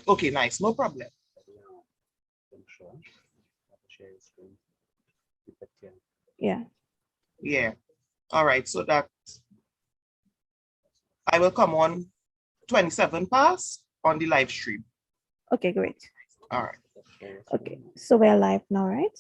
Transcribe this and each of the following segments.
Okay, nice. No problem. Yeah. Yeah. All right. So that I will come on 27 past on the live stream. Okay, great. All right. Okay, so we're live now, right?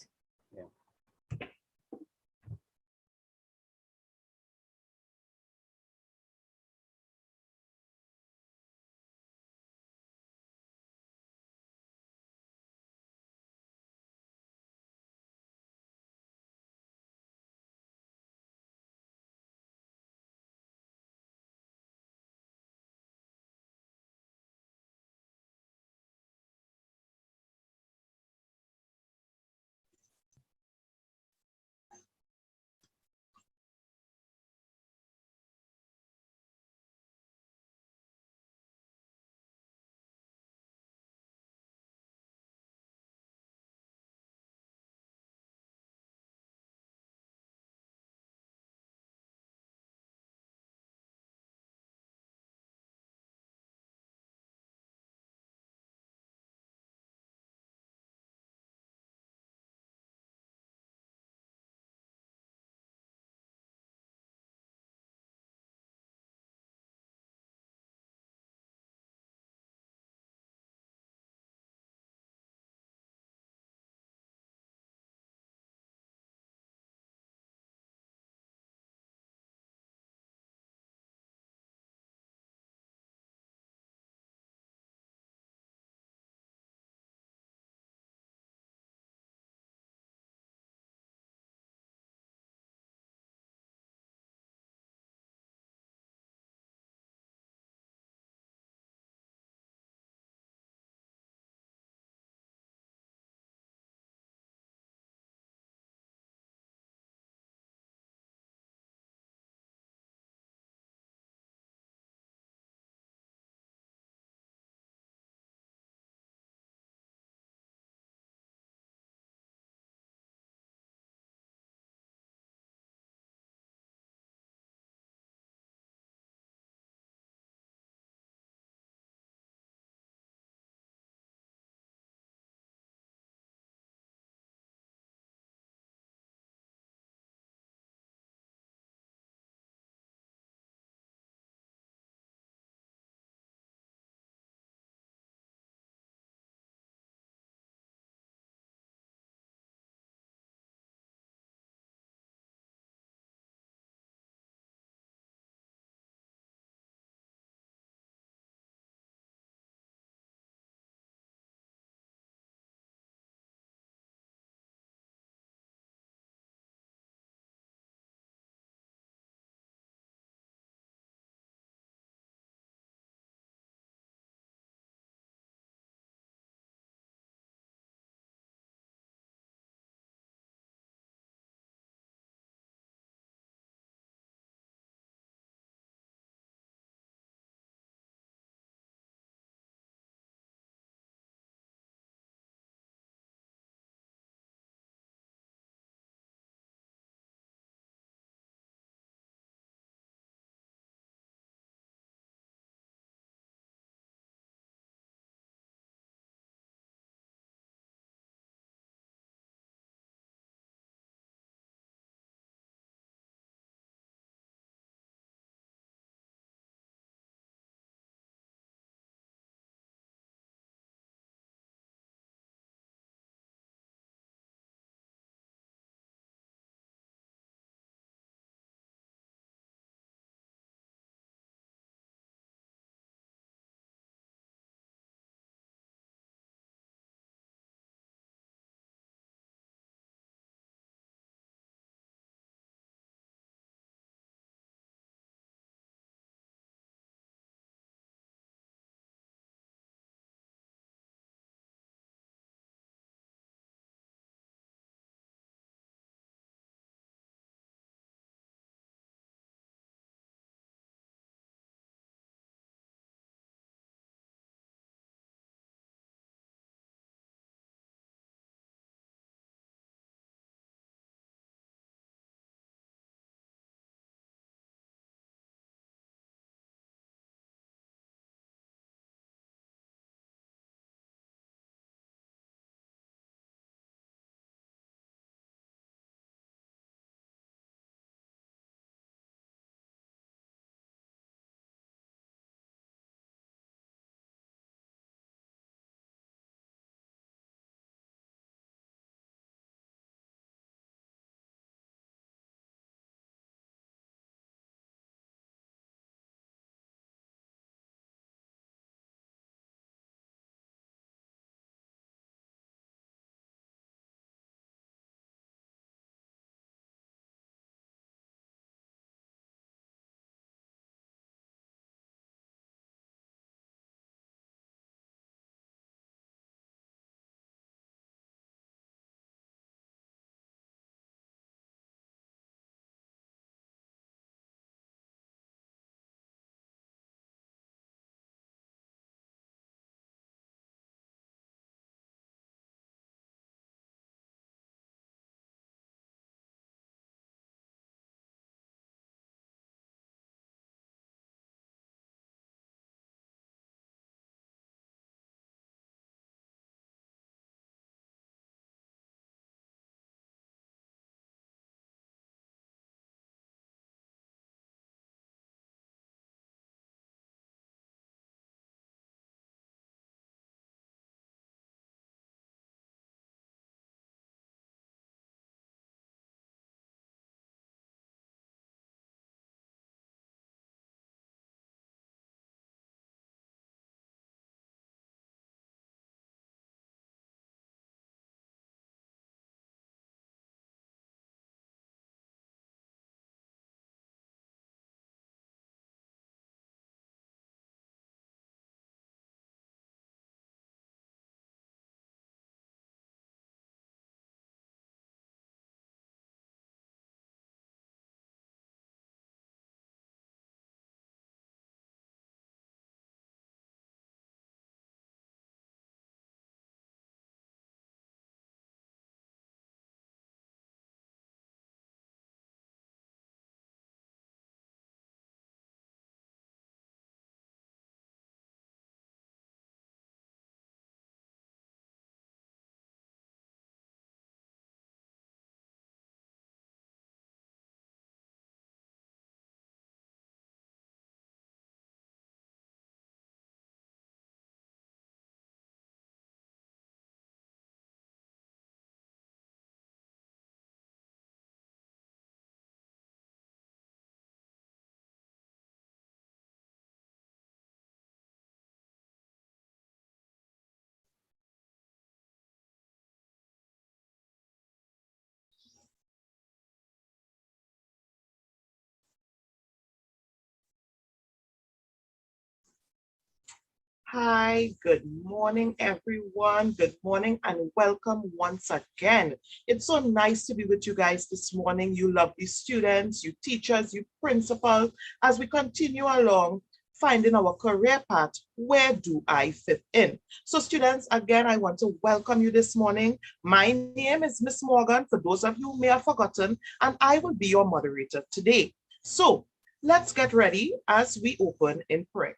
Hi, good morning, everyone. Good morning and welcome once again. It's so nice to be with you guys this morning. You lovely students, you teachers, you principals, as we continue along finding our career path. Where do I fit in? So students, again, I want to welcome you this morning. My name is Miss Morgan, for those of you who may have forgotten, and I will be your moderator today. So let's get ready as we open in prayer.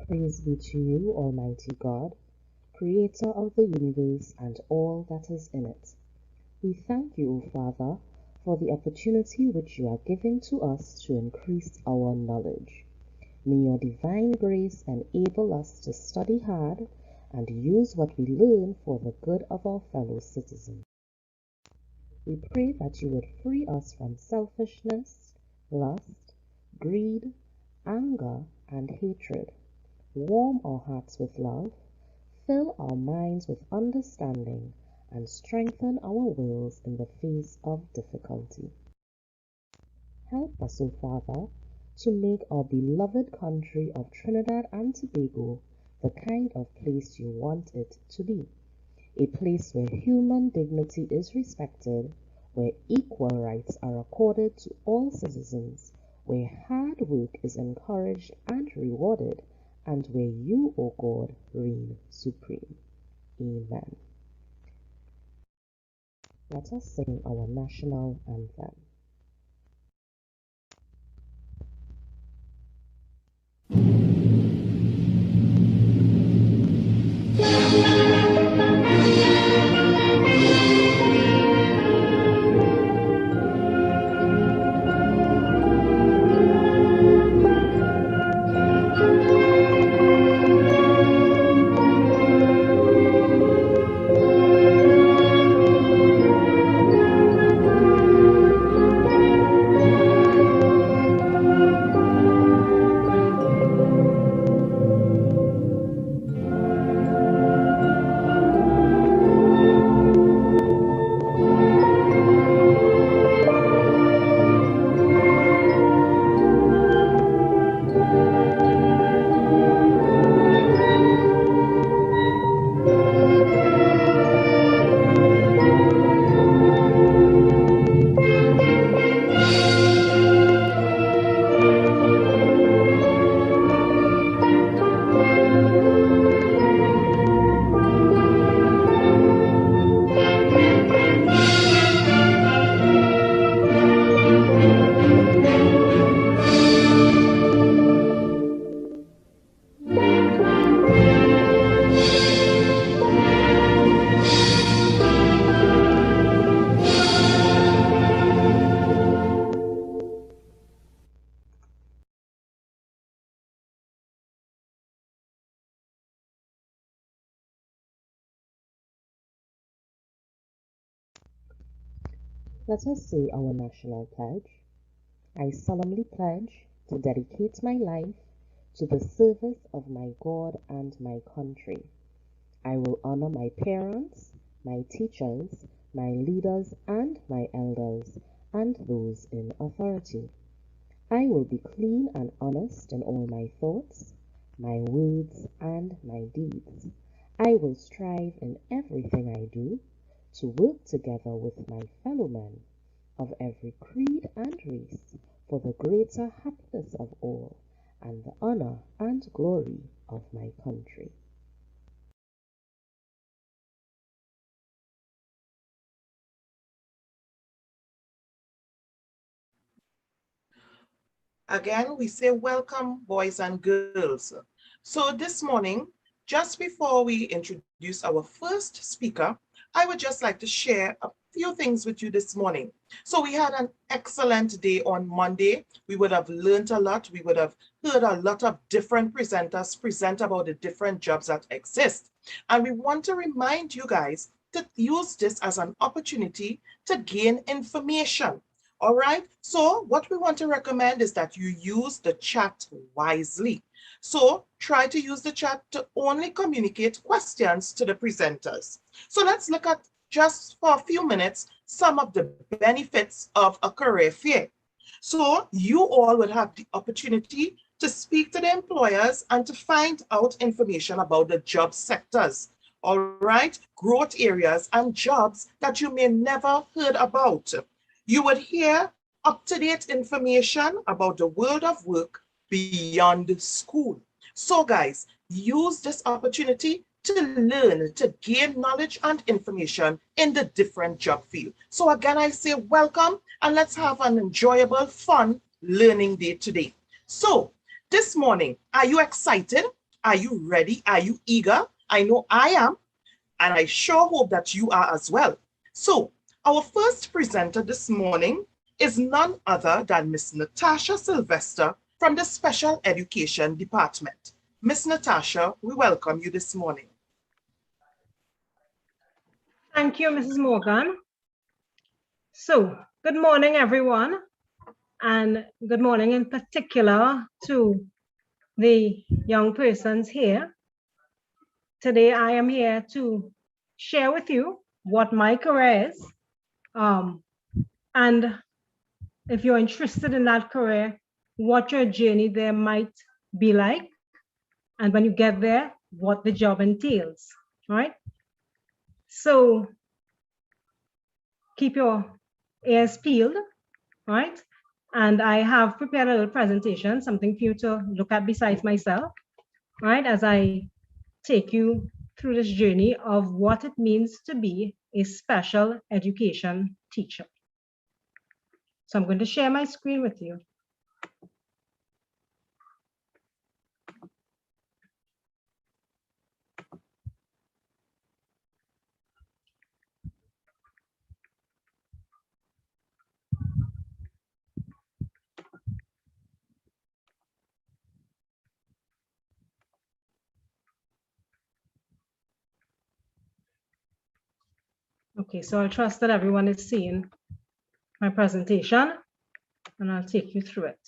Praise be to you, Almighty God, Creator of the universe and all that is in it. We thank you, O Father, for the opportunity which you are giving to us to increase our knowledge. May your divine grace enable us to study hard and use what we learn for the good of our fellow citizens. We pray that you would free us from selfishness, lust, greed, anger, and hatred. Warm our hearts with love, fill our minds with understanding, and strengthen our wills in the face of difficulty. Help us, O Father, to make our beloved country of Trinidad and Tobago the kind of place you want it to be. A place where human dignity is respected, where equal rights are accorded to all citizens, where hard work is encouraged and rewarded, and where you, O God, reign supreme. Amen. Let us sing our national anthem. Let us say our national pledge. I solemnly pledge to dedicate my life to the service of my God and my country. I will honor my parents, my teachers, my leaders, and my elders, and those in authority. I will be clean and honest in all my thoughts, my words, and my deeds. I will strive in everything I do to work together with my fellow men of every creed and race for the greater happiness of all and the honor and glory of my country. Again, we say welcome, boys and girls. So this morning, just before we introduce our first speaker, I would just like to share a few things with you this morning. So we had an excellent day on Monday. We would have learned a lot. We would have heard a lot of different presenters present about the different jobs that exist. And we want to remind you guys to use this as an opportunity to gain information. All right. So what we want to recommend is that you use the chat wisely. So try to use the chat to only communicate questions to the presenters. So let's look at, just for a few minutes, some of the benefits of a career fair. So you all will have the opportunity to speak to the employers and to find out information about the job sectors, all right, growth areas and jobs that you may never heard about. You would hear up-to-date information about the world of work beyond school. So guys, use this opportunity to learn, to gain knowledge and information in the different job field. So again, I say welcome and let's have an enjoyable, fun learning day today. So this morning, are you excited? Are you ready? Are you eager? I know I am, and I sure hope that you are as well. So our first presenter this morning is none other than Miss Natasha Sylvester from the Special Education Department. Miss Natasha, we welcome you this morning. Thank you, Mrs. Morgan. So, good morning, everyone, and good morning in particular to the young persons here. Today, I am here to share with you what my career is, and if you're interested in that career, what your journey there might be like, and when you get there, what the job entails, right? So keep your ears peeled, right? And I have prepared a little presentation, something for you to look at besides myself, right? As I take you through this journey of what it means to be a special education teacher. So I'm going to share my screen with you. Okay, so I trust that everyone is seeing my presentation and I'll take you through it.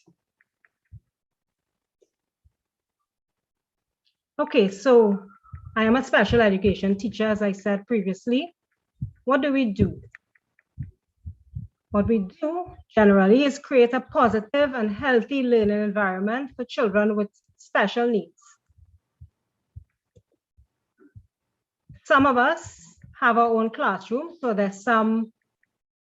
Okay, so I am a special education teacher, as I said previously. What do we do? What we do generally is create a positive and healthy learning environment for children with special needs. Some of us have our own classroom, so there's some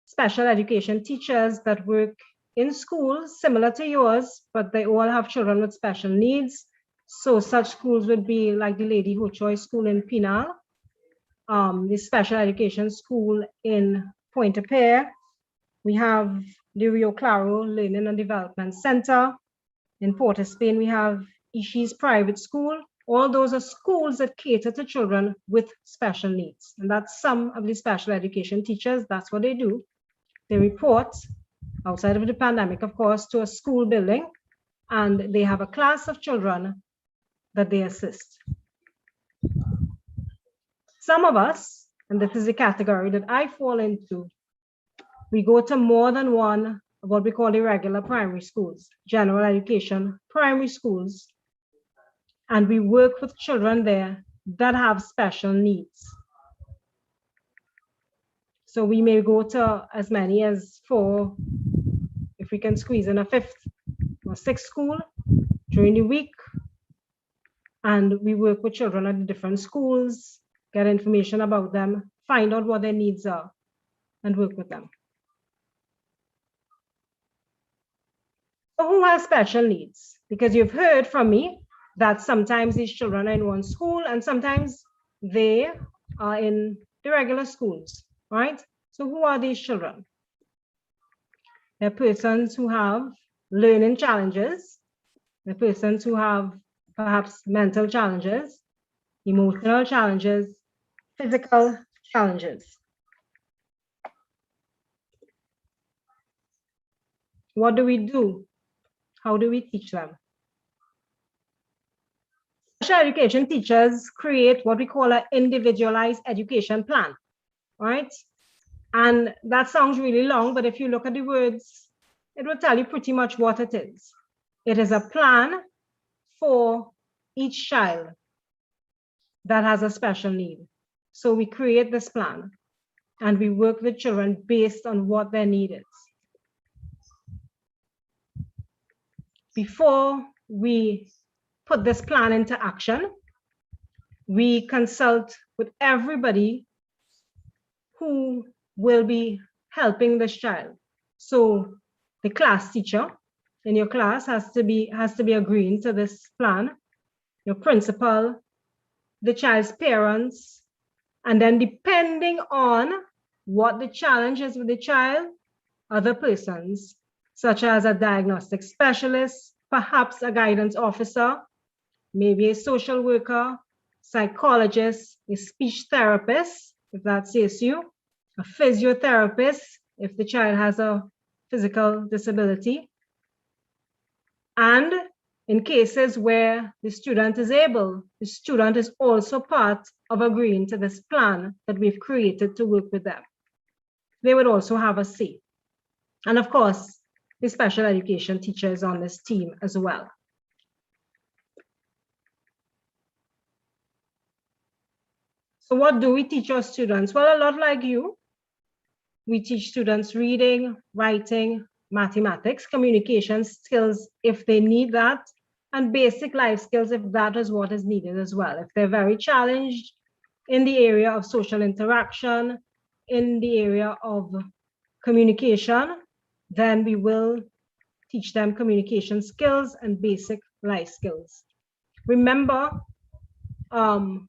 special education teachers that work in schools similar to yours, but they all have children with special needs. So such schools would be like the Lady Hochoy School in Pinal, the special education school in Pointe-a-Pierre. We have the Rio Claro Learning and Development Center. In Port of Spain, we have Ishi's Private School. All those are schools that cater to children with special needs. And that's some of the special education teachers. That's what they do. They report outside of the pandemic, of course, to a school building, and they have a class of children that they assist. Some of us, and this is the category that I fall into, we go to more than one of what we call irregular primary schools, general education primary schools, and we work with children there that have special needs. So we may go to as many as 4, if we can squeeze in a 5th or 6th school during the week. And we work with children at the different schools, get information about them, find out what their needs are, and work with them. So who has special needs? Because you've heard from me that sometimes these children are in one school and sometimes they are in the regular schools, right? So who are these children? They're persons who have learning challenges. They're persons who have perhaps mental challenges, emotional challenges, physical challenges. What do we do? How do we teach them? Special education teachers create what we call an individualized education plan, right? And that sounds really long, but if you look at the words, it will tell you pretty much what it is. It is a plan for each child that has a special need. So we create this plan and we work with children based on what their need is. Before we put this plan into action, we consult with everybody who will be helping this child. So the class teacher in your class has to be agreeing to this plan, your principal, the child's parents, and then depending on what the challenge is with the child, other persons, such as a diagnostic specialist, perhaps a guidance officer, maybe a social worker, psychologist, a speech therapist, if that says you, a physiotherapist, if the child has a physical disability. And in cases where the student is able, the student is also part of agreeing to this plan that we've created to work with them. They would also have a say. And of course, the special education teachers on this team as well. So what do we teach our students? Well, a lot like you. We teach students reading, writing, mathematics, communication skills if they need that, and basic life skills if that is what is needed as well. If they're very challenged in the area of social interaction, in the area of communication, then we will teach them communication skills and basic life skills. Remember,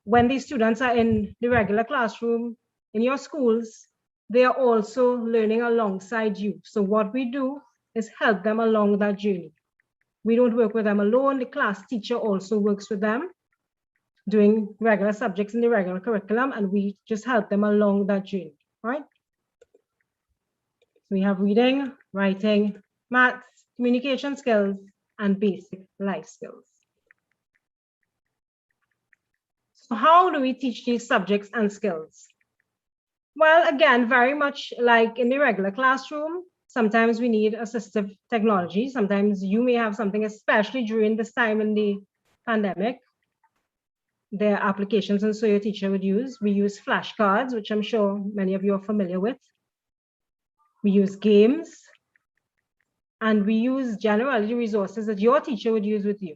when these students are in the regular classroom in your schools, they are also learning alongside you. So what we do is help them along that journey. We don't work with them alone. The class teacher also works with them, doing regular subjects in the regular curriculum, and we just help them along that journey, right? We have reading, writing, maths, communication skills, and basic life skills. So how do we teach these subjects and skills? Well, again, very much like in the regular classroom, sometimes we need assistive technology. Sometimes you may have something, especially during this time in the pandemic. There are applications, and so your teacher would use. We use flashcards, which I'm sure many of you are familiar with. We use games, and we use generally resources that your teacher would use with you.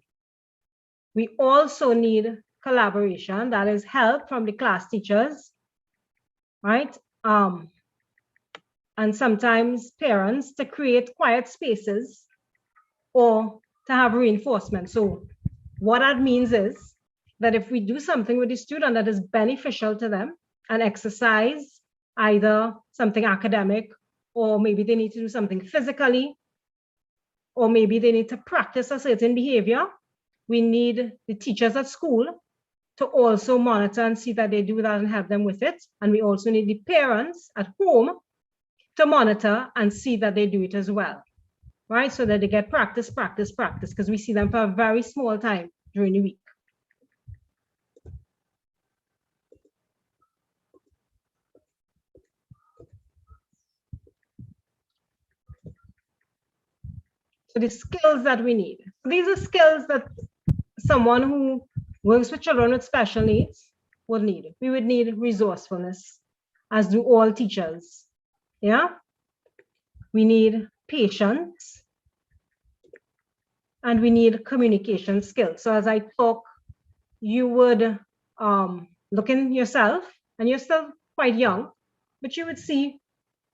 We also need collaboration, that is help from the class teachers, right? And sometimes parents to create quiet spaces or to have reinforcement. So what that means is that if we do something with the student that is beneficial to them, an exercise, either something academic, or maybe they need to do something physically, or maybe they need to practice a certain behavior, we need the teachers at school to also monitor and see that they do that and help them with it. And we also need the parents at home to monitor and see that they do it as well, right? So that they get practice, because we see them for a very small time during the week. So the skills that we need. These are skills that someone who works with children with special needs would need. We would need resourcefulness, as do all teachers. Yeah, we need patience, and we need communication skills. So as I talk, you would look in yourself, and you're still quite young, but you would see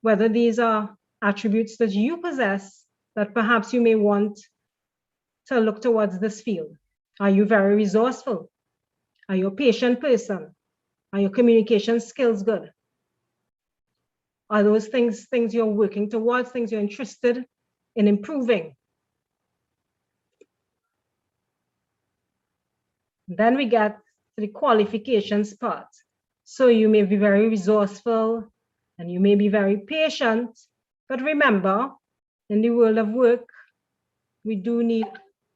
whether these are attributes that you possess that perhaps you may want to look towards this field. Are you very resourceful? Are you a patient person? Are your communication skills good? Are those things you're working towards, things you're interested in improving? Then we get to the qualifications part. So you may be very resourceful and you may be very patient. But remember, in the world of work, we do need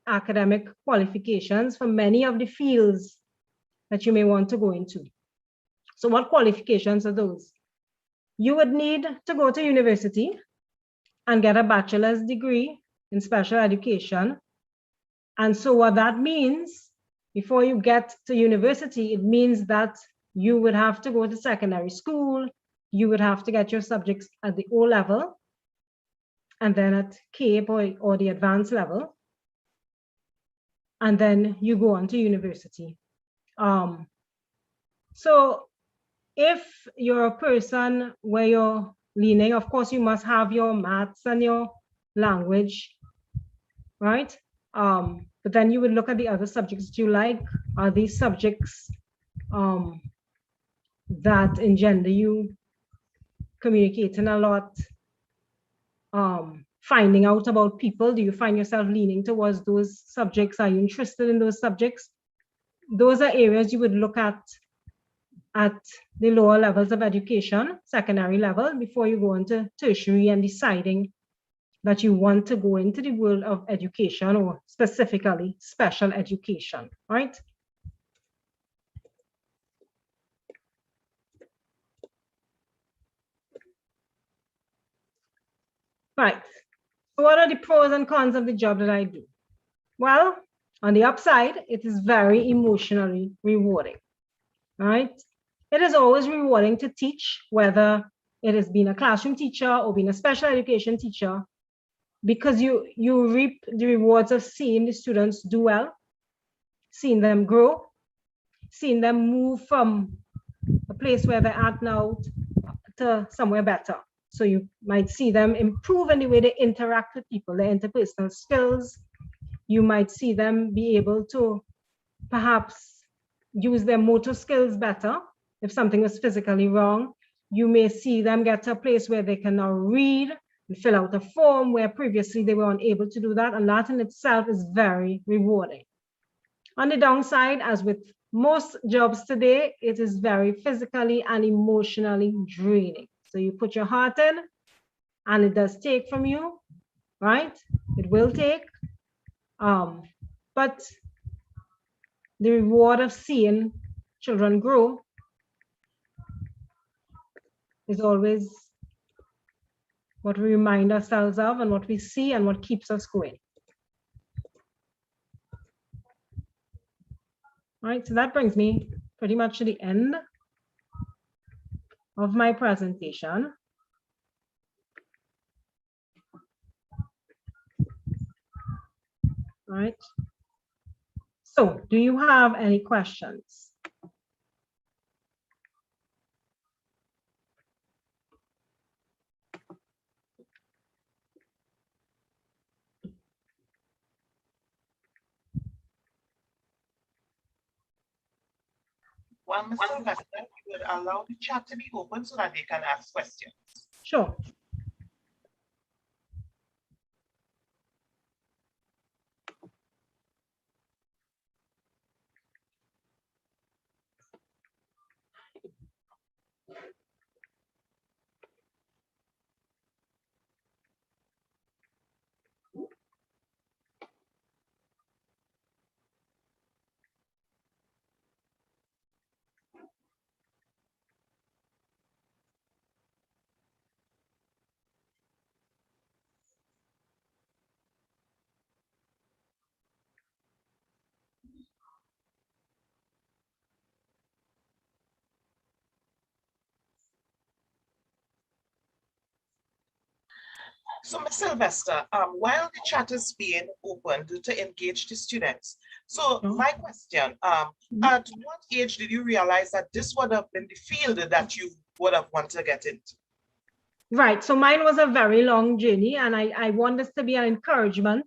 academic qualifications for many of the fields that you may want to go into. So what qualifications are those? You would need to go to university and get a bachelor's degree in special education. And so what that means, before you get to university, it means that you would have to go to secondary school, you would have to get your subjects at the O level, and then at CAPE or the advanced level, and then you go on to university. So if you're a person where you're leaning, of course, you must have your maths and your language, right? But then you would look at the other subjects that you like. Are these subjects that engender you communicating a lot, finding out about people? Do you find yourself leaning towards those subjects? Are you interested in those subjects? Those are areas you would look at the lower levels of education, secondary level, before you go into tertiary and deciding that you want to go into the world of education, or specifically special education, right? Right. So what are the pros and cons of the job that I do? Well, on the upside, it is very emotionally rewarding, right? It is always rewarding to teach, whether it has been a classroom teacher or being a special education teacher, because you reap the rewards of seeing the students do well, seeing them grow, seeing them move from a place where they're at now to somewhere better. So you might see them improve in the way they interact with people, their interpersonal skills. You might see them be able to perhaps use their motor skills better. If something was physically wrong, you may see them get to a place where they can now read and fill out a form where previously they were unable to do that. And that in itself is very rewarding. On the downside, as with most jobs today, it is very physically and emotionally draining. So you put your heart in and it does take from you, right? It will take. But the reward of seeing children grow is always what we remind ourselves of and what we see and what keeps us going. All right, so that brings me pretty much to the end of my presentation. All right. So do you have any questions? Well, Mr. Sylvester, we would allow the chat to be open so that they can ask questions. Sure. So, Ms. Sylvester, while the chat is being opened to engage the students, so my question, at what age did you realize that this would have been the field that you would have wanted to get into? Right, so mine was a very long journey, and I want this to be an encouragement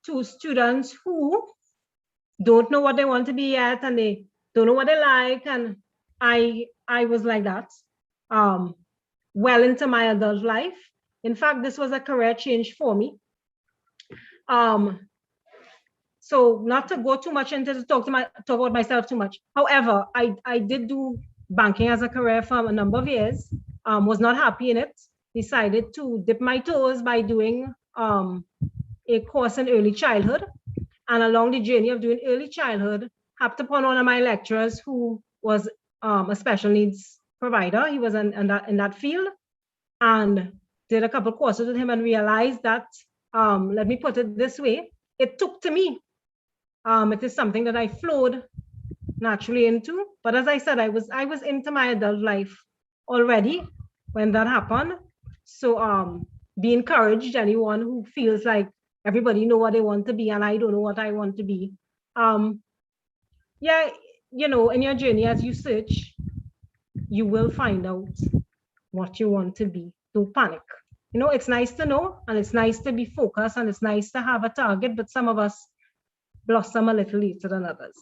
to students who don't know what they want to be yet, and they don't know what they like, and I was like that well into my adult life. In fact, this was a career change for me. So not to go too much into talk about myself too much. However, I did do banking as a career for a number of years, was not happy in it, decided to dip my toes by doing a course in early childhood. And along the journey of doing early childhood, happened upon one of my lecturers who was a special needs provider. He was in that field, and did a couple courses with him and realized that, let me put it this way, it took to me. It is something that I flowed naturally into. But as I said, I was into my adult life already when that happened. So be encouraged, anyone who feels like everybody know what they want to be and I don't know what I want to be. Yeah, you know, in your journey as you search, you will find out what you want to be. Don't panic. You know, it's nice to know and it's nice to be focused and it's nice to have a target, but some of us blossom a little later than others.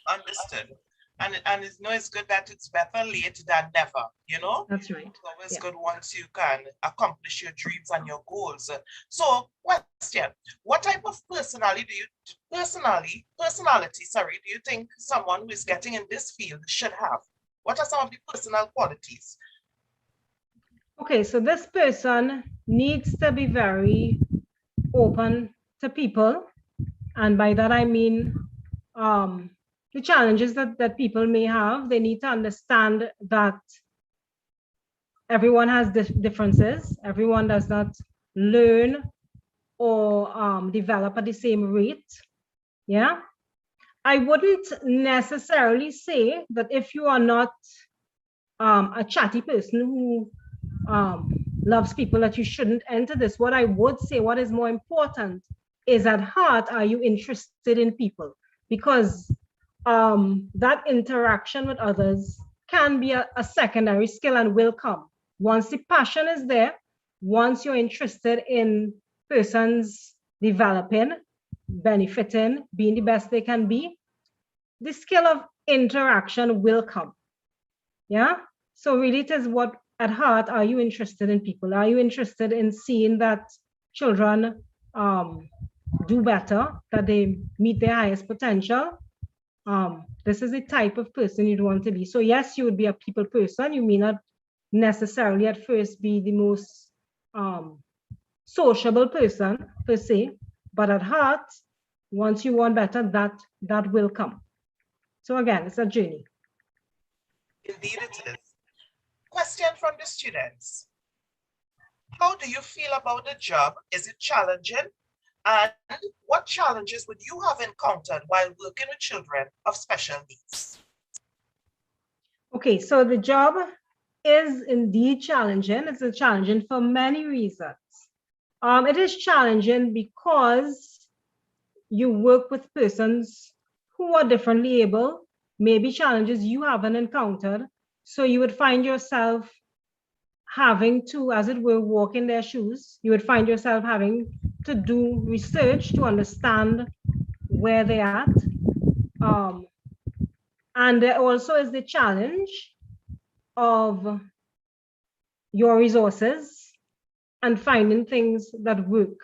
Understood. And it's, no, it's good that it's better late than never, you know? That's right. It's always Yeah. good once you can accomplish your dreams and your goals. So, question, what type of personality do you think someone who is getting in this field should have? What are some of the personal qualities? Okay, so this person needs to be very open to people. And by that, I mean the challenges that people may have. They need to understand that everyone has differences. Everyone does not learn or develop at the same rate. Yeah. I wouldn't necessarily say that if you are not a chatty person who loves people, that you shouldn't enter this. What I would say, what is more important is, at heart, are you interested in people? Because that interaction with others can be a secondary skill and will come. Once the passion is there, once you're interested in persons developing, benefiting, being the best they can be, the skill of interaction will come. Yeah. So really it is, what at heart are you interested in people? Are you interested in seeing that children do better, that they meet their highest potential? This is the type of person you'd want to be. So yes, you would be a people person. You may not necessarily at first be the most sociable person per se, but at heart, once you want better, that will come. So again, it's a journey. Indeed it is. Question from the students. How do you feel about the job? Is it challenging? And what challenges would you have encountered while working with children of special needs? Okay, so the job is indeed challenging. It's challenging for many reasons. It is challenging because you work with persons who are differently able, maybe challenges you haven't encountered. So you would find yourself having to, as it were, walk in their shoes. You would find yourself having to do research to understand where they're at. And there also is the challenge of your resources and finding things that work.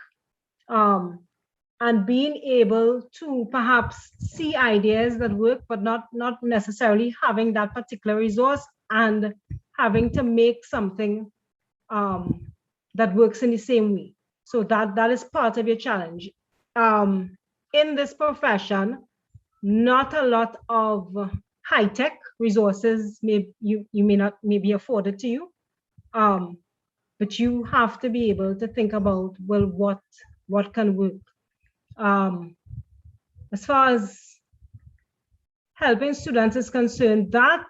And being able to perhaps see ideas that work, but not necessarily having that particular resource, and having to make something that works in the same way. So that is part of your challenge. In this profession, not a lot of high-tech resources you may be afforded to you, but you have to be able to think about, well, what can work. As far as helping students is concerned, that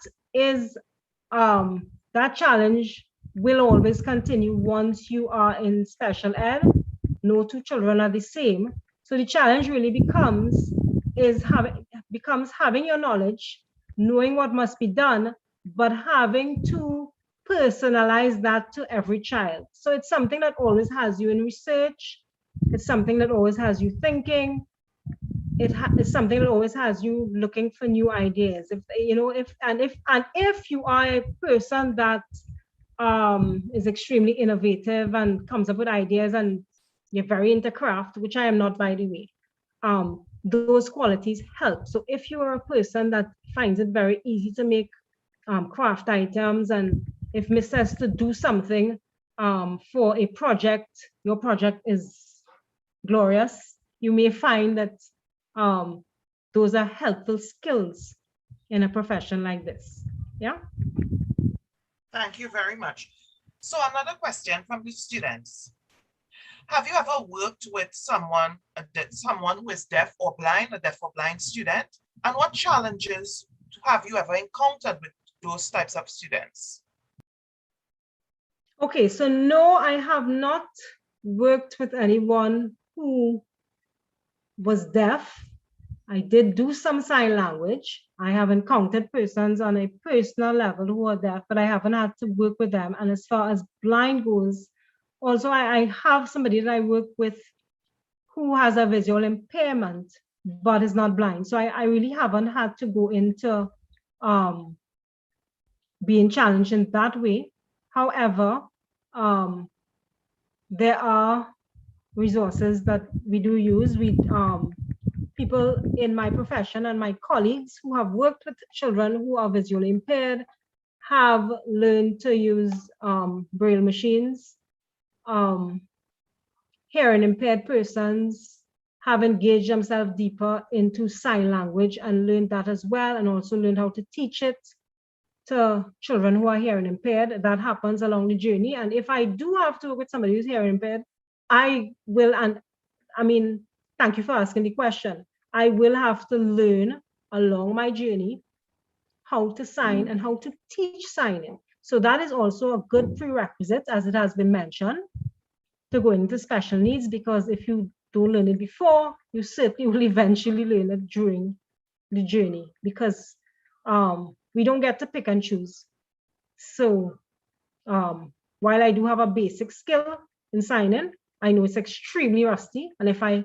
challenge will always continue once you are in special ed. No two children are the same. So the challenge really becomes having your knowledge, knowing what must be done, but having to personalize that to every child. So it's something that always has you in research. It's something that always has you thinking. It's something that always has you looking for new ideas. If you are a person that is extremely innovative and comes up with ideas, and you're very into craft, which I am not, by the way, those qualities help. So if you are a person that finds it very easy to make craft items, and if Miss says to do something for a project, your project is glorious, you may find that those are helpful skills in a profession like this. Yeah. Thank you very much. So another question from the students. Have you ever worked with someone who is deaf or blind, a deaf or blind student? And what challenges have you ever encountered with those types of students? Okay, so no, I have not worked with anyone who was deaf. I did do some sign language. I have encountered persons on a personal level who are deaf, but I haven't had to work with them. And as far as blind goes, also I have somebody that I work with who has a visual impairment, but is not blind. So I really haven't had to go into being challenged in that way. However, there are resources that we do use. People in my profession and my colleagues who have worked with children who are visually impaired have learned to use braille machines. Hearing impaired persons have engaged themselves deeper into sign language and learned that as well, and also learned how to teach it to children who are hearing impaired. That happens along the journey. And if I do have to work with somebody who's hearing impaired, I will, and I mean, thank you for asking the question. I will have to learn along my journey how to sign and how to teach signing. So that is also a good prerequisite, as it has been mentioned, to go into special needs, because if you don't learn it before, you certainly will eventually learn it during the journey, because we don't get to pick and choose. So while I do have a basic skill in signing, I know it's extremely rusty. And if I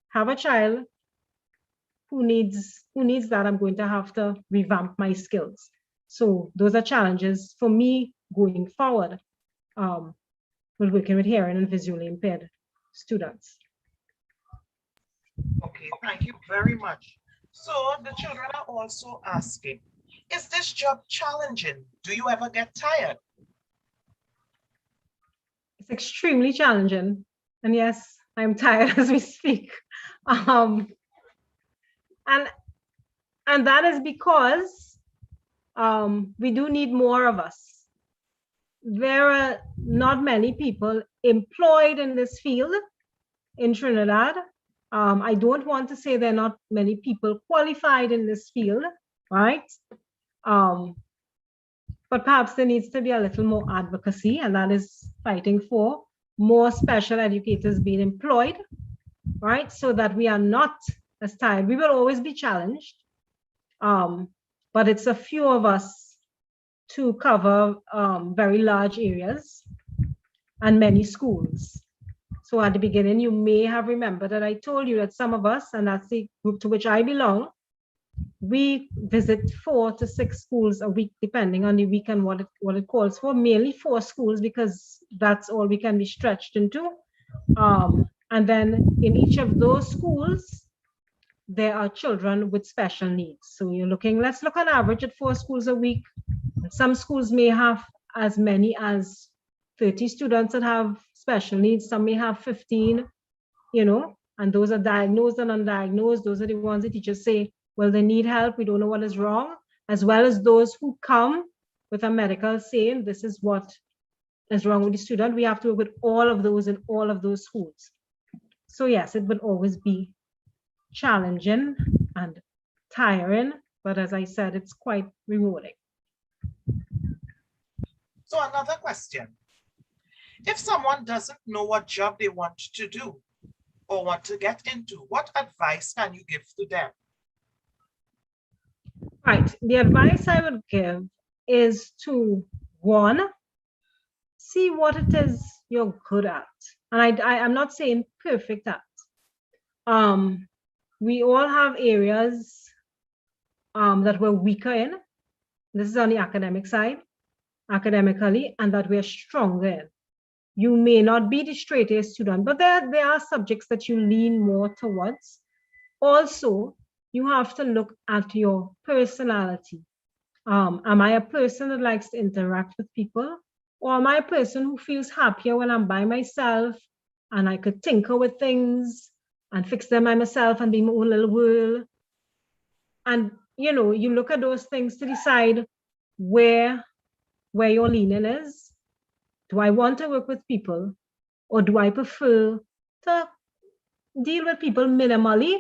have a child who needs that, I'm going to have to revamp my skills. So those are challenges for me going forward with working with hearing and visually impaired students. Okay, thank you very much. So the children are also asking, is this job challenging? Do you ever get tired? It's extremely challenging. And yes, I'm tired as we speak. And that is because we do need more of us. There are not many people employed in this field in Trinidad. I don't want to say there are not many people qualified in this field, right? But perhaps there needs to be a little more advocacy, and that is fighting for more special educators being employed, right? So that we are not as tired. We will always be challenged, but it's a few of us to cover very large areas and many schools. So at the beginning, you may have remembered that I told you that some of us, and that's the group to which I belong, we visit 4 to 6 schools a week, depending on the week and what it calls for, mainly 4 schools, because that's all we can be stretched into. And then in each of those schools, there are children with special needs. So you're looking, let's look on average at 4 schools a week. Some schools may have as many as 30 students that have special needs. Some may have 15, and those are diagnosed and undiagnosed. Those are the ones that teachers say, well, they need help, we don't know what is wrong, as well as those who come with a medical saying, this is what is wrong with the student. We have to work with all of those in all of those schools. So yes, it would always be challenging and tiring, but as I said, it's quite rewarding. So another question. If someone doesn't know what job they want to do or want to get into, what advice can you give to them? Right, the advice I would give is to, 1, see what it is you're good at. And I'm not saying perfect at. We all have areas that we're weaker in. This is on the academic side, academically, and that we're stronger in. You may not be the straight A student, but there are subjects that you lean more towards. Also, you have to look at your personality. Am I a person that likes to interact with people? Or am I a person who feels happier when I'm by myself and I could tinker with things and fix them by myself and be my own little world? And you know, you look at those things to decide where your leaning is. Do I want to work with people, or do I prefer to deal with people minimally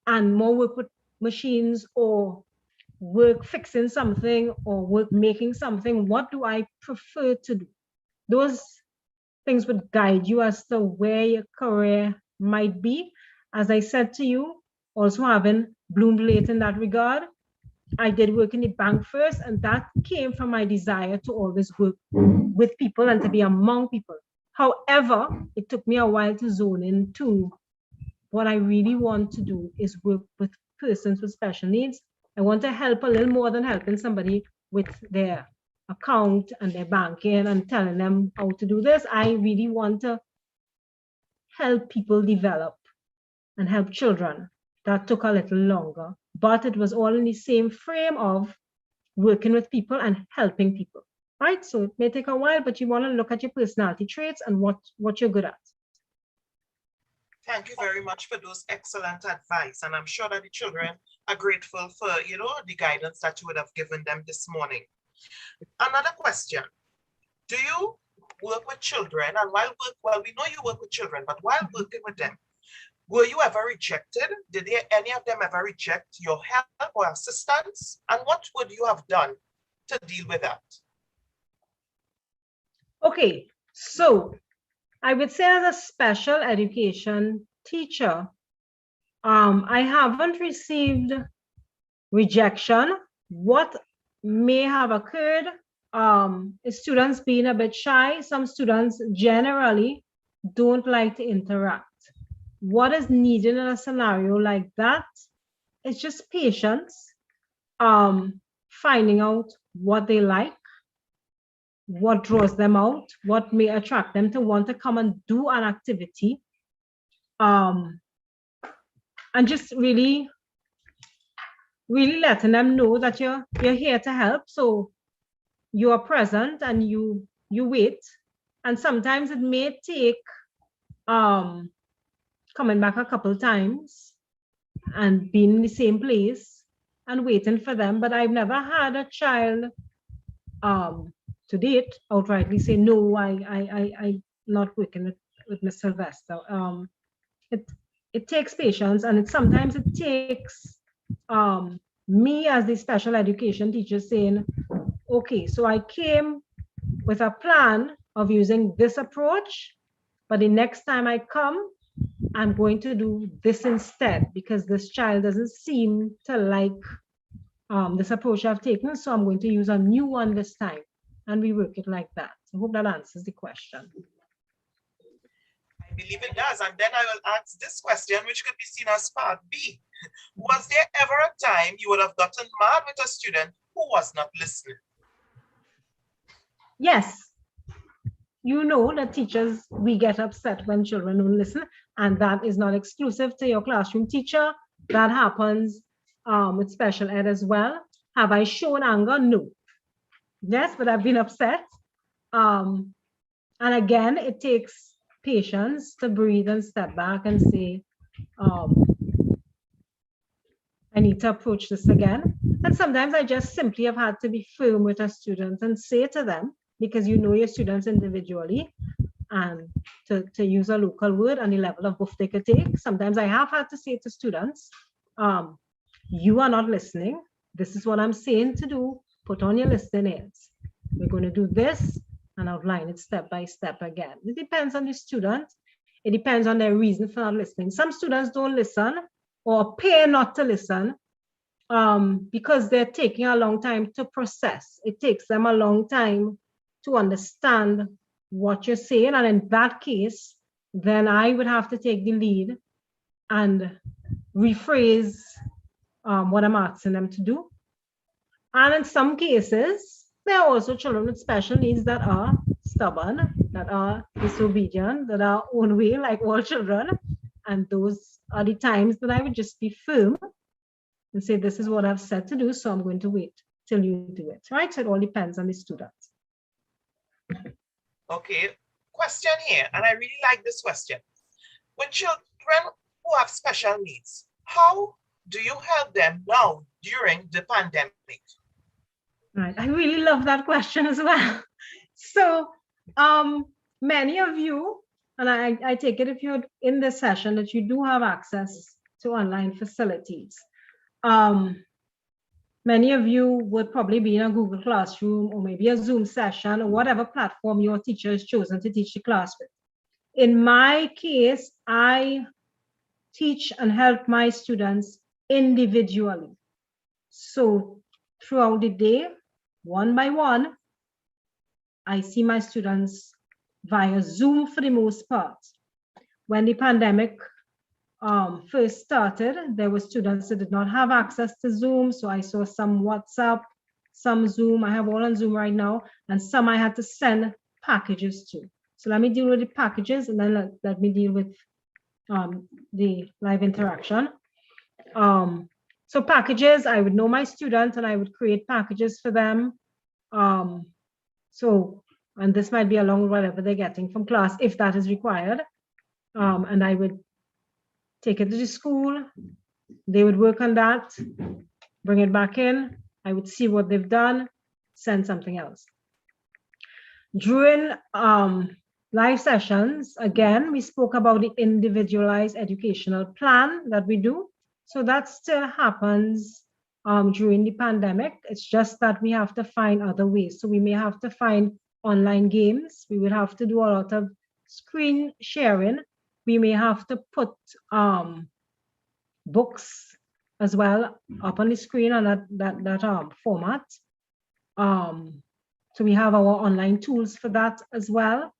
and more work with machines, or work fixing something, or work making something? What do I prefer to do? Those things would guide you as to where your career might be. As I said to you, also having bloomed late in that regard, I did work in the bank first, and that came from my desire to always work with people and to be among people. However, it took me a while to zone into what I really want to do is work with persons with special needs. I want to help a little more than helping somebody with their account and their banking and telling them how to do this. I really want to help people develop and help children. That took a little longer, but it was all in the same frame of working with people and helping people, right? So it may take a while, but you want to look at your personality traits and what you're good at. Thank you very much for those excellent advice. And I'm sure that the children are grateful for, you know, the guidance that you would have given them this morning. Another question. Do you work with children? And while we know you work with children, but while working with them, were you ever rejected? Did any of them ever reject your help or assistance? And what would you have done to deal with that? Okay, so I would say as a special education teacher, I haven't received rejection. What may have occurred is students being a bit shy. Some students generally don't like to interact. What is needed in a scenario like that is just patience, finding out what they like, what draws them out, what may attract them to want to come and do an activity, and just really letting them know that you're here to help. So you are present and you wait, and sometimes it may take coming back a couple of times and being in the same place and waiting for them. But I've never had a child to date outrightly say, no, I'm not working with Miss Sylvester. It takes patience, and sometimes it takes me as the special education teacher saying, okay, so I came with a plan of using this approach, but the next time I come, I'm going to do this instead, because this child doesn't seem to like this approach I've taken, so I'm going to use a new one this time. And we work it like that. I hope that answers the question. I believe it does. And then I will ask this question, which could be seen as part B. Was there ever a time you would have gotten mad with a student who was not listening? Yes. You know that teachers, we get upset when children don't listen, and that is not exclusive to your classroom teacher. That happens with special ed as well. Have I shown anger? No. Yes, but I've been upset. And again, it takes patience to breathe and step back and say, I need to approach this again. And sometimes I just simply have had to be firm with a student and say to them, because you know your students individually, and to use a local word and the level of boof they could take. Sometimes I have had to say to students, you are not listening. This is what I'm saying to do. Put on your listening aids. We're going to do this and outline it step by step again. It depends on the student. It depends on their reason for not listening. Some students don't listen or appear not to listen because they're taking a long time to process. It takes them a long time to understand what you're saying. And in that case, then I would have to take the lead and rephrase what I'm asking them to do. And in some cases, there are also children with special needs that are stubborn, that are disobedient, that are own way, like all children. And those are the times that I would just be firm and say, this is what I've said to do, so I'm going to wait till you do it, right? So it all depends on the student. Okay, question here, and I really like this question. With children who have special needs, how do you help them now during the pandemic? Right, I really love that question as well. So many of you, and I take it if you're in this session that you do have access to online facilities. Many of you would probably be in a Google Classroom or maybe a Zoom session or whatever platform your teacher has chosen to teach the class with. In my case, I teach and help my students individually. So throughout the day, one by one, I see my students via Zoom for the most part. When the pandemic first started, there were students that did not have access to Zoom. So I saw some WhatsApp, some Zoom. I have all on Zoom right now, and some I had to send packages to. So let me deal with the packages, and then let me deal with the live interaction. So packages, I would know my students and I would create packages for them. And this might be along with whatever they're getting from class, if that is required. And I would take it to the school. They would work on that, bring it back in. I would see what they've done, send something else. During live sessions, again, we spoke about the individualized educational plan that we do. So that still happens during the pandemic. It's just that we have to find other ways. So we may have to find online games. We would have to do a lot of screen sharing. We may have to put books as well up on the screen on that format. So we have our online tools for that as well.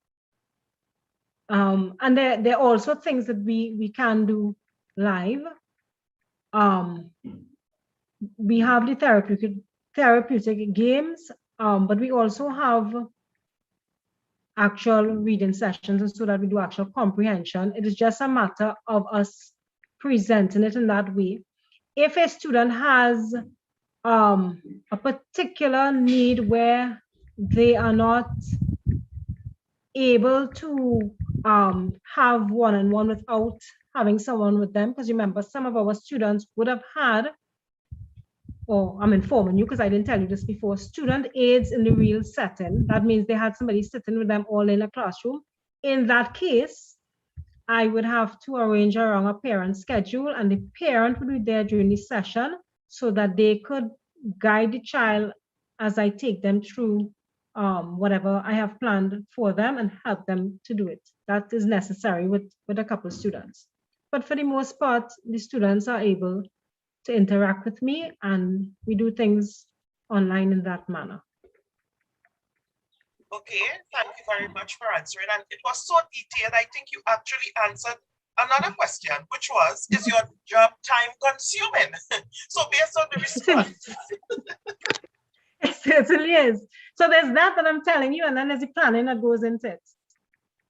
And there are also things that we can do live. We have the therapeutic games, but we also have actual reading sessions so that we do actual comprehension. It is just a matter of us presenting it in that way. If a student has a particular need where they are not able to have one-on-one without having someone with them, because remember, some of our students would have had, or I'm informing you because I didn't tell you this before, student aides in the real setting. That means they had somebody sitting with them all in a classroom. In that case, I would have to arrange around a parent schedule, and the parent would be there during the session so that they could guide the child as I take them through whatever I have planned for them and help them to do it. That is necessary with a couple of students. But for the most part, the students are able to interact with me, and we do things online in that manner. Okay, thank you very much for answering. And it was so detailed. I think you actually answered another question, which was, is your job time consuming? So based on the response. It certainly is. So there's that I'm telling you, and then there's the planning that goes into it.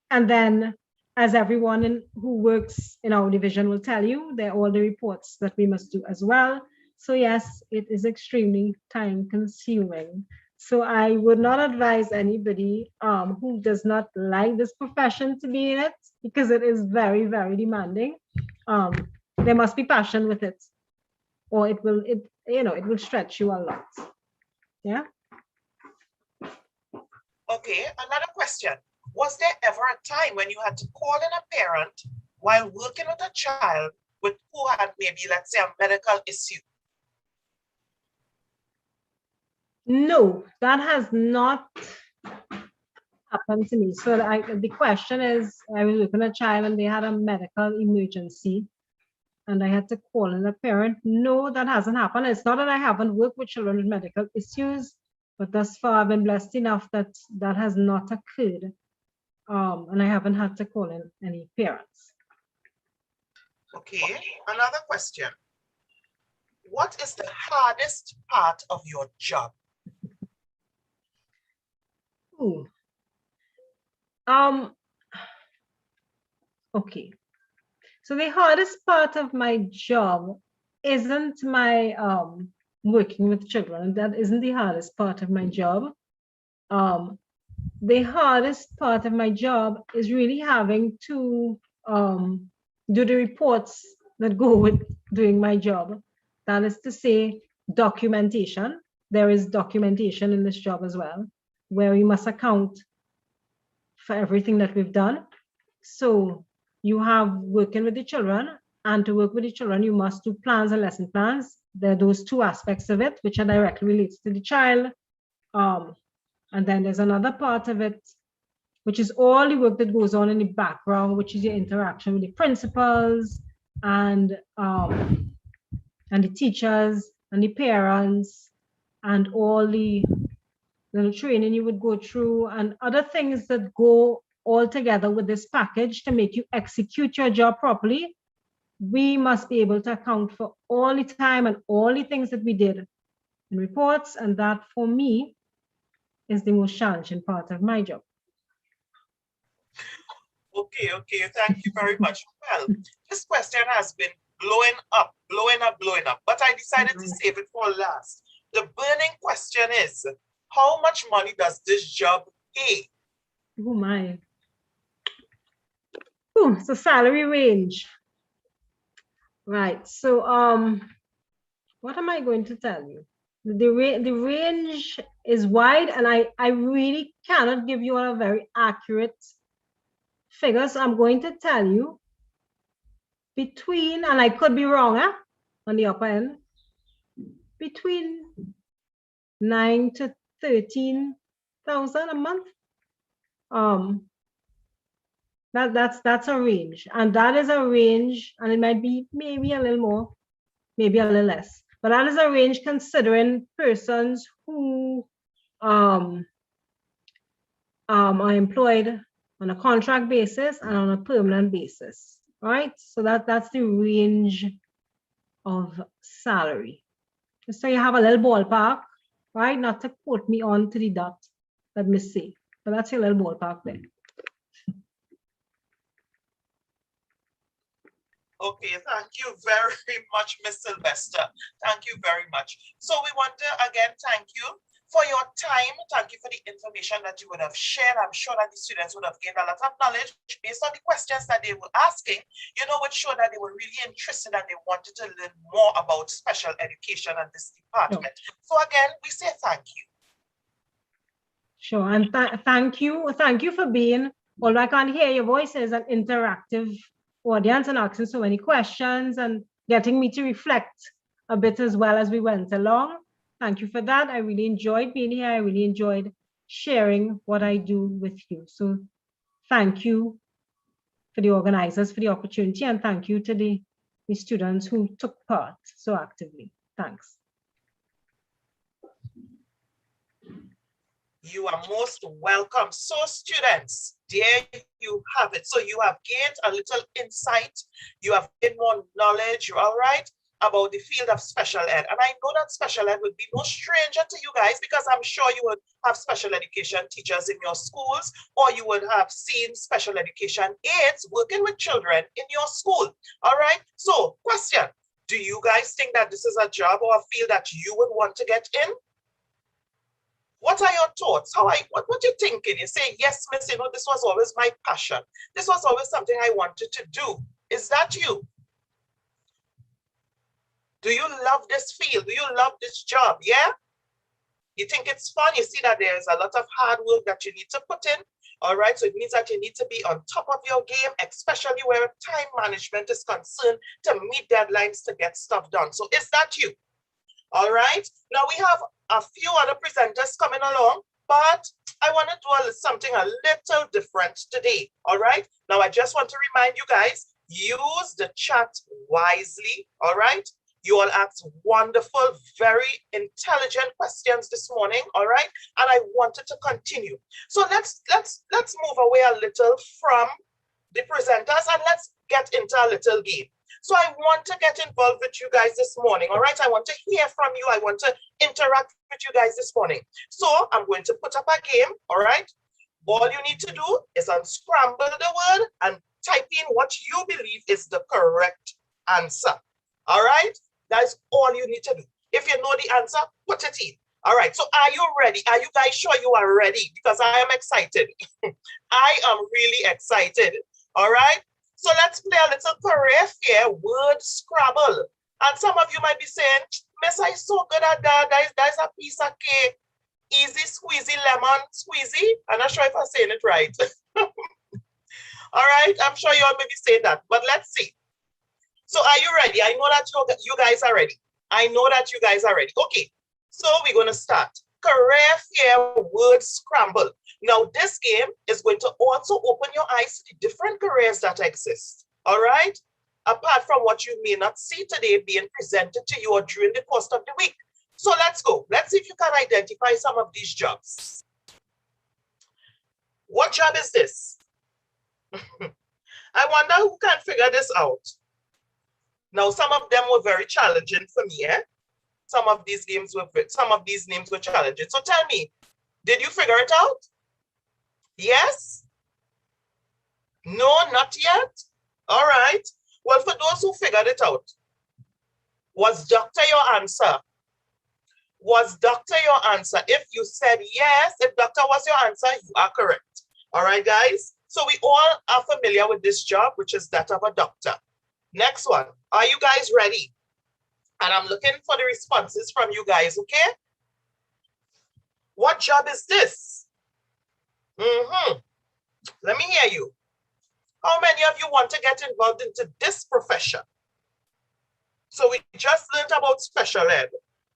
And then, as everyone who works in our division will tell you, there are all the reports that we must do as well. So yes, it is extremely time consuming. So I would not advise anybody who does not like this profession to be in it, because it is very, very demanding. There must be passion with it, or it will stretch you a lot. Yeah. Okay, another question. Was there ever a time when you had to call in a parent while working with a child who had maybe, let's say, a medical issue? No, that has not happened to me. So the question is, I was working with a child and they had a medical emergency and I had to call in a parent. No, that hasn't happened. It's not that I haven't worked with children with medical issues, but thus far I've been blessed enough that that has not occurred. And I haven't had to call in any parents. Okay, another question. What is the hardest part of your job? Ooh. Okay. So the hardest part of my job isn't my working with children. That isn't the hardest part of my job. The hardest part of my job is really having to do the reports that go with doing my job. That is to say, documentation. There is documentation in this job as well, where we must account for everything that we've done. So you have working with the children, and to work with the children, you must do plans and lesson plans. There are those two aspects of it, which are directly related to the child. And then there's another part of it, which is all the work that goes on in the background, which is your interaction with the principals and the teachers and the parents and all the training you would go through and other things that go all together with this package to make you execute your job properly. We must be able to account for all the time and all the things that we did in reports, and that for me is the most challenging part of my job. Okay, thank you very much. Well, this question has been blowing up, but I decided to save it for last. The burning question is, how much money does this job pay? Oh my. Oh, so salary range. Right, so what am I going to tell you? The range is wide, and I really cannot give you a very accurate figure. So I'm going to tell you between, and I could be wrong, on the upper end, between 9,000 to 13,000 a month. That's a range, and that is a range, and it might be maybe a little more, maybe a little less, but that is a range considering persons who are employed on a contract basis and on a permanent basis, right? So that's the range of salary. So you have a little ballpark, right? Not to quote me on to the dot, let me see, but that's your little ballpark there. Okay, thank you very much, Ms. Sylvester. Thank you very much. So we want to again thank you for your time. Thank you for the information that you would have shared. I'm sure that the students would have gained a lot of knowledge based on the questions that they were asking, which showed that they were really interested and they wanted to learn more about special education and this department. Sure. So again, we say thank you. Sure, and thank you for being, although I can't hear your voices, an interactive audience and asking so many questions and getting me to reflect a bit as well as we went along. Thank you for that. I really enjoyed being here. I really enjoyed sharing what I do with you. So thank you for the organizers for the opportunity, and thank you to the students who took part so actively. Thanks. You are most welcome. So students, there you have it. So you have gained a little insight. You have gained more knowledge, all right, about the field of special ed. And I know that special ed would be no stranger to you guys, because I'm sure you would have special education teachers in your schools, or you would have seen special education aides working with children in your school. All right. So question, do you guys think that this is a job or a field that you would want to get in? What are your thoughts? What you thinking? You say, yes, miss, this was always my passion. This was always something I wanted to do. Is that you? Do you love this field? Do you love this job? Yeah? You think it's fun? You see that there's a lot of hard work that you need to put in. All right, so it means that you need to be on top of your game, especially where time management is concerned, to meet deadlines to get stuff done. So is that you? All right, now we have a few other presenters coming along, but I want to do something a little different today. All right, now I just want to remind you guys, use the chat wisely. All right, you all asked wonderful, very intelligent questions this morning. All right, and I wanted to continue. So let's move away a little from the presenters and let's get into a little game. So I want to get involved with you guys this morning, all right? I want to hear from you. I want to interact with you guys this morning. So I'm going to put up a game, all right? All you need to do is unscramble the word and type in what you believe is the correct answer. All right? That's all you need to do. If you know the answer, put it in. All right, so are you ready? Are you guys sure you are ready? Because I am excited. I am really excited. All right, so let's play a little career fair word Scrabble. And some of you might be saying, Miss, I'm so good at that. That's a piece of cake. Easy squeezy lemon squeezy. I'm not sure if I'm saying it right. All right, I'm sure you all may be saying that, but let's see. So are you ready? I know that you guys are ready. I know that you guys are ready. Okay, so we're going to start. Career fair word scramble. Now, this game is going to also open your eyes to the different careers that exist. All right? Apart from what you may not see today being presented to you or during the course of the week. So let's go. Let's see if you can identify some of these jobs. What job is this? I wonder who can figure this out. Now, some of them were very challenging for me. Some of these names were challenging. So tell me, did you figure it out? Yes? No, not yet? All right. Well, for those who figured it out, was doctor your answer? Was doctor your answer? If you said yes, if doctor was your answer, you are correct. All right, guys? So we all are familiar with this job, which is that of a doctor. Next one. Are you guys ready? And I'm looking for the responses from you guys, okay? What job is this? Let me hear you. How many of you want to get involved into this profession? So we just learned about special ed.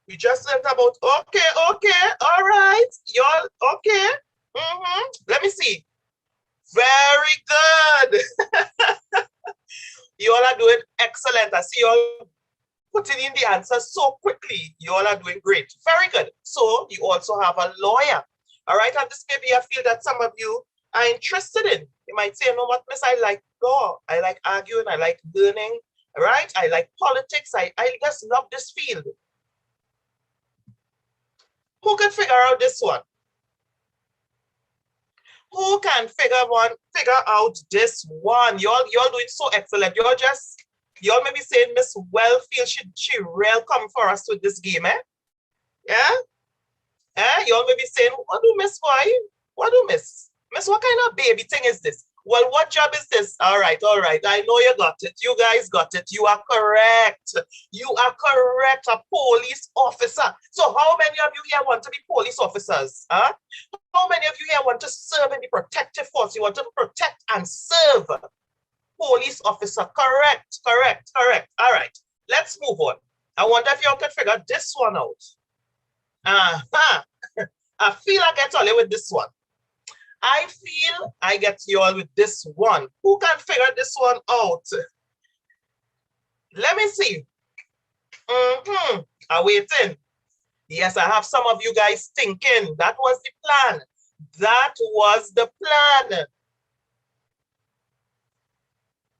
We just learned about, okay, all right. Y'all, okay. Let me see. Very good. You all are doing excellent. I see you all putting in the answers so quickly. You all are doing great. Very good. So you also have a lawyer. All right. And this may be a field that some of you are interested in. You might say, you know what, Miss, I like law. I like arguing. I like learning. All right. I like politics. I just love this field. Who can figure out this one? Who can figure out this one? Y'all doing so excellent. Y'all may be saying, Miss Wellfield, she real come for us with this game, eh? Yeah? Y'all may be saying, what do Miss why? What do Miss? Miss, what kind of baby thing is this? Well, what job is this? All right. I know you got it. You guys got it. You are correct. You are correct. A police officer. So how many of you here want to be police officers? Huh? How many of you here want to serve in the protective force? You want to protect and serve. Police officer. Correct. All right. Let's move on. I wonder if you all can figure this one out. I feel I get only with this one. I feel I get you all with this one. Who can figure this one out? Let me see. I'm waiting. Yes, I have some of you guys thinking. That was the plan. That was the plan.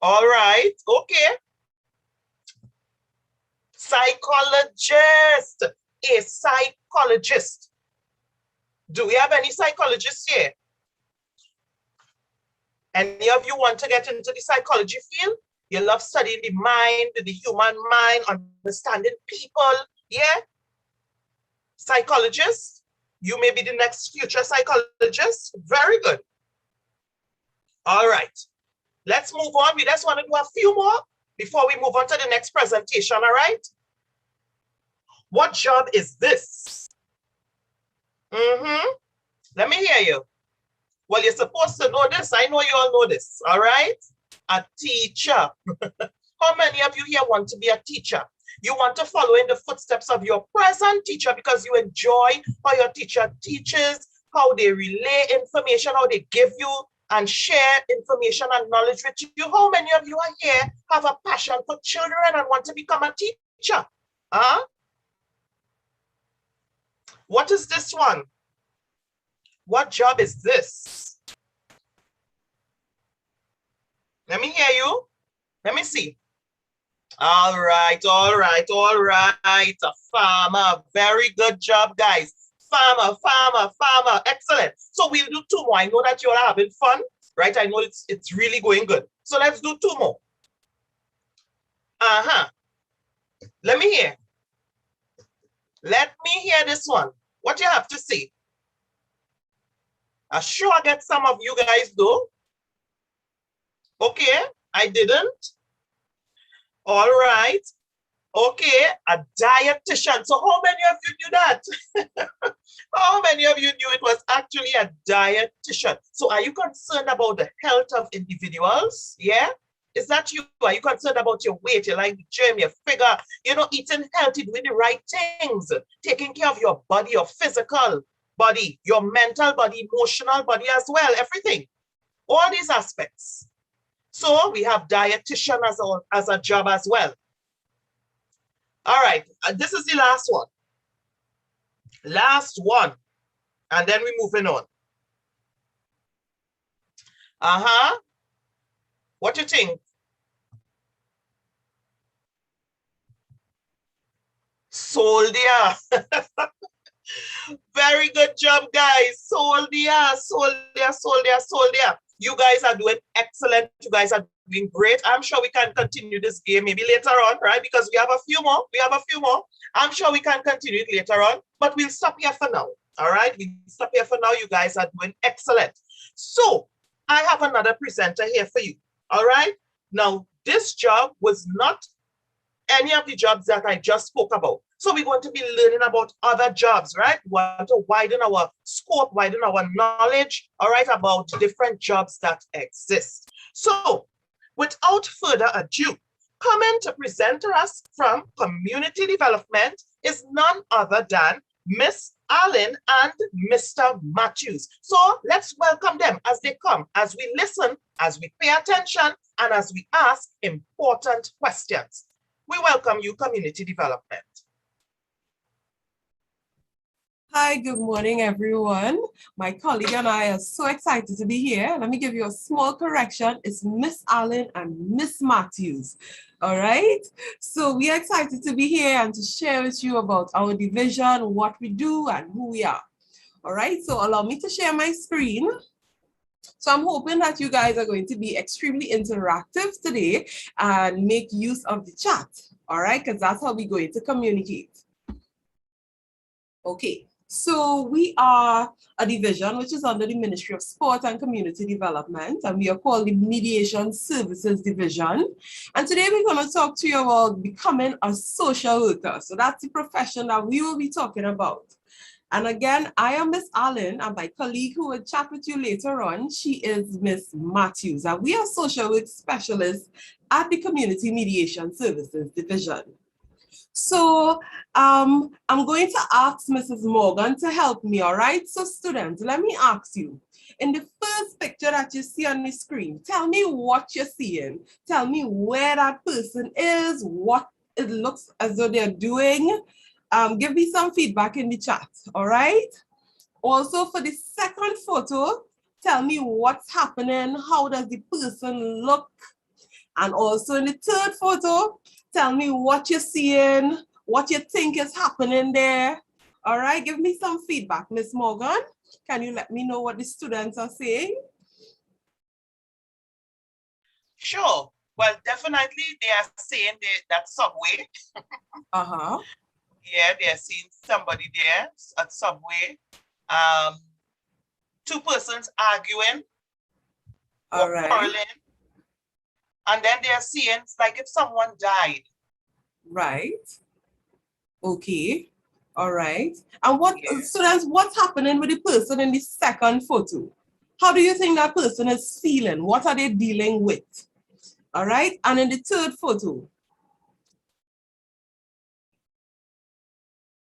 All right. Okay. Psychologist. A psychologist. Do we have any psychologists here? Any of you want to get into the psychology field? You love studying the mind, the human mind, understanding people, yeah? Psychologist, you may be the next future psychologist. Very good. All right, let's move on. We just want to do a few more before we move on to the next presentation, all right? What job is this? Let me hear you. Well, you're supposed to know this. I know you all know this, all right? A teacher. How many of you here want to be a teacher? You want to follow in the footsteps of your present teacher because you enjoy how your teacher teaches, how they relay information, how they give you and share information and knowledge with you. How many of you are here have a passion for children and want to become a teacher? Huh? What is this one? What job is this? Let me hear you. Let me see. All right. A farmer. Very good job, guys. Farmer. Excellent. So we'll do two more. I know that you all are having fun, right? I know it's really going good. So let's do 2 more. Let me hear. Let me hear this one. What you have to say? I'm sure I get some of you guys do. Okay, I didn't. All right. Okay, a dietitian. So how many of you knew that? How many of you knew it was actually a dietitian? So are you concerned about the health of individuals? Yeah? Is that you? Are you concerned about your weight, your like the gym, your figure, eating healthy, doing the right things, taking care of your body, your physical body, your mental body, emotional body as well, everything. All these aspects. So we have dietitian as a job as well. All right, this is the last one. Last one. And then we're moving on. What do you think? Soldier. Very good job, guys. Soldier. You guys are doing excellent. You guys are doing great. I'm sure we can continue this game maybe later on, right? Because we have a few more. I'm sure we can continue it later on, but we'll stop here for now. All right, we'll stop here for now. You guys are doing excellent. So I have another presenter here for you. All right. Now, this job was not any of the jobs that I just spoke about. So we're going to be learning about other jobs, right? We want to widen our scope, widen our knowledge, all right, about different jobs that exist. So without further ado, coming to present to us from Community Development is none other than Miss Allen and Mr. Matthews. So let's welcome them as they come, as we listen, as we pay attention, and as we ask important questions. We welcome you, Community Development. Hi, good morning, everyone. My colleague and I are so excited to be here. Let me give you a small correction. It's Miss Allen and Miss Matthews. All right. So we are excited to be here and to share with you about our division, what we do, and who we are. All right. So allow me to share my screen. So I'm hoping that you guys are going to be extremely interactive today and make use of the chat. All right. Because that's how we're going to communicate. Okay. So we are a division which is under the Ministry of Sport and Community Development, and we are called the Mediation Services Division. And today we're going to talk to you about becoming a social worker. So that's the profession that we will be talking about. And again, I am Miss Allen, and my colleague who will chat with you later on, she is Miss Matthews, and we are social work specialists at the Community Mediation Services Division. So I'm going to ask Mrs. Morgan to help me, all right? So students, let me ask you, in the first picture that you see on the screen, tell me what you're seeing. Tell me where that person is, what it looks as though they're doing. Give me some feedback in the chat, all right? Also for the second photo, tell me what's happening, how does the person look? And also in the third photo, tell me what you're seeing, what you think is happening there. All right, give me some feedback. Miss Morgan, can you let me know what the students are saying? Sure. Well, definitely they are saying that Subway. Yeah, they are seeing somebody there at Subway. 2 persons arguing. All right. Quarreling. And then they are seeing it's like if someone died. Right. Okay. All right. And what, students, what's happening with the person in the second photo? How do you think that person is feeling? What are they dealing with? All right. And in the third photo?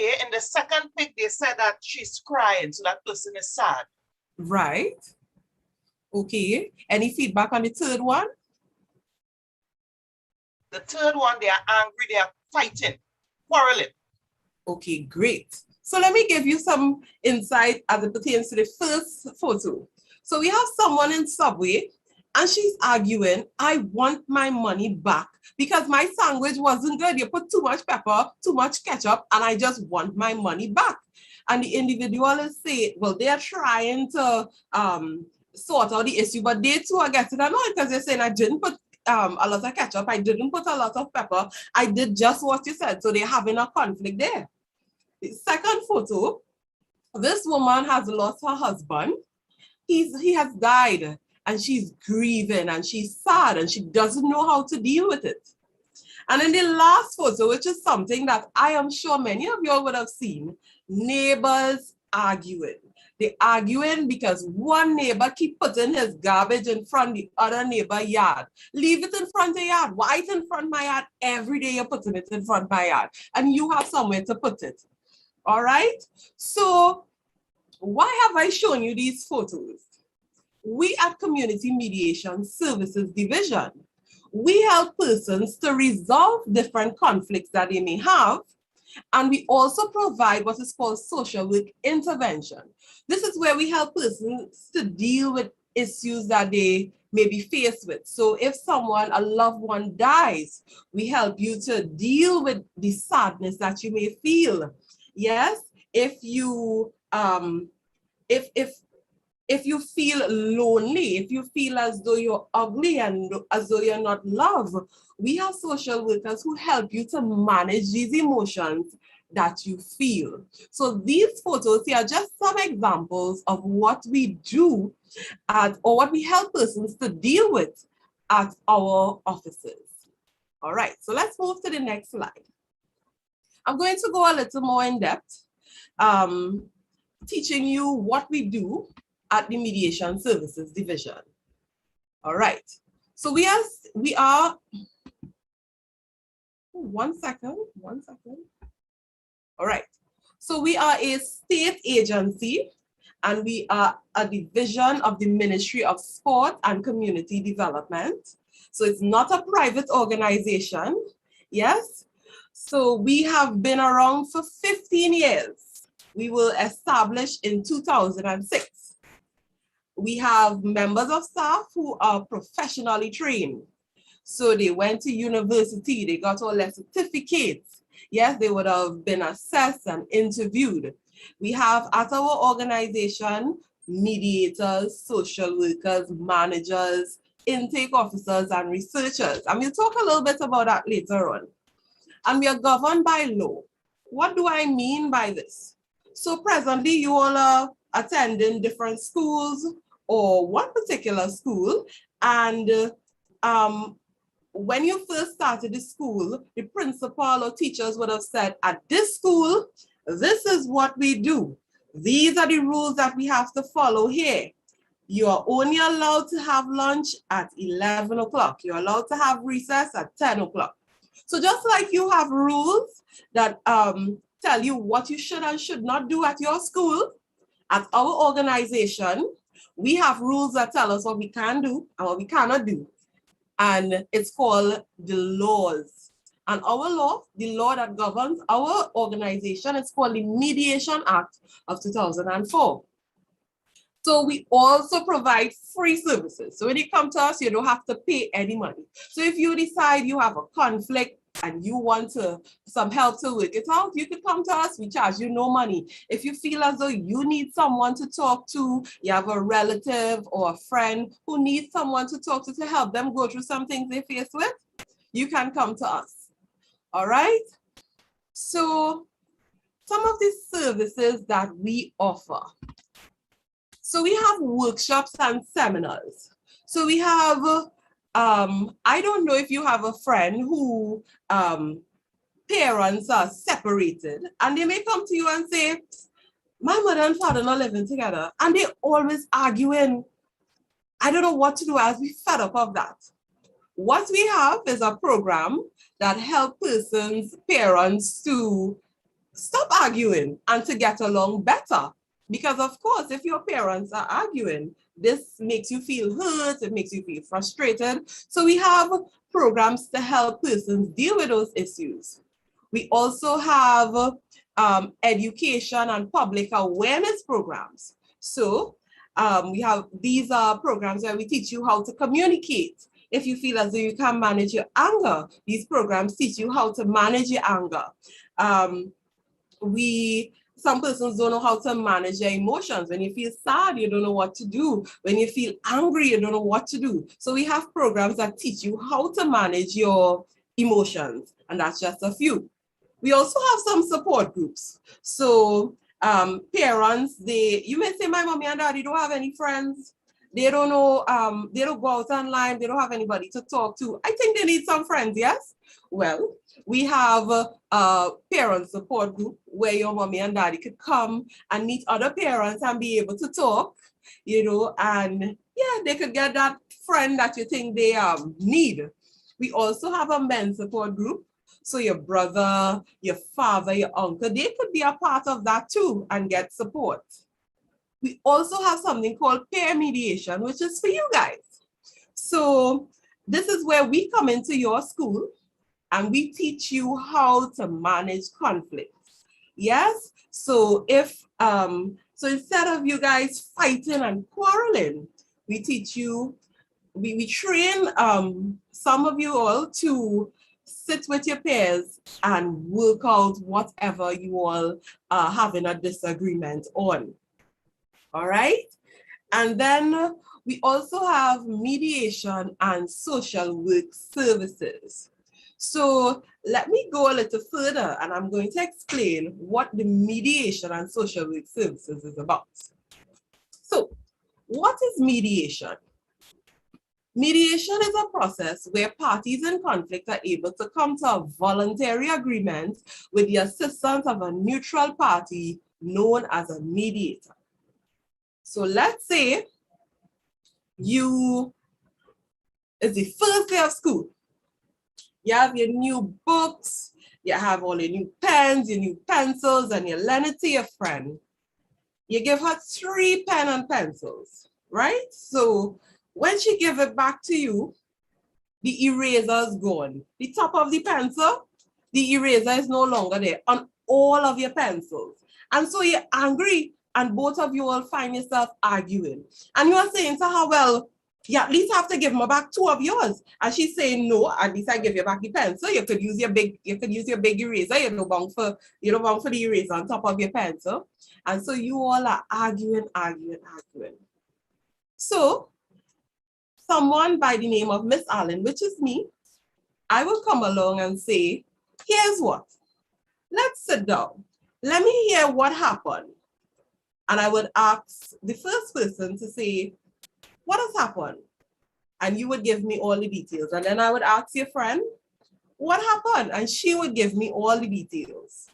Okay. In the second pic, they said that she's crying, so that person is sad. Right. Okay. Any feedback on the third one? The third one, they are angry, they are fighting, quarreling. Okay, great. So let me give you some insight as it pertains to the first photo. So we have someone in Subway and she's arguing, I want my money back because my sandwich wasn't good. You put too much pepper, too much ketchup, and I just want my money back. And the individual is saying, well, they are trying to sort out the issue, but they too are getting annoyed because they're saying I didn't put a lot of ketchup, I didn't put a lot of pepper, I did just what you said. So they're having a conflict there. The second photo, this woman has lost her husband. He has died and she's grieving and she's sad and she doesn't know how to deal with it. And in the last photo, which is something that I am sure many of you would have seen, neighbors arguing. They're arguing because one neighbor keep putting his garbage in front of the other neighbor yard. Leave it in front of your yard. Why it's in front of my yard? Every day you're putting it in front of my yard and you have somewhere to put it. All right? So why have I shown you these photos? We at Community Mediation Services Division, we help persons to resolve different conflicts that they may have, and we also provide what is called social work intervention. This is where we help persons to deal with issues that they may be faced with. So if someone, a loved one dies, we help you to deal with the sadness that you may feel. Yes, if you if you feel lonely, if you feel as though you're ugly and as though you're not loved, we have social workers who help you to manage these emotions that you feel. So these photos here are just some examples of what we do or what we help persons to deal with at our offices. All right, so let's move to the next slide. I'm going to go a little more in depth, teaching you what we do at the Mediation Services Division. All right, so we are, one second. All right, so we are a state agency and we are a division of the Ministry of Sport and Community Development. So it's not a private organization, yes? So we have been around for 15 years. We were established in 2006. We have members of staff who are professionally trained. So they went to university, they got all their certificates. Yes, they would have been assessed and interviewed. We have at our organization, mediators, social workers, managers, intake officers, and researchers. And we'll talk a little bit about that later on. And we are governed by law. What do I mean by this? So presently you all are attending different schools or one particular school, and when you first started the school, the principal or teachers would have said, at this school, this is what we do. These are the rules that we have to follow here. You are only allowed to have lunch at 11 o'clock. You're allowed to have recess at 10 o'clock. So just like you have rules that tell you what you should and should not do at your school, at our organization, we have rules that tell us what we can do and what we cannot do. And it's called the laws. And our law, the law that governs our organization, is called the Mediation Act of 2004. So we also provide free services. So when you come to us, you don't have to pay any money. So if you decide you have a conflict and you want some help to work it out, you could come to us, we charge you no money. If you feel as though you need someone to talk to, you have a relative or a friend who needs someone to talk to help them go through some things they face with, you can come to us. All right? So some of the services that we offer. So we have workshops and seminars. So we have, I don't know if you have a friend who parents are separated and they may come to you and say, my mother and father are not living together and they're always arguing. I don't know what to do. I'll be fed up of that. What we have is a program that helps persons, parents to stop arguing and to get along better. Because of course, if your parents are arguing, this makes you feel hurt, it makes you feel frustrated. So we have programs to help persons deal with those issues. We also have education and public awareness programs. So these are programs where we teach you how to communicate. If you feel as though you can't manage your anger, these programs teach you how to manage your anger. We Some persons don't know how to manage their emotions. When you feel sad, you don't know what to do. When you feel angry, you don't know what to do. So we have programs that teach you how to manage your emotions, and that's just a few. We also have some support groups. So parents, you may say, my mommy and daddy don't have any friends. They don't know, they don't go out online. They don't have anybody to talk to. I think they need some friends, yes? Well, we have a parent support group where your mommy and daddy could come and meet other parents and be able to talk, and yeah, they could get that friend that you think they need. We also have a men's support group. So your brother, your father, your uncle, they could be a part of that too and get support. We also have something called peer mediation, which is for you guys. So this is where we come into your school and we teach you how to manage conflicts. Yes? So so instead of you guys fighting and quarreling, we teach you, we train some of you all to sit with your peers and work out whatever you all are having a disagreement on. All right? And then we also have mediation and social work services. So let me go a little further and I'm going to explain what the mediation and social work services is about. So what is mediation? Mediation is a process where parties in conflict are able to come to a voluntary agreement with the assistance of a neutral party known as a mediator. So let's say it's the first day of school. You have your new books, you have all your new pens, your new pencils, and you lend it to your friend. You give her 3 pen and pencils, right? So when she gives it back to you, the eraser is gone. The top of the pencil, the eraser is no longer there on all of your pencils. And so you're angry and both of you will find yourself arguing. And you are saying to her, well, you at least have to give me back 2 of yours. And she's saying, no, at least I give you back the pencil. You could use your big eraser. You don't want for the eraser on top of your pencil. And so you all are arguing. So someone by the name of Miss Allen, which is me, I will come along and say, here's what. Let's sit down. Let me hear what happened. And I would ask the first person to say, what has happened? And you would give me all the details. And then I would ask your friend, what happened? And she would give me all the details.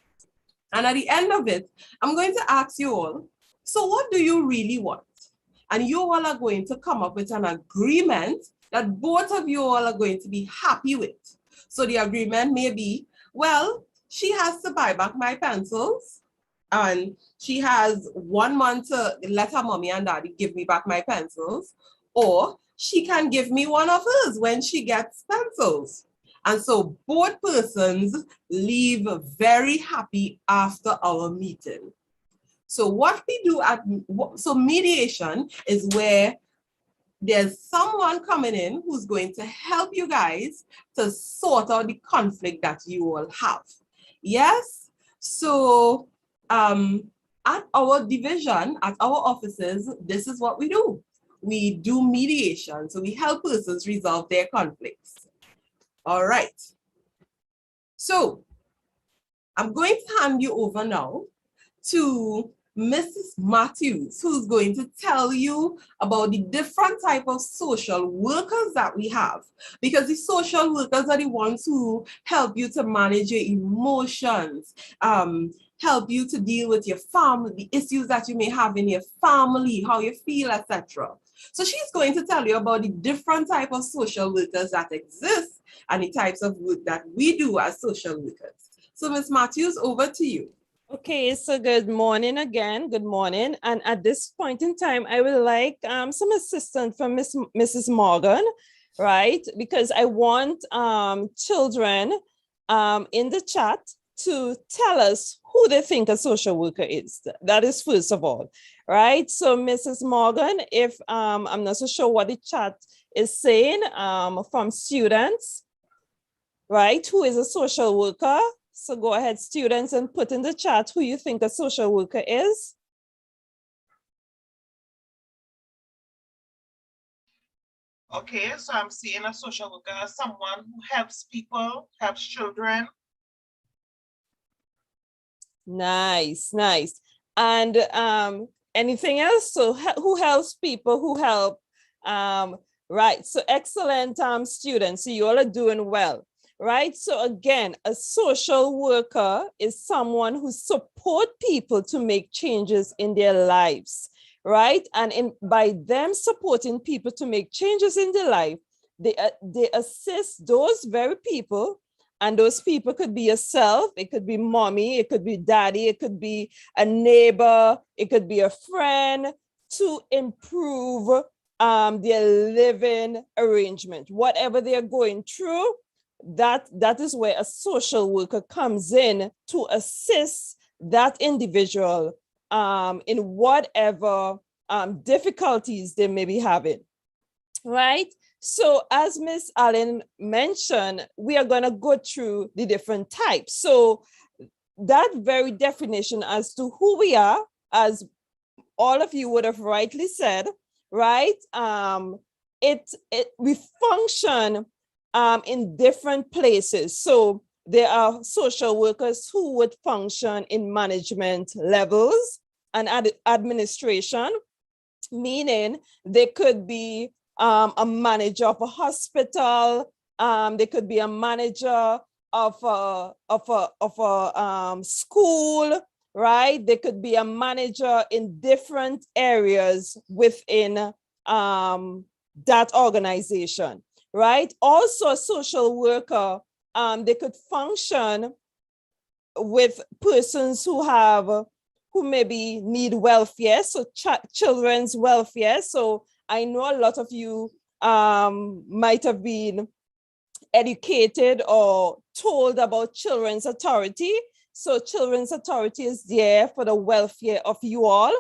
And at the end of it, I'm going to ask you all, so what do you really want? And you all are going to come up with an agreement that both of you all are going to be happy with. So the agreement may be, well, she has to buy back my pencils and she has 1 month to let her mommy and daddy give me back my pencils, or she can give me one of hers when she gets pencils. And so both persons leave very happy after our meeting. So what we do so mediation is where there's someone coming in who's going to help you guys to sort out the conflict that you all have. Yes? So at our division, at our offices, this is what we do. We do mediation. So we help persons resolve their conflicts. All right. So I'm going to hand you over now to Mrs. Matthews, who's going to tell you about the different type of social workers that we have, because the social workers are the ones who help you to manage your emotions, help you to deal with your family, the issues that you may have in your family, how you feel, etc. So she's going to tell you about the different type of social workers that exist and the types of work that we do as social workers. So Ms. Matthews, over to you. Okay, so good morning again. Good morning. And at this point in time, I would like some assistance from Mrs. Morgan, right? Because I want children in the chat to tell us who they think a social worker is. That is first of all, right? So Mrs. Morgan, if I'm not so sure what the chat is saying from students, right? Who is a social worker? So go ahead, students, and put in the chat who you think a social worker is. Okay, so I'm seeing a social worker as someone who helps people, helps children. Nice, nice. And anything else? So who helps people who help? Right, so excellent students, so you all are doing well, right? So again, a social worker is someone who support people to make changes in their lives, right? And by them supporting people to make changes in their life, they assist those very people. And those people could be yourself, it could be mommy, it could be daddy, it could be a neighbor, it could be a friend, to improve their living arrangement. Whatever they're going through, that is where a social worker comes in to assist that individual in whatever difficulties they may be having, right? So as Ms. Allen mentioned, we are going to go through the different types. So that very definition as to who we are, as all of you would have rightly said, right? We function in different places. So there are social workers who would function in management levels and administration, meaning they could be a manager of a hospital, they could be a manager of a school, right? They could be a manager in different areas within that organization, right? Also a social worker, they could function with persons who maybe need welfare, so children's welfare. So I know a lot of you might have been educated or told about Children's Authority. So Children's Authority is there for the welfare of you all,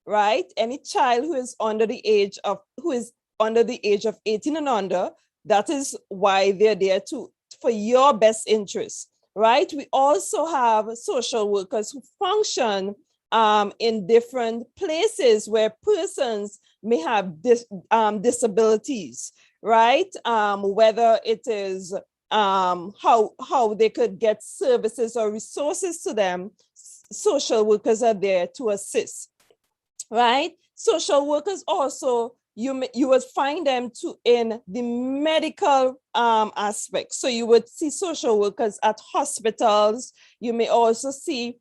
right? Any child who is under the age of 18 and under, that is why they're there for your best interest, right? We also have social workers who function in different places where persons may have disabilities, right? Whether it is how they could get services or resources to them, social workers are there to assist, right? Social workers also, you would find them in the medical aspect. So you would see social workers at hospitals. You may also see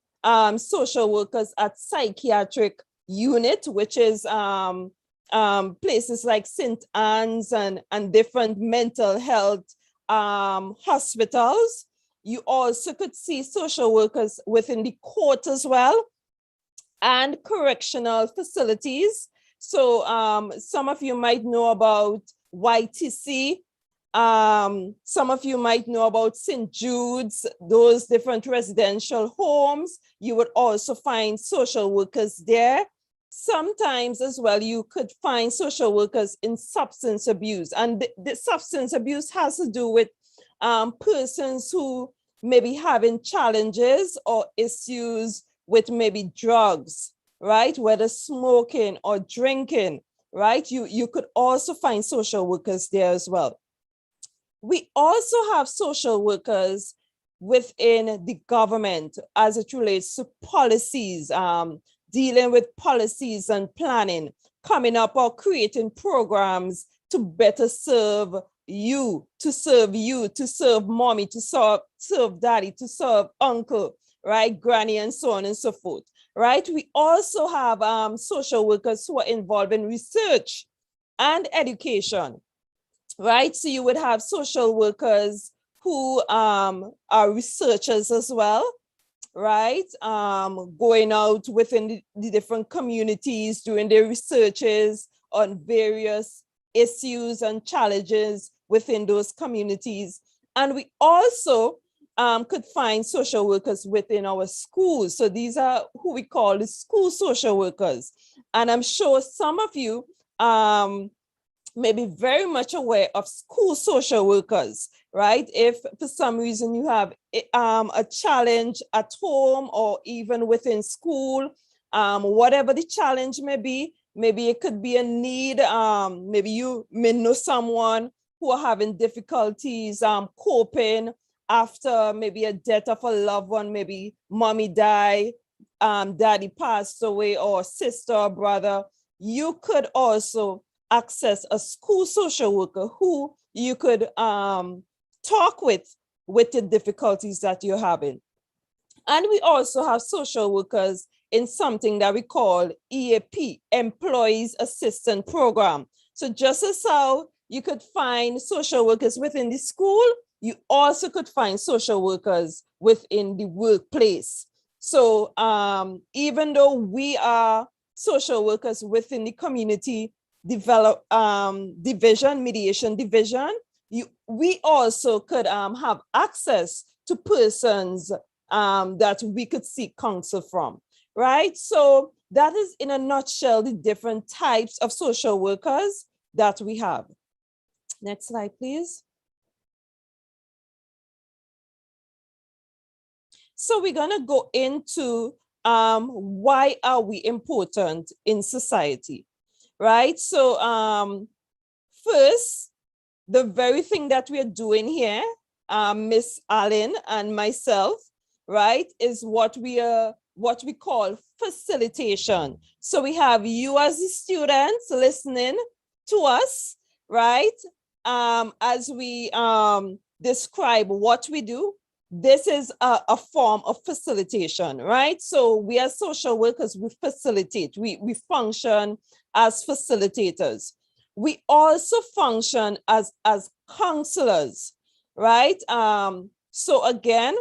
social workers at psychiatric unit, which is places like St. Anne's and different mental health hospitals. You also could see social workers within the court as well, and correctional facilities. So some of you might know about YTC. Some of you might know about St. Jude's, those different residential homes. You would also find social workers there. Sometimes as well, you could find social workers in substance abuse. And the substance abuse has to do with persons who may be having challenges or issues with maybe drugs, right? Whether smoking or drinking, right? You could also find social workers there as well. We also have social workers within the government as it relates to policies, dealing with policies and planning, coming up or creating programs to better serve you, to serve mommy, to serve daddy, to serve uncle, right? Granny, and so on and so forth, right? We also have social workers who are involved in research and education, right? So you would have social workers who are researchers as well, right? Going out within the different communities, doing their researches on various issues and challenges within those communities. And we also could find social workers within our schools. So these are who we call the school social workers. And I'm sure some of you may be very much aware of school social workers, right? If for some reason you have a challenge at home or even within school, whatever the challenge may be, maybe it could be a need, maybe you may know someone who are having difficulties coping after maybe a death of a loved one, maybe mommy died, daddy passed away, or sister or brother. You could also access a school social worker who you could talk with the difficulties that you're having. And we also have social workers in something that we call EAP, Employees Assistance Program. So just as how you could find social workers within the school, you also could find social workers within the workplace. So even though we are social workers within the community division, mediation division, we also could have access to persons that we could seek counsel from, right? So that is in a nutshell the different types of social workers that we have. Next slide, please. So we're gonna go into why are we important in society, right? So first, the very thing that we're doing here, Miss Allen and myself, right, is what we call facilitation. So we have you as the students listening to us, right? As we describe what we do. This is a form of facilitation, right? So we as social workers, we facilitate, we function as facilitators. We also function as counselors, right? So again,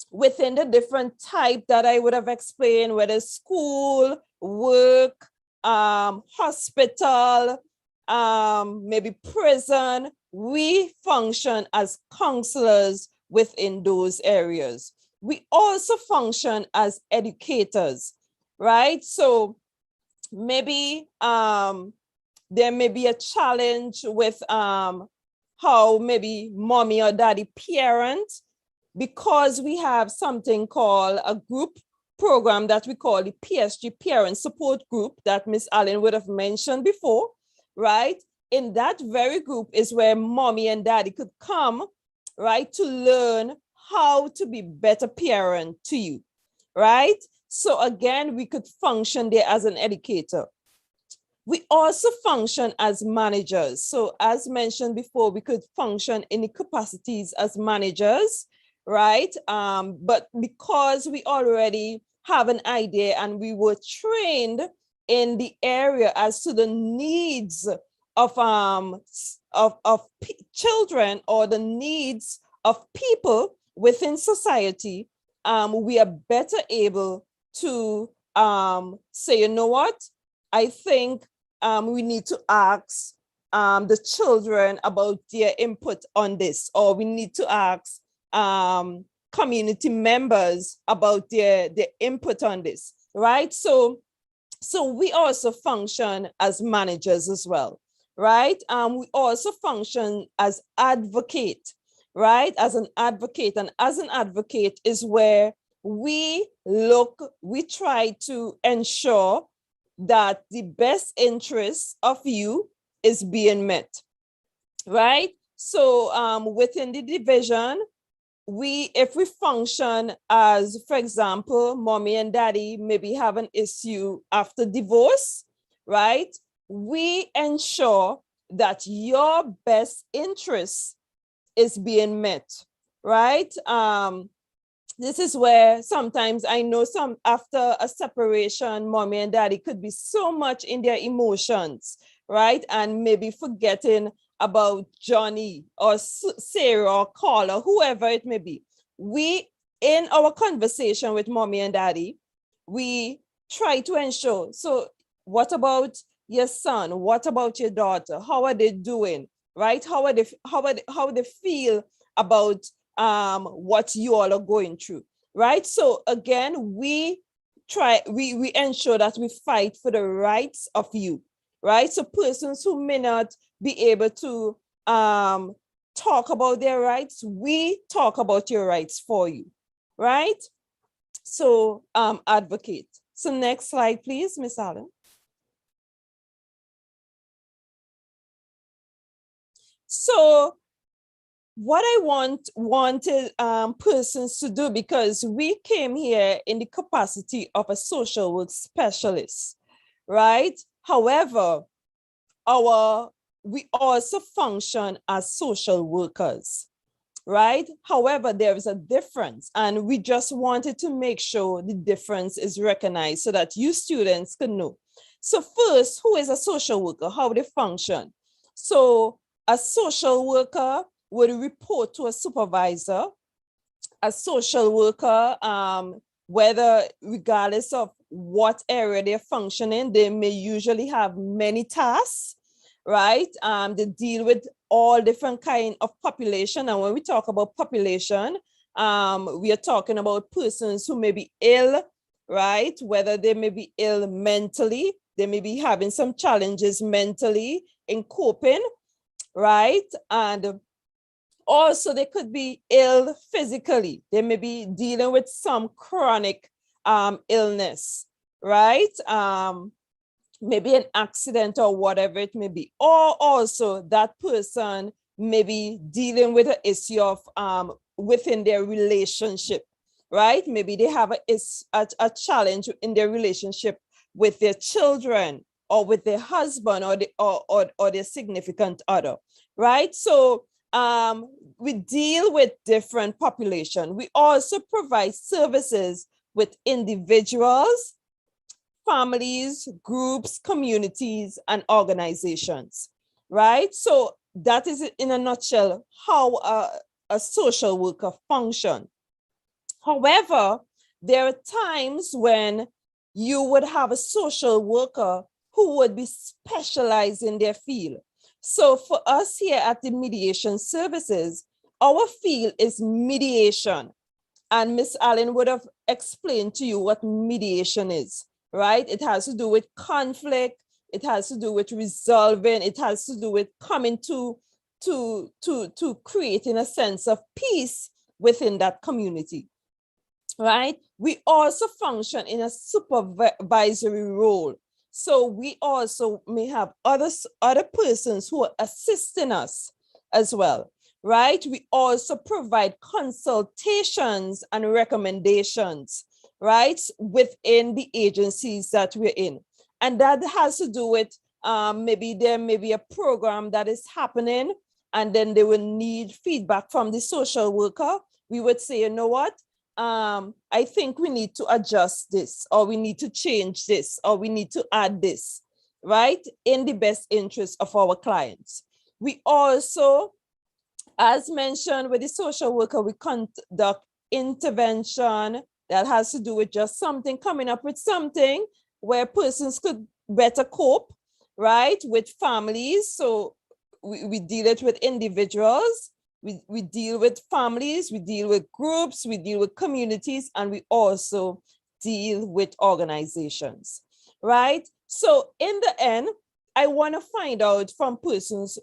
within the different type that I would have explained, whether school, work, hospital, maybe prison, we function as counselors within those areas. We also function as educators, right? So maybe there may be a challenge with how maybe mommy or daddy parent, because we have something called a group program that we call the PSG Parent Support Group that Miss Allen would have mentioned before, right? In that very group is where mommy and daddy could come, right, to learn how to be better parent to you, right? So again, we could function there as an educator. We also function as managers. So as mentioned before, we could function in the capacities as managers, right? But because we already have an idea and we were trained in the area as to the needs of children or the needs of people within society, we are better able to say, you know what, I think we need to ask the children about their input on this, or we need to ask community members about their input on this, right? So we also function as managers as well, right? We also function as advocate, right? As an advocate, and as an advocate is where we try to ensure that the best interest of you is being met, right? So within the division, if we function as, for example, mommy and daddy maybe have an issue after divorce, right? We ensure that your best interest is being met, right? This is where sometimes I know after a separation, mommy and daddy could be so much in their emotions, right? And maybe forgetting about Johnny or Sarah or Carla, whoever it may be. We, in our conversation with mommy and daddy, we try to ensure, so what about your son? What about your daughter? How are they doing, right? How they feel about what you all are going through, right? So again, we ensure that we fight for the rights of you, right? So persons who may not be able to talk about their rights, we talk about your rights for you, right? So advocate. So next slide, please, Miss Allen. So what I wanted persons to do, because we came here in the capacity of a social work specialist, right? However, we also function as social workers, right? However, there is a difference, and we just wanted to make sure the difference is recognized so that you students can know. So first, who is a social worker? How they function? So a social worker would report to a supervisor. A social worker, whether regardless of what area they're functioning, they may usually have many tasks, right? They deal with all different kind of population. And when we talk about population, we are talking about persons who may be ill, right? Whether they may be ill mentally, they may be having some challenges mentally in coping, right? And also they could be ill physically. They may be dealing with some chronic illness, right? Maybe an accident or whatever it may be. Or also that person may be dealing with an issue of within their relationship, right? Maybe they have a challenge in their relationship with their children or with their husband or their significant other, right? So we deal with different population. We also provide services with individuals, families, groups, communities, and organizations, right? So that is in a nutshell how a social worker function. However, there are times when you would have a social worker who would be specialized in their field. So for us here at the Mediation Services, our field is mediation. And Ms. Allen would have explained to you what mediation is, right? It has to do with conflict. It has to do with resolving. It has to do with coming to creating a sense of peace within that community, right? We also function in a supervisory role. So we also may have other persons who are assisting us as well, right? We also provide consultations and recommendations, right, within the agencies that we're in. And that has to do with maybe there may be a program that is happening and then they will need feedback from the social worker. We would say, you know what? I think we need to adjust this, or we need to change this, or we need to add this, right? In the best interest of our clients. We also, as mentioned with the social worker, we conduct intervention that has to do with just something, coming up with something where persons could better cope, right, with families. So we deal it with individuals. We deal with families, we deal with groups, we deal with communities, and we also deal with organizations, right? So in the end, I want to find out from persons,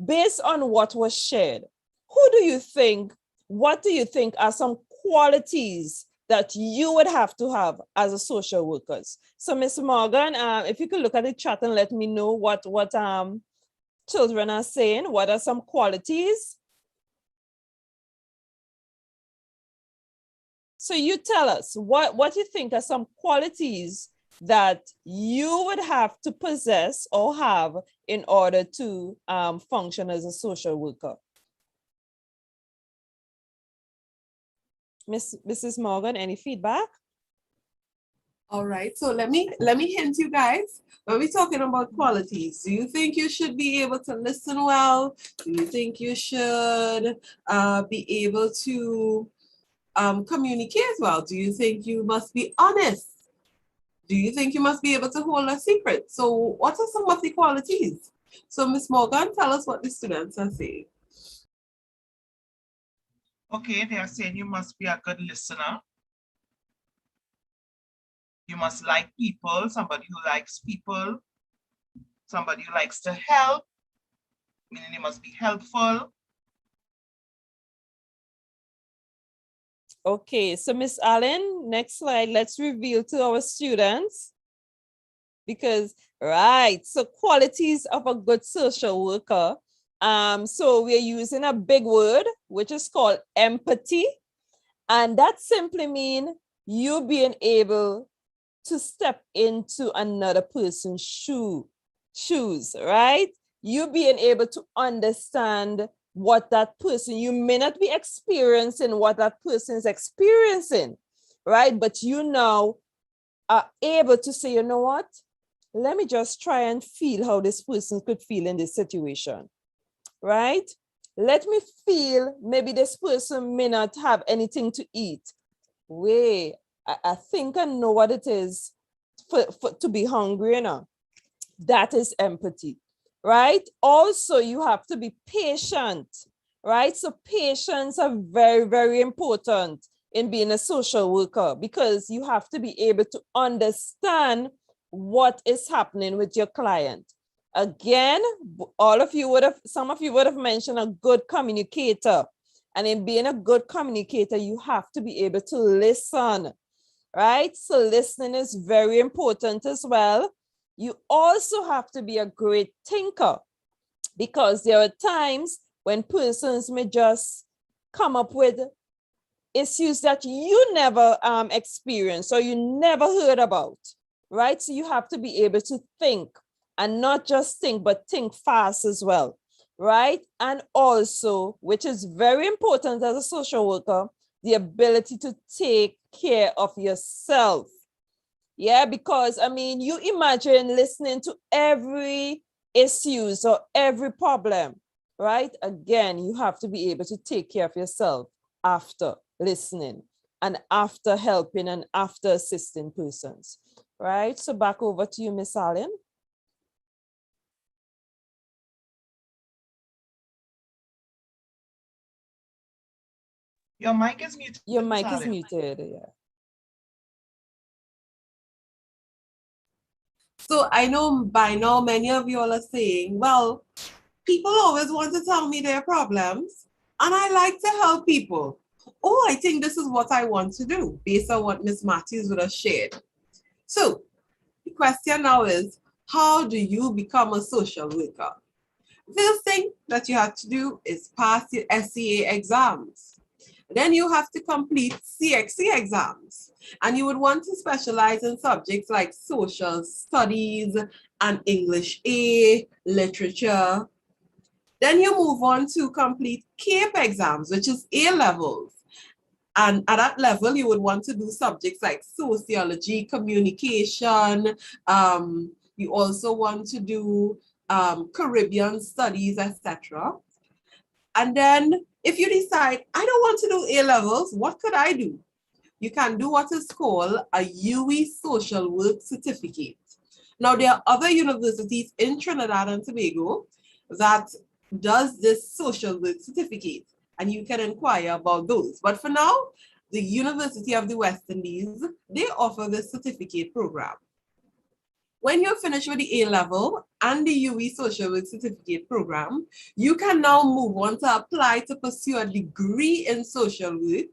based on what was shared, what do you think are some qualities that you would have to have as a social workers? So Ms. Morgan, if you could look at the chat and let me know what children are saying, what are some qualities? So you tell us what you think are some qualities that you would have to possess or have in order to function as a social worker. Mrs. Morgan, any feedback? All right, so let me hint you guys. When we're talking about qualities, do you think you should be able to listen well? Do you think you should be able to communicate well? Do you think you must be honest? Do you think you must be able to hold a secret? So what are some of the qualities? So Ms. Morgan, tell us what the students are saying. Okay, they are saying you must be a good listener. You must like people, somebody who likes people. Somebody who likes to help, meaning they must be helpful. Okay, so Miss Allen, next slide, let's reveal to our students. Because, right, so qualities of a good social worker. So we're using a big word, which is called empathy. And that simply means you being able to step into another person's shoes, right? You being able to understand what that person, you may not be experiencing what that person is experiencing, right? But you now are able to say, you know what? Let me just try and feel how this person could feel in this situation, right? Let me feel maybe this person may not have anything to eat. Wait, I think I know what it is to be hungry, you know. That is empathy, right? Also, you have to be patient, right? So patience are very, very important in being a social worker because you have to be able to understand what is happening with your client. Again, some of you would have mentioned a good communicator. And in being a good communicator, you have to be able to listen, right? So listening is very important as well. You also have to be a great thinker because there are times when persons may just come up with issues that you never experienced or you never heard about, right? So you have to be able to think and not just think, but think fast as well, right? And also, which is very important as a social worker, the ability to take care of yourself. Yeah, because I mean, you imagine listening to every issues or every problem, right? Again, you have to be able to take care of yourself after listening and after helping and after assisting persons, right? So back over to you, Miss Allen. Your mic is muted. Your Miss mic is Allen. muted, yeah. So I know by now many of you all are saying, well, people always want to tell me their problems and I like to help people. Oh, I think this is what I want to do based on what Ms. Matthews would have shared. So the question now is, how do you become a social worker? First thing that you have to do is pass your SCA exams. Then you have to complete CXC exams. And you would want to specialize in subjects like social studies and English A, literature. Then you move on to complete CAPE exams, which is A levels. And at that level, you would want to do subjects like sociology, communication. You also want to do Caribbean studies, etc. And then if you decide, I don't want to do A levels, what could I do? You can do what is called a UE Social Work Certificate. Now, there are other universities in Trinidad and Tobago that does this social work certificate, and you can inquire about those. But for now, the University of the West Indies, they offer this certificate program. When you're finished with the A level and the UE Social Work Certificate program, you can now move on to apply to pursue a degree in social work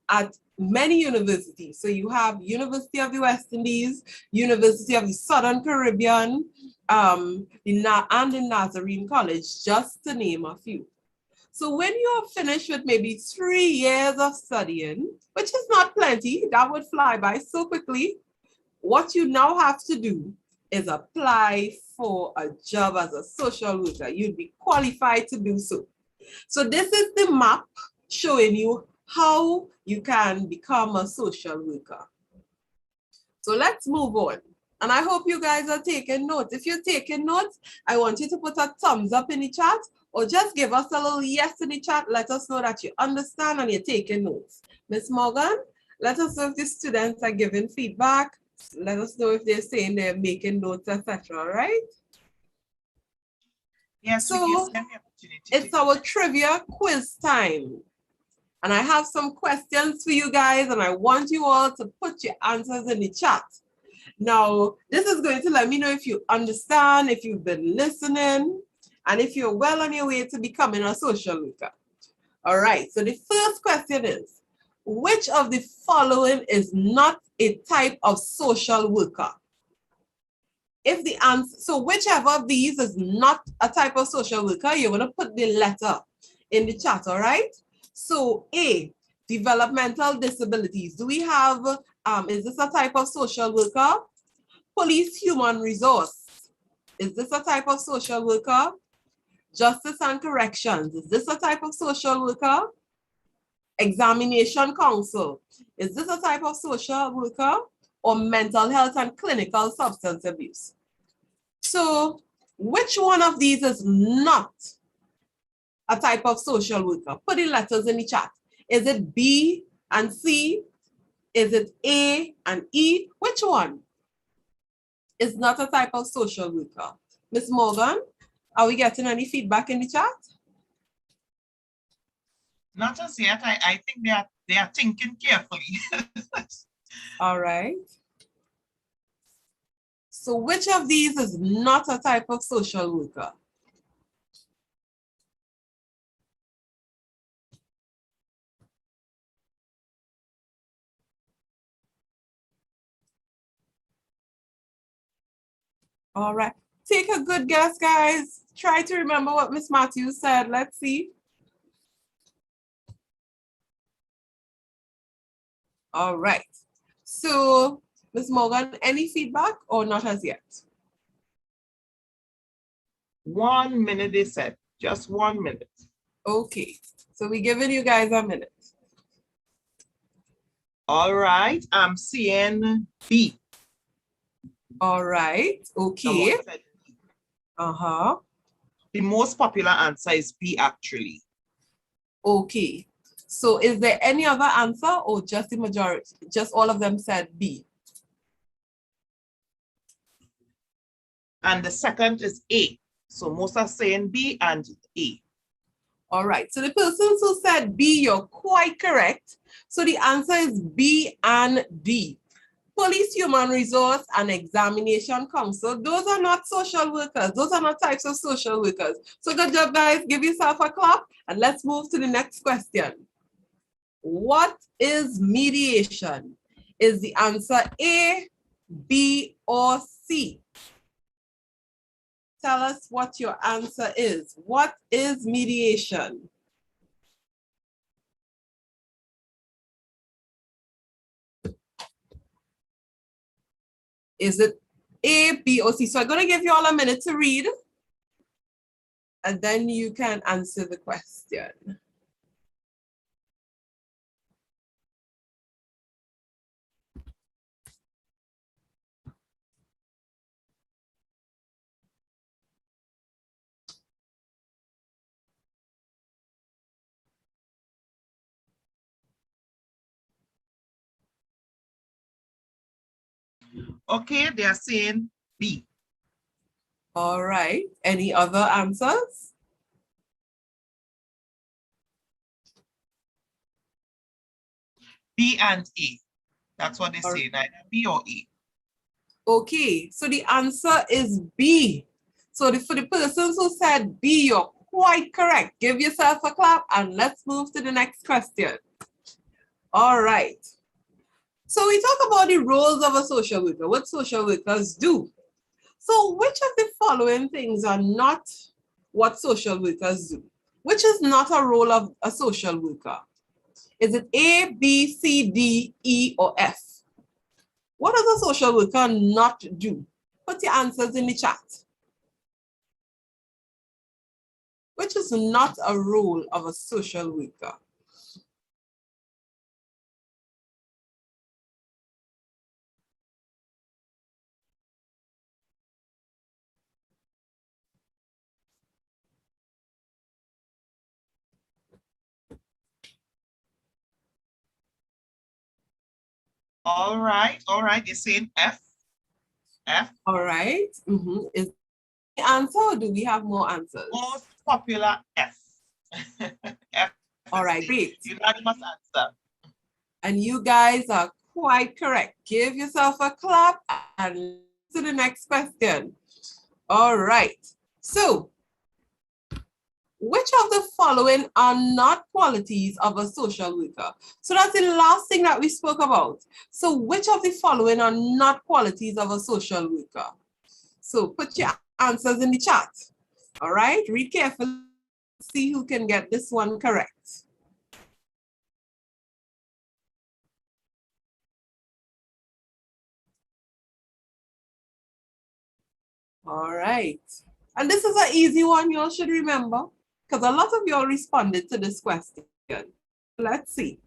at many universities. So you have University of the West Indies, University of the Southern Caribbean, and the Nazarene College, just to name a few. So when you're finished with maybe 3 years of studying, which is not plenty, that would fly by so quickly, what you now have to do is apply for a job as a social worker. You'd be qualified to do so. So this is the map showing you how you can become a social worker. So let's move on. And I hope you guys are taking notes. If you're taking notes, I want you to put a thumbs up in the chat or just give us a little yes in the chat. Let us know that you understand and you're taking notes. Ms. Morgan, let us know if the students are giving feedback. Let us know if they're saying they're making notes, etc. Right? Yes, so it's our trivia quiz time. And I have some questions for you guys, and I want you all to put your answers in the chat. Now, this is going to let me know if you understand, if you've been listening, and if you're well on your way to becoming a social worker. All right, so the first question is, which of the following is not a type of social worker? If the answer, so whichever of these is not a type of social worker, you're going to put the letter in the chat, all right? So A, developmental disabilities. Do we have, is this a type of social worker? Police human resource. Is this a type of social worker? Justice and corrections. Is this a type of social worker? Examination council. Is this a type of social worker? Or mental health and clinical substance abuse? So which one of these is not a type of social worker? Put the letters in the chat. Is it B and C? Is it A and E? Which one is not a type of social worker? Ms. Morgan, are we getting any feedback in the chat? Not as yet. I think they are thinking carefully. All right. So which of these is not a type of social worker? All right. Take a good guess, guys. Try to remember what Miss Matthews said. Let's see. All right. So, Ms. Morgan, any feedback or not as yet? 1 minute, they said. Just 1 minute. Okay. So we're giving you guys a minute. All right. I'm seeing B. All right. Okay. Someone said B. Uh-huh. The most popular answer is B, actually. Okay. So is there any other answer or just the majority? Just all of them said B. And the second is A. So most are saying B and A. All right. So the persons who said B, you're quite correct. So the answer is B and D. Police human resource and examination council, those are not social workers. Those are not types of social workers. So good job, guys. Give yourself a clap and let's move to the next question. What is mediation? Is the answer A, B, or C? Tell us what your answer is. What is mediation? Is it A, B, or C? So I'm going to give you all a minute to read, and then you can answer the question. Okay, they are saying B. All right. Any other answers? B and A. That's what they say, neither B or A. Okay, so the answer is B. So for the persons who said B, you're quite correct. Give yourself a clap and let's move to the next question. All right. So we talk about the roles of a social worker, what social workers do. So which of the following things are not what social workers do? Which is not a role of a social worker? Is it A, B, C, D, E, or F? What does a social worker not do? Put your answers in the chat. Which is not a role of a social worker? All right. They're saying F. F. All right. Is the answer or do we have more answers? Most popular F. F. All right, great. Unanimous answer. And you guys are quite correct. Give yourself a clap and to the next question. All right. So, which of the following are not qualities of a social worker? So that's the last thing that we spoke about. So which of the following are not qualities of a social worker? So put your answers in the chat. All right, read carefully, see who can get this one correct. All right, and this is an easy one you all should remember because a lot of you all responded to this question. Let's see.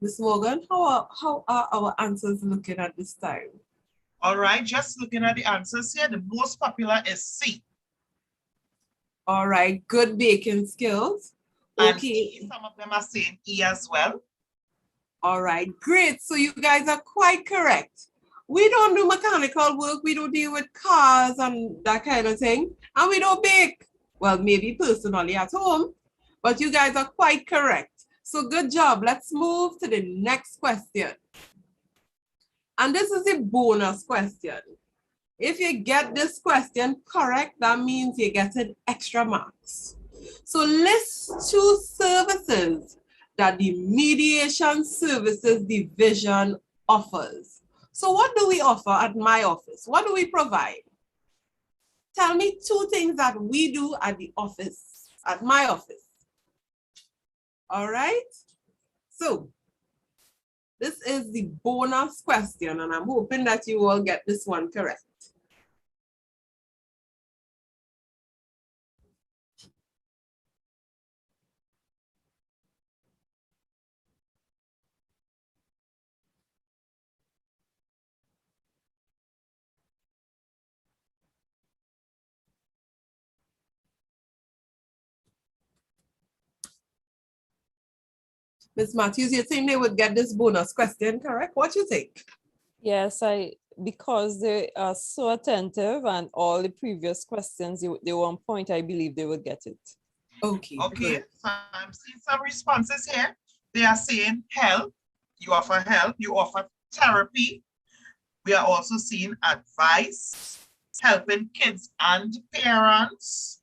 Ms. Morgan, how are our answers looking at this time? All right, just looking at the answers here, the most popular is C. All right, good baking skills. And Okay. E, some of them are saying E as well. All right, great. So you guys are quite correct. We don't do mechanical work. We don't deal with cars and that kind of thing. And we don't bake. Well, maybe personally at home, but you guys are quite correct. So good job. Let's move to the next question. And this is a bonus question. If you get this question correct, that means you're getting extra marks. So list 2 services that the Mediation Services Division offers. So what do we offer at my office? What do we provide? Tell me 2 things that we do at the office, at my office. All right? So this is the bonus question, and I'm hoping that you all get this one correct. Ms. Matthews, you think they would get this bonus question correct? What do you think? Yes, because they are so attentive and all the previous questions, they were on point, I believe they will get it. Okay. Okay, Good. so I'm seeing some responses here. They are saying help. You offer help. You offer therapy. We are also seeing advice, helping kids and parents.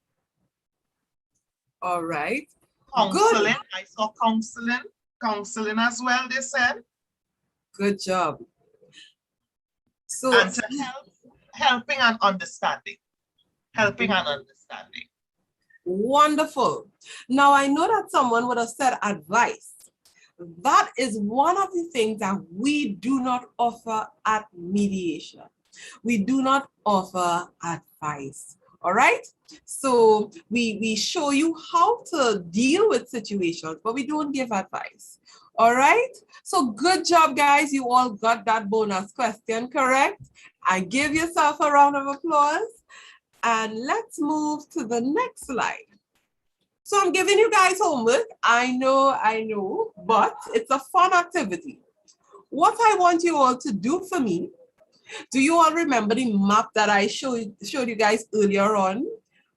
All right. Counseling. Good. I saw counseling as well, they said. Good job. So And to helping and understanding. Helping and understanding. wonderful. Now I know that someone would have said advice. That is one of the things that we do not offer at mediation. We do not offer advice. All right. So we show you how to deal with situations, but we don't give advice. All right. So good job, guys. You all got that bonus question correct. And give yourself a round of applause. And let's move to the next slide. So I'm giving you guys homework. I know, but it's a fun activity. What I want you all to do for me, do you all remember the map that I showed you guys earlier on,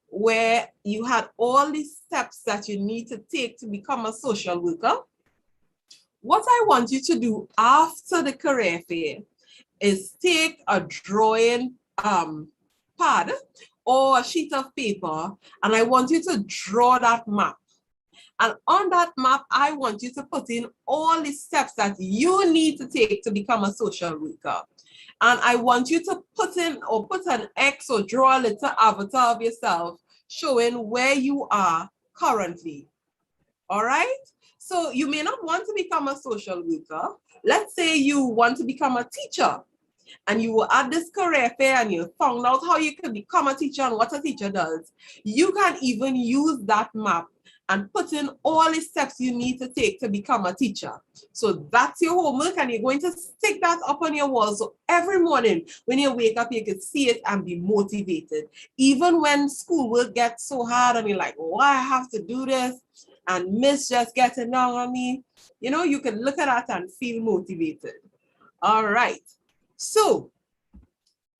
where you had all the steps that you need to take to become a social worker? What I want you to do after the career fair is take a drawing pad or a sheet of paper, and I want you to draw that map. And on that map, I want you to put in all the steps that you need to take to become a social worker. And I want you to put in or put an X or draw a little avatar of yourself showing where you are currently. All right? So you may not want to become a social worker. Let's say you want to become a teacher and you were at this career fair and you found out how you can become a teacher and what a teacher does. You can even use that map and put in all the steps you need to take to become a teacher. So that's your homework, and you're going to stick that up on your wall. So every morning when you wake up, you can see it and be motivated. Even when schoolwork gets so hard and you're like, oh, I have to do this. and Miss just getting down on me, you know, you can look at that and feel motivated. All right. So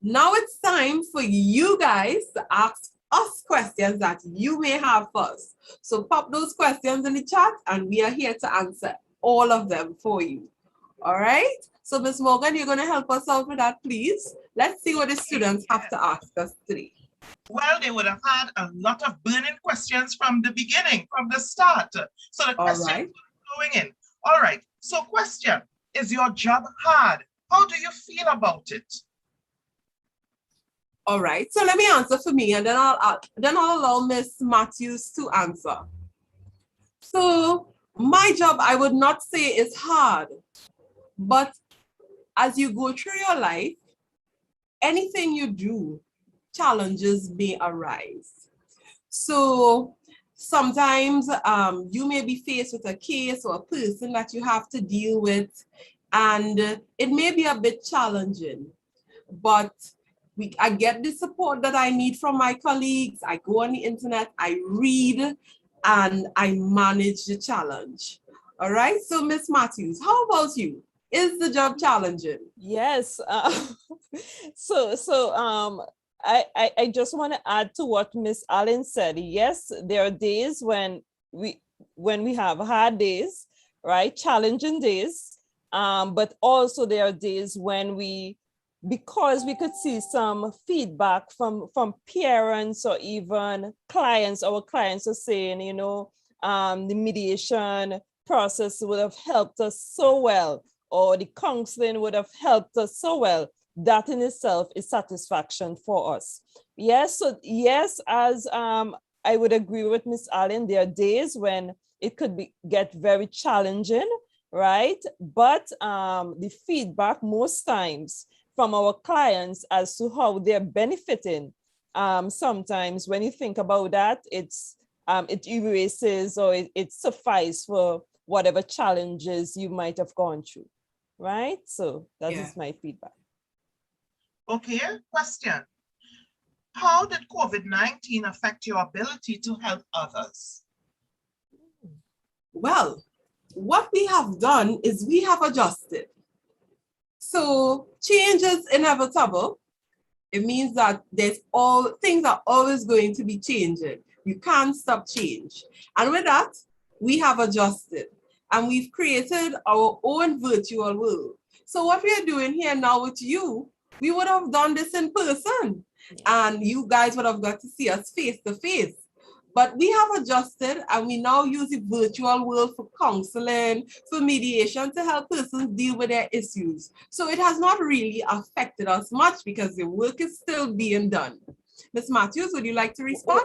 now it's time for you guys to ask us questions that you may have for us. So pop those questions in the chat and we are here to answer all of them for you. All right. So Ms. Morgan, you're going to help us out with that, please. Let's see what the students have to ask us today. Well, they would have had a lot of burning questions from the beginning, from the start. So the questions right. were going in. All right. So question, is your job hard? How do you feel about it? All right. So let me answer for me and then I'll allow Ms. Matthews to answer. So my job, I would not say is hard, but as you go through your life, anything you do, challenges may arise. So sometimes you may be faced with a case or a person that you have to deal with, and it may be a bit challenging, but I get the support that I need from my colleagues. I go on the internet, I read, and I manage the challenge. All right, so Ms. Matthews, how about you? Is the job challenging? Yes. I just want to add to what Miss Allen said. Yes, there are days when we have hard days, right? Challenging days. But also there are days when because we could see some feedback from parents or even clients, our clients are saying, you know, the mediation process would have helped us so well, or the counseling would have helped us so well. That in itself is satisfaction for us. Yes, so yes, as I would agree with Miss Allen, there are days when it could get very challenging, right? But the feedback most times from our clients as to how they're benefiting, sometimes when you think about that, it erases or it suffices for whatever challenges you might have gone through, right? So that is my feedback. Okay, question. How did COVID-19 affect your ability to help others? Well, what we have done is we have adjusted. So change is inevitable. It means that things are always going to be changing. You can't stop change. And with that, we have adjusted and we've created our own virtual world. So what we are doing here now with you, we would have done this in person and you guys would have got to see us face to face. But we have adjusted and we now use the virtual world for counseling, for mediation to help persons deal with their issues. So it has not really affected us much because the work is still being done. Ms. Matthews, would you like to respond?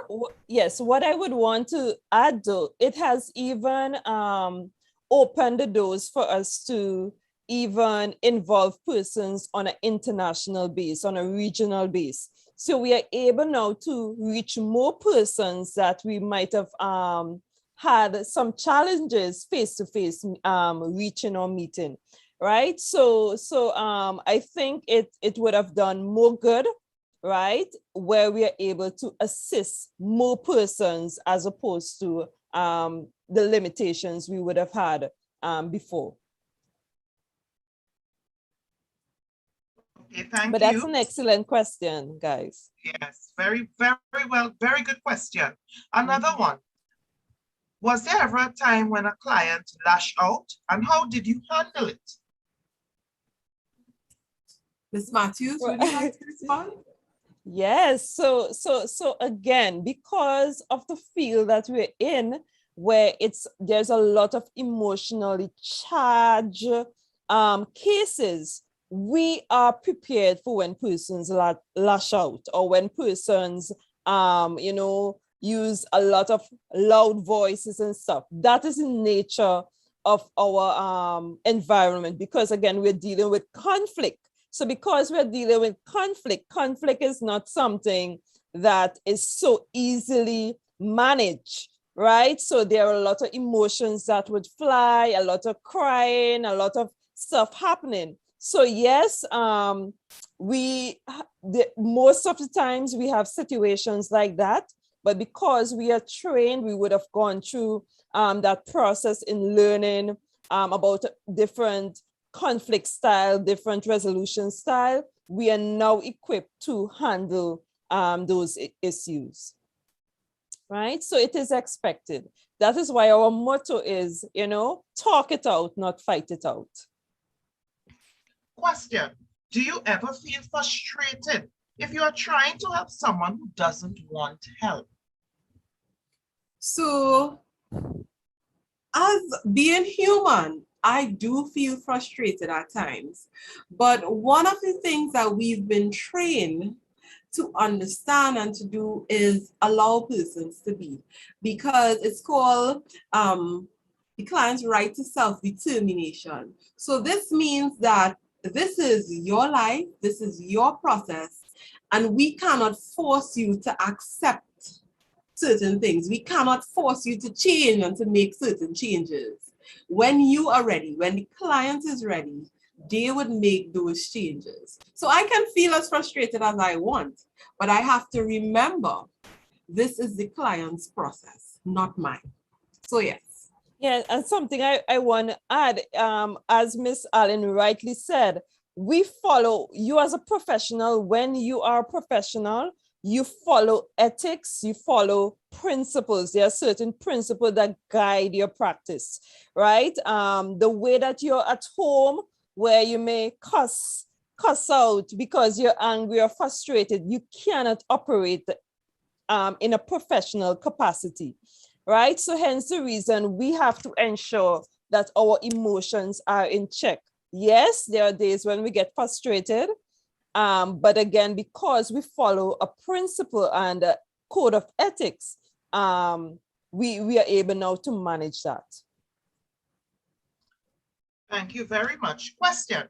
Yes, what I would want to add though, it has even opened the doors for us to even involve persons on an international base, on a regional base. So we are able now to reach more persons that we might have had some challenges face-to-face reaching or meeting, right? So I think it would have done more good, right? Where we are able to assist more persons as opposed to the limitations we would have had before. Okay, thank you. But that's an excellent question, guys. Yes, very, very well. Very good question. Another one. Was there ever a time when a client lashed out and how did you handle it? Ms. Matthews, would you like to respond? Yes, so again, because of the field that we're in, where there's a lot of emotionally charged cases, we are prepared for when persons lash out or when persons, you know, use a lot of loud voices and stuff. That is the nature of our environment, because again, we're dealing with conflict. So because we're dealing with conflict is not something that is so easily managed, right? So there are a lot of emotions that would fly, a lot of crying, a lot of stuff happening. So yes, most of the times we have situations like that, But because we are trained, we would have gone through that process in learning about different conflict style, different resolution style. We are now equipped to handle those issues, right? So it is expected. That is why our motto is, talk it out, not fight it out. Question: do you ever feel frustrated if you are trying to help someone who doesn't want help? So, as being human, I do feel frustrated at times. But one of the things that we've been trained to understand and to do is allow persons to be, because it's called the client's right to self-determination. So this means that this is your life, this is your process, and we cannot force you to accept certain things. We cannot force you to change and to make certain changes. When you are ready, when the client is ready, they would make those changes. So I can feel as frustrated as I want, but I have to remember this is the client's process, not mine. So yes. Yeah, and something I want to add, as Miss Allen rightly said, we follow you as a professional. When you are a professional, you follow ethics, you follow principles. There are certain principles that guide your practice, right? The way that you're at home, where you may cuss out because you're angry or frustrated, you cannot operate in a professional capacity, right? So hence the reason we have to ensure that our emotions are in check. Yes, there are days when we get frustrated, but again, because we follow a principle and a code of ethics, we are able now to manage that. Thank you very much. Question: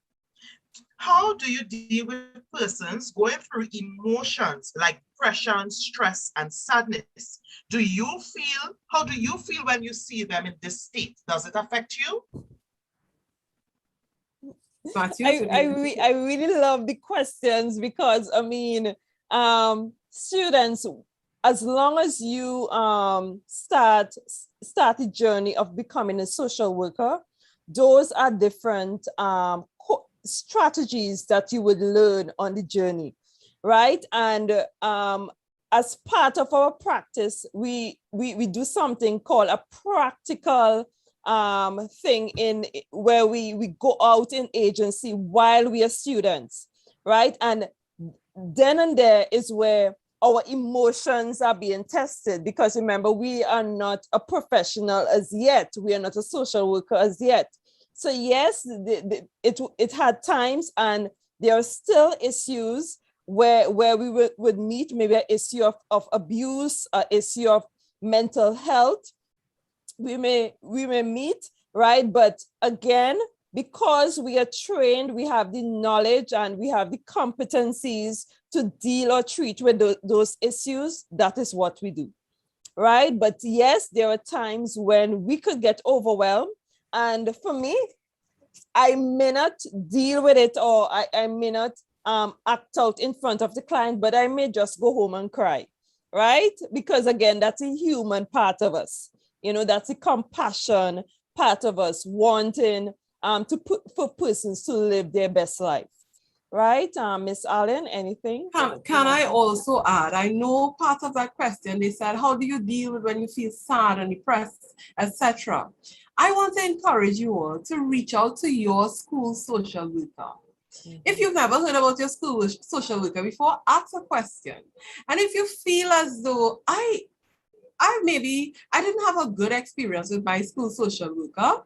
how do you deal with persons going through emotions like depression, stress, and sadness? How do you feel when you see them in this state? Does it affect you? I really love the questions, because students, as long as you start the journey of becoming a social worker, those are different strategies that you would learn on the journey, right? And as part of our practice, we do something called a practical thing where we go out in agency while we are students, right? And then and there is where our emotions are being tested, because remember, we are not a professional as yet. We are not a social worker as yet. So yes, it had times, and there are still issues where we would meet maybe an issue of abuse, an issue of mental health. We may meet, right? But again, because we are trained, we have the knowledge and we have the competencies to deal or treat with those issues. That is what we do, right? But yes, there are times when we could get overwhelmed. And for me, I may not deal with it, or I may not act out in front of the client, but I may just go home and cry, right? Because again, that's a human part of us. That's the compassion part of us, wanting for persons to live their best life, right? Miss Allen, anything? Can I also add, I know part of that question, they said, how do you deal with when you feel sad and depressed, etc.? I want to encourage you all to reach out to your school social worker. Mm-hmm. If you've never heard about your school social worker before, ask a question. And if you feel as though I didn't have a good experience with my school social worker,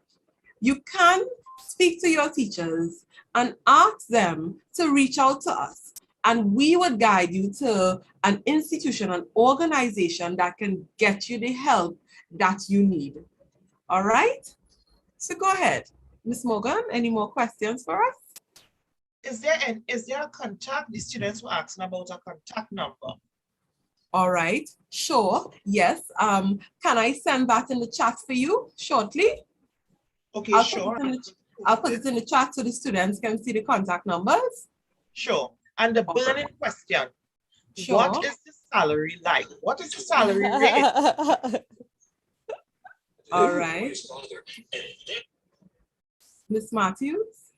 you can speak to your teachers and ask them to reach out to us. And we would guide you to an institution, an organization that can get you the help that you need. All right? So go ahead. Ms. Morgan, any more questions for us? Is there a contact? The students were asking about a contact number. All right, sure, yes. Can I send that in the chat for you shortly? Okay, sure. I'll put it in the chat so the students can see the contact numbers. Sure. And the burning question, sure. What is the salary like? What is the salary rate? All right. Miss Matthews?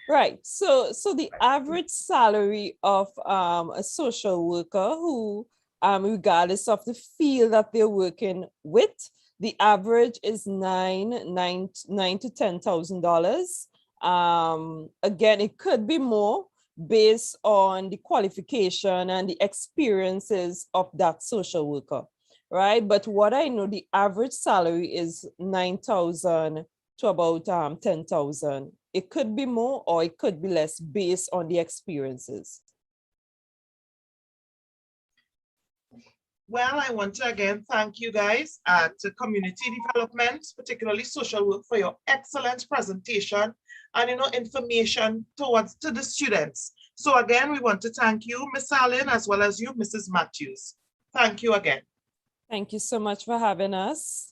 Right. So the average salary of a social worker who, regardless of the field that they're working with, the average is nine to $10,000. Again, it could be more based on the qualification and the experiences of that social worker, right? But what I know, the average salary is 9,000 to about 10,000. It could be more or it could be less based on the experiences. Well, I want to again thank you guys at Community Development, particularly social work, for your excellent presentation and information to the students. So again, we want to thank you, Ms. Allen, as well as you, Mrs. Matthews. Thank you again. Thank you so much for having us.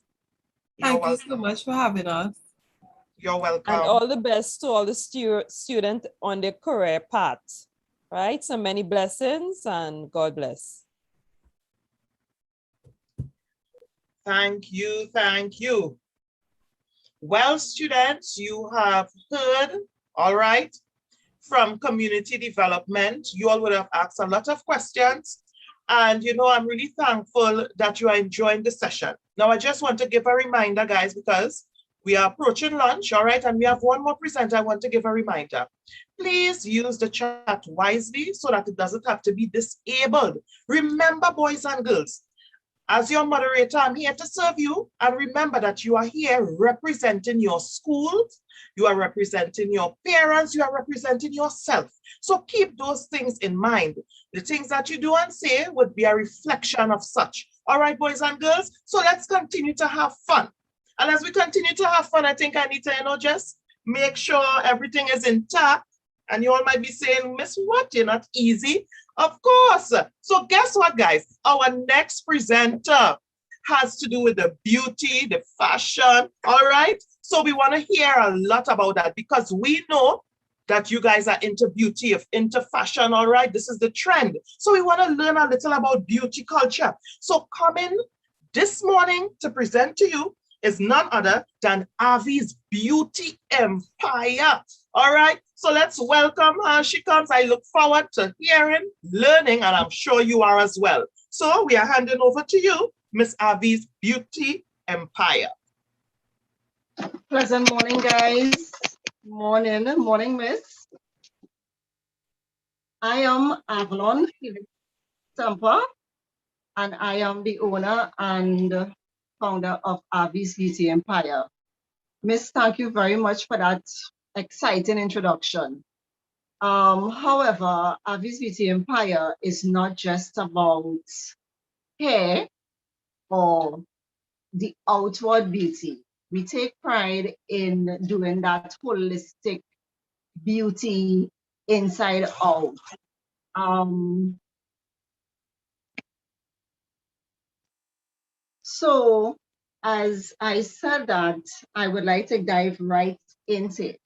Thank you so much for having us. You're welcome. And all the best to all the students on their career path, right? So many blessings and God bless. Thank you, thank you. Well, students, you have heard, all right, from community development. You all would have asked a lot of questions. And, I'm really thankful that you are enjoying the session. Now, I just want to give a reminder, guys, because we are approaching lunch, all right? And we have one more presenter. I want to give a reminder. Please use the chat wisely so that it doesn't have to be disabled. Remember, boys and girls, as your moderator, I'm here to serve you. And remember that you are here representing your schools, you are representing your parents, you are representing yourself. So keep those things in mind. The things that you do and say would be a reflection of such. All right, boys and girls, so let's continue to have fun. And as we continue to have fun, I think I need to, just make sure everything is intact. And you all might be saying, Miss, what? You're not easy. Of course. So guess what, guys? Our next presenter has to do with the beauty, the fashion, all right? So we want to hear a lot about that because we know that you guys are into beauty, into fashion, all right? This is the trend. So we want to learn a little about beauty culture. So coming this morning to present to you is none other than Avi's Beauty Empire. All right, so let's welcome her. She comes. I look forward to hearing, learning, and I'm sure you are as well. So we are handing over to you, Miss Avi's Beauty Empire. Pleasant morning, guys. Morning, miss. I am Avalon Tampa, and I am the owner and founder of Avi's Beauty Empire. Miss, thank you very much for that exciting introduction. However, Avi's Beauty Empire is not just about hair or the outward beauty. We take pride in doing that holistic beauty inside out. So as I said that, I would like to dive right into it.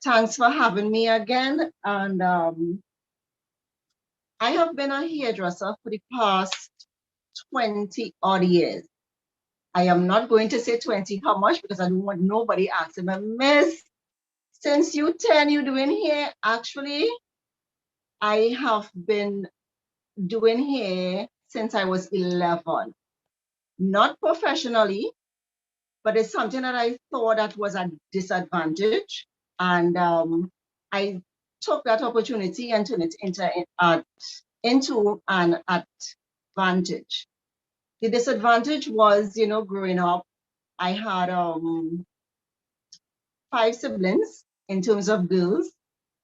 Thanks for having me again. And I have been a hairdresser for the past 20 odd years. I am not going to say 20 how much because I don't want nobody asking me, Miss, since you 10, you doing hair? Actually, I have been doing hair since I was 11. Not professionally, but it's something that I thought that was a disadvantage. And I took that opportunity and turned it into an advantage. The disadvantage was, growing up, I had 5 siblings in terms of girls,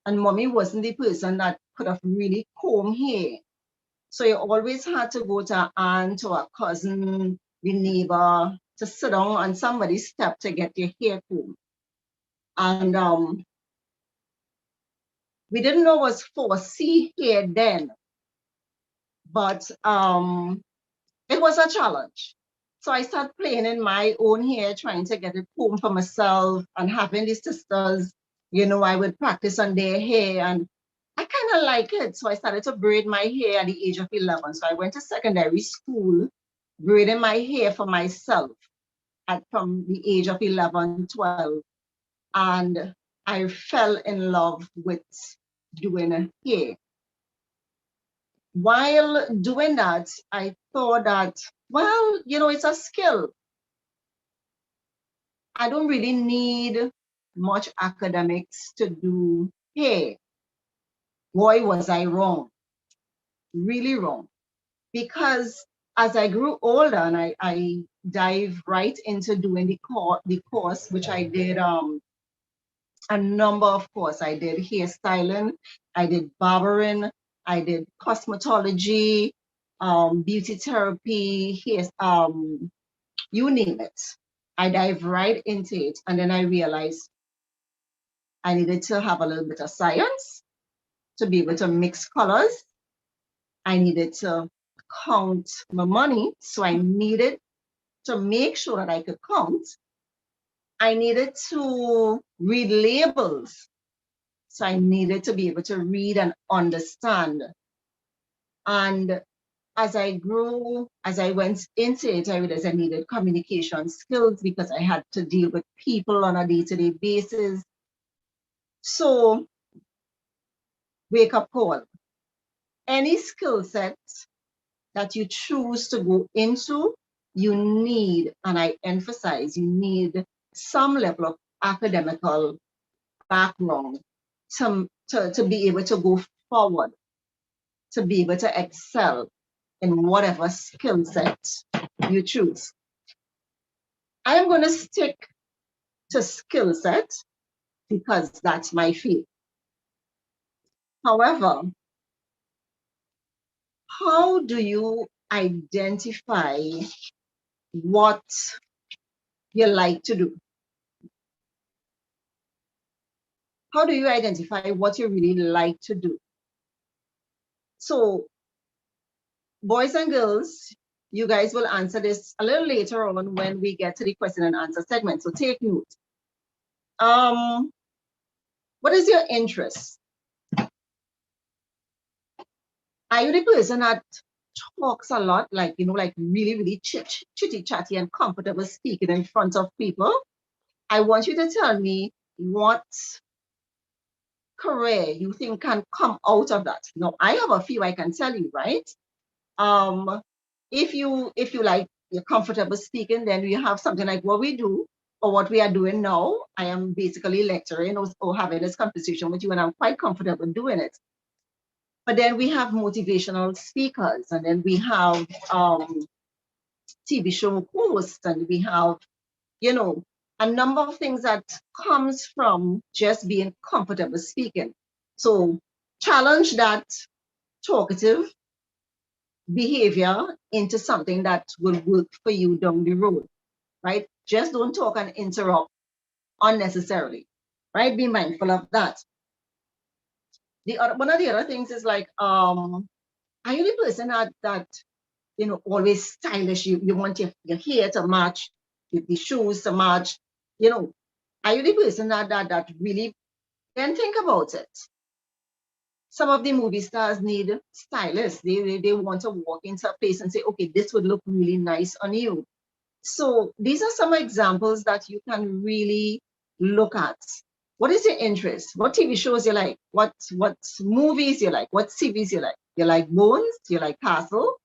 and mommy wasn't the person that could have really combed hair. So you always had to go to an aunt or a cousin, the neighbor, to sit down on somebody's step to get your hair combed. And we didn't know it was 4C hair then, but it was a challenge. So I started playing in my own hair, trying to get it combed for myself, and having these sisters, I would practice on their hair. And I kind of like it. So I started to braid my hair at the age of 11. So I went to secondary school, braiding my hair for myself from the age of 11, 12. And I fell in love with doing hair. While doing that, I thought that, well, it's a skill. I don't really need much academics to do hair. Boy, was I wrong, really wrong. Because as I grew older and I dive right into doing the course, which I did a number of courses. I did hairstyling, I did barbering, I did cosmetology, beauty therapy, hair, you name it. I dive right into it. And then I realized I needed to have a little bit of science to be able to mix colors. I needed to count my money. So I needed to make sure that I could count. I needed to read labels. So I needed to be able to read and understand. And as I grew, as I went into it, I realized I needed communication skills because I had to deal with people on a day-to-day basis. So, wake up call. Any skill set that you choose to go into, you need, and I emphasize, you need some level of academical background to be able to go forward, to be able to excel in whatever skill set you choose. I am going to stick to skill set because that's my field. However, how do you identify what you like to do? How do you identify what you really like to do? So, boys and girls, you guys will answer this a little later on when we get to the question and answer segment. So take note. What is your interest? Are you the person that talks a lot, like, like really, really chitty chatty and comfortable speaking in front of people? I want you to tell me what career you think can come out of that. Now, I have a few I can tell you, right? If you like, you're comfortable speaking, then we have something like what we do or what we are doing now. I am basically lecturing or having this conversation with you, and I'm quite comfortable doing it. But then we have motivational speakers, and then we have TV show hosts, and we have, a number of things that comes from just being comfortable speaking. So challenge that talkative behavior into something that will work for you down the road, right? Just don't talk and interrupt unnecessarily, right? Be mindful of that. One of the other things is like, are you the person that always stylish? You want your hair to match, the shoes to match, are you the person that really, then think about it. Some of the movie stars need stylists. They want to walk into a place and say, okay, this would look really nice on you. So these are some examples that you can really look at. What is your interest? What TV shows you like? What movies you like? What series you like? You like Bones? You like Castle?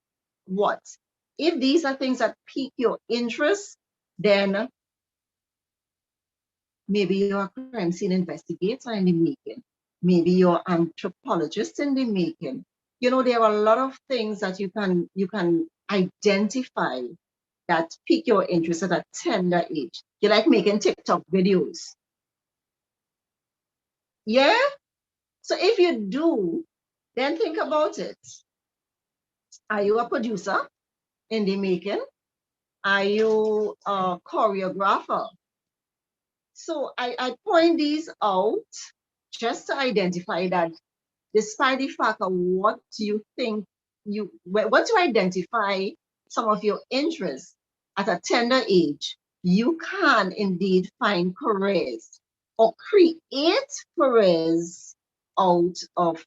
What? If these are things that pique your interest, then maybe you're a crime scene investigator in the making. Maybe you're an anthropologist in the making. There are a lot of things that you can identify that pique your interest at a tender age. You like making TikTok videos. Yeah? So if you do, then think about it. Are you a producer in the making? Are you a choreographer? So I point these out just to identify that despite the fact of what you think once you identify some of your interests at a tender age, you can indeed find careers or create careers out of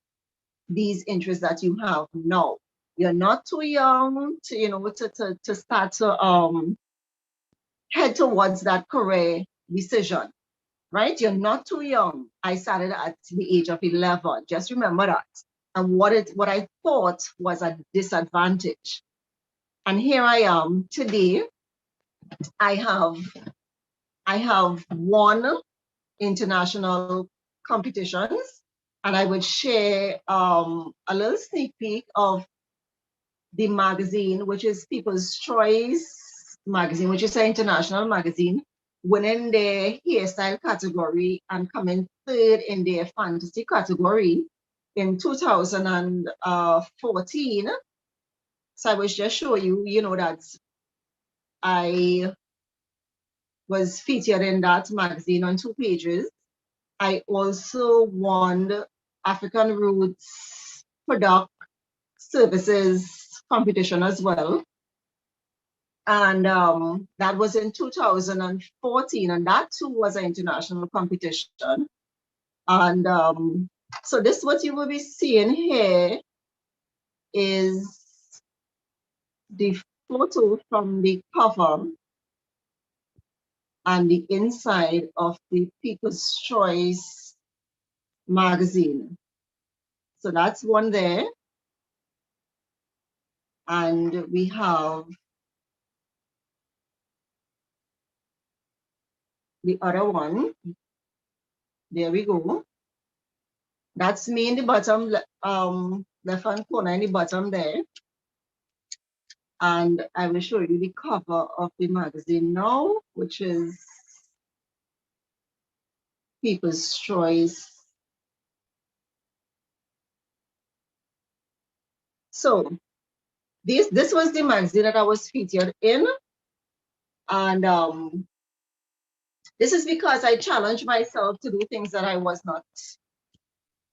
these interests that you have now. You're not too young to, to start to head towards that career decision, right? You're not too young. I started at the age of 11. Just remember that. And what I thought was a disadvantage. And here I am today. I have won international competitions, and I would share a little sneak peek of the magazine, which is People's Choice magazine, which is an international magazine, winning their hairstyle category and coming third in their fantasy category in 2014. So I was just showing you, that I was featured in that magazine on 2 pages. I also won the African Roots Product Services competition as well. And that was in 2014, and that too was an international competition. And so this, what you will be seeing here is the photo from the cover and the inside of the People's Choice magazine. So that's one there. And we have the other one. There we go. That's me in the bottom, left-hand corner in the bottom there. And I will show you the cover of the magazine now, which is People's Choice. So this was the magazine that I was featured in. And this is because I challenged myself to do things that I was not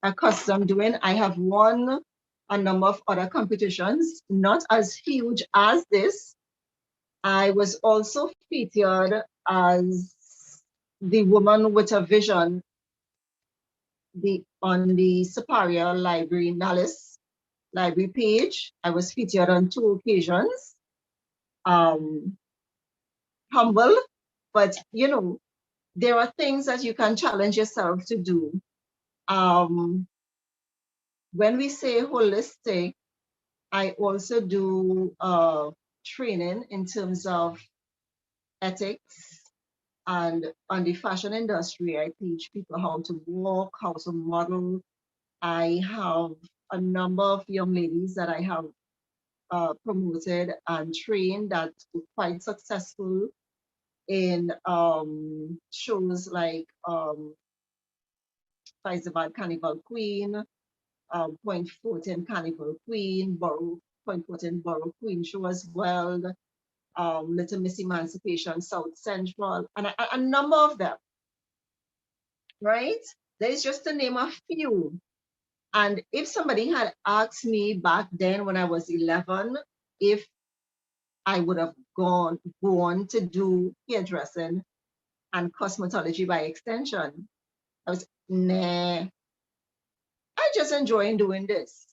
accustomed doing. I have won a number of other competitions, not as huge as this. I was also featured as the woman with a vision on the Superior Library Nallis library page. I was featured on 2 occasions. Humble, but there are things that you can challenge yourself to do. When we say holistic, I also do training in terms of ethics, and on the fashion industry, I teach people how to walk, how to model. I have a number of young ladies that I have promoted and trained that were quite successful in shows like Faizabad Carnival Queen, Point Fortin Carnival Queen, Point Fortin Borough Queen show as well, Little Miss Emancipation South Central, and a number of them, right? There's just to name a few. And if somebody had asked me back then when I was 11, if I would have gone to do hairdressing and cosmetology by extension, I was, nah, I just enjoy doing this.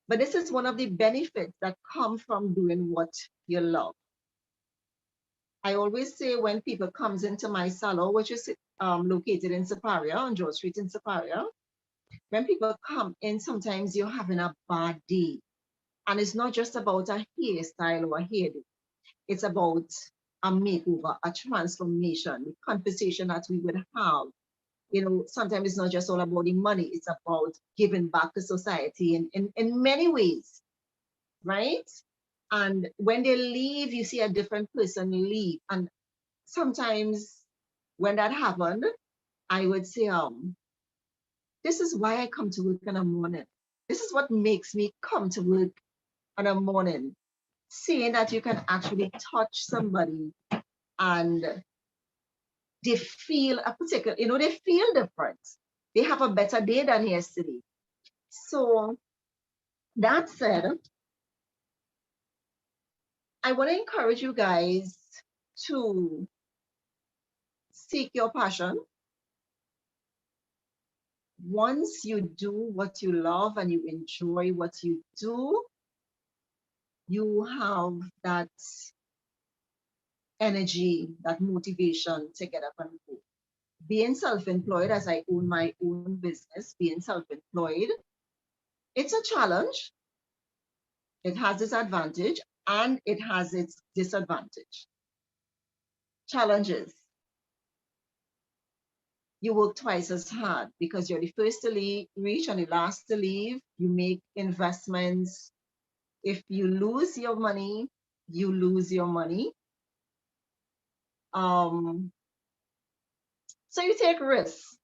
But this is one of the benefits that come from doing what you love. I always say when people comes into my salon, which is located in Superior, on George Street in Superior, when people come in, sometimes you're having a bad day. And it's not just about a hairstyle or a hairdo. It's about a makeover, a transformation, the conversation that we would have. Sometimes it's not just all about the money, it's about giving back to society in many ways, right? And when they leave, you see a different person leave. And sometimes when that happened, I would say, this is why I come to work in the morning. This is what makes me come to work in the morning. Seeing that you can actually touch somebody and they feel a particular, they feel different. They have a better day than yesterday. So that said, I want to encourage you guys to seek your passion, once you do what you love and you enjoy what you do, you have that energy, that motivation to get up and go. Being self-employed, as I own my own business, being self-employed, it's a challenge. It has its advantage and it has its disadvantage. Challenges. You work twice as hard because you're the first to reach and the last to leave. You make investments. If you lose your money, you lose your money. So you take risks.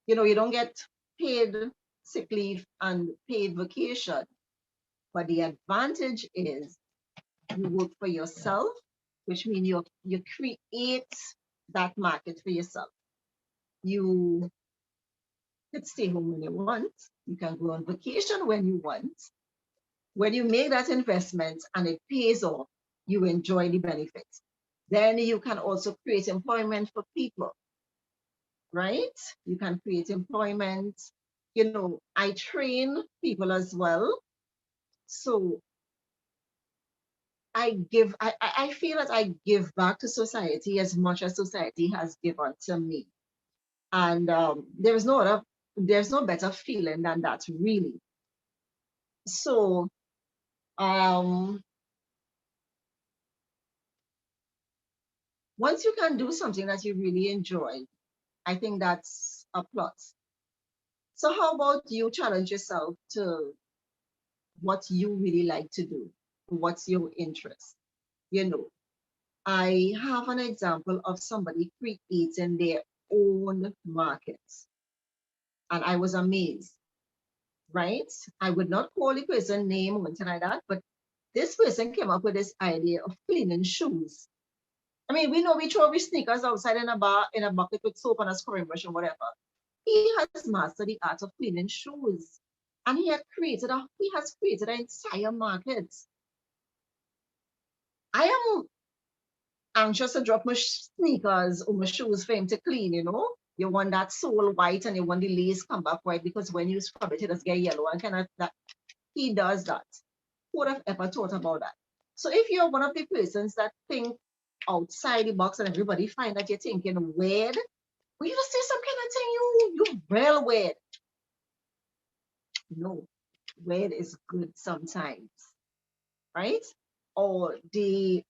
You know, you don't get paid sick leave and paid vacation. But the advantage is you work for yourself, which means you create that market for yourself. You could stay home when you want. You can go on vacation when you want. When you make that investment and it pays off, you enjoy the benefits. Then you can also create employment for people, right? You can create employment. You know, I train people as well. So I feel that I give back to society as much as society has given to me. And there's no better feeling than that, really. So once you can do something that you really enjoy, I think that's a plus. So how about you challenge yourself to what you really like to do? What's your interest? You know, I have an example of somebody creating their own markets. And I was amazed, right? I would not call the person name or anything like that, but this person came up with this idea of cleaning shoes. I mean, we know we throw our sneakers outside in a bucket with soap and a scrubbing brush and whatever. He has mastered the art of cleaning shoes. And he has created an entire market. I am anxious to drop my sneakers or my shoes for him to clean, you know. You want that sole white and you want the lace come back white because when you scrub it, it does get yellow and kind of that. He does that. Who would have ever thought about that? So if you're one of the persons that think outside the box and everybody find that you're thinking weird, well, you just say some kind of thing, you real weird. No, weird is good sometimes, right? Or the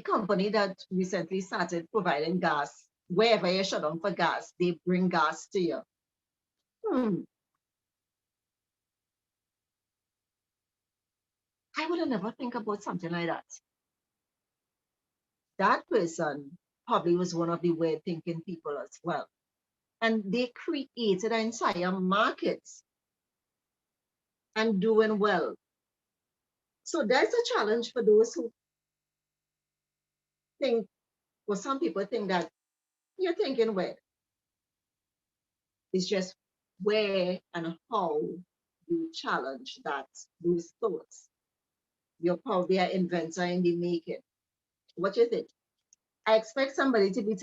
company that recently started providing gas, wherever you shut down for gas, they bring gas to you. I would have never think about something like that. That person probably was one of the weird thinking people as well. And they created an entire market and doing well. So that's a challenge for those who think, well, some people think that you're thinking weird. It's just where and how you challenge those thoughts. You're probably an inventor in the making. What do you think? I expect somebody to be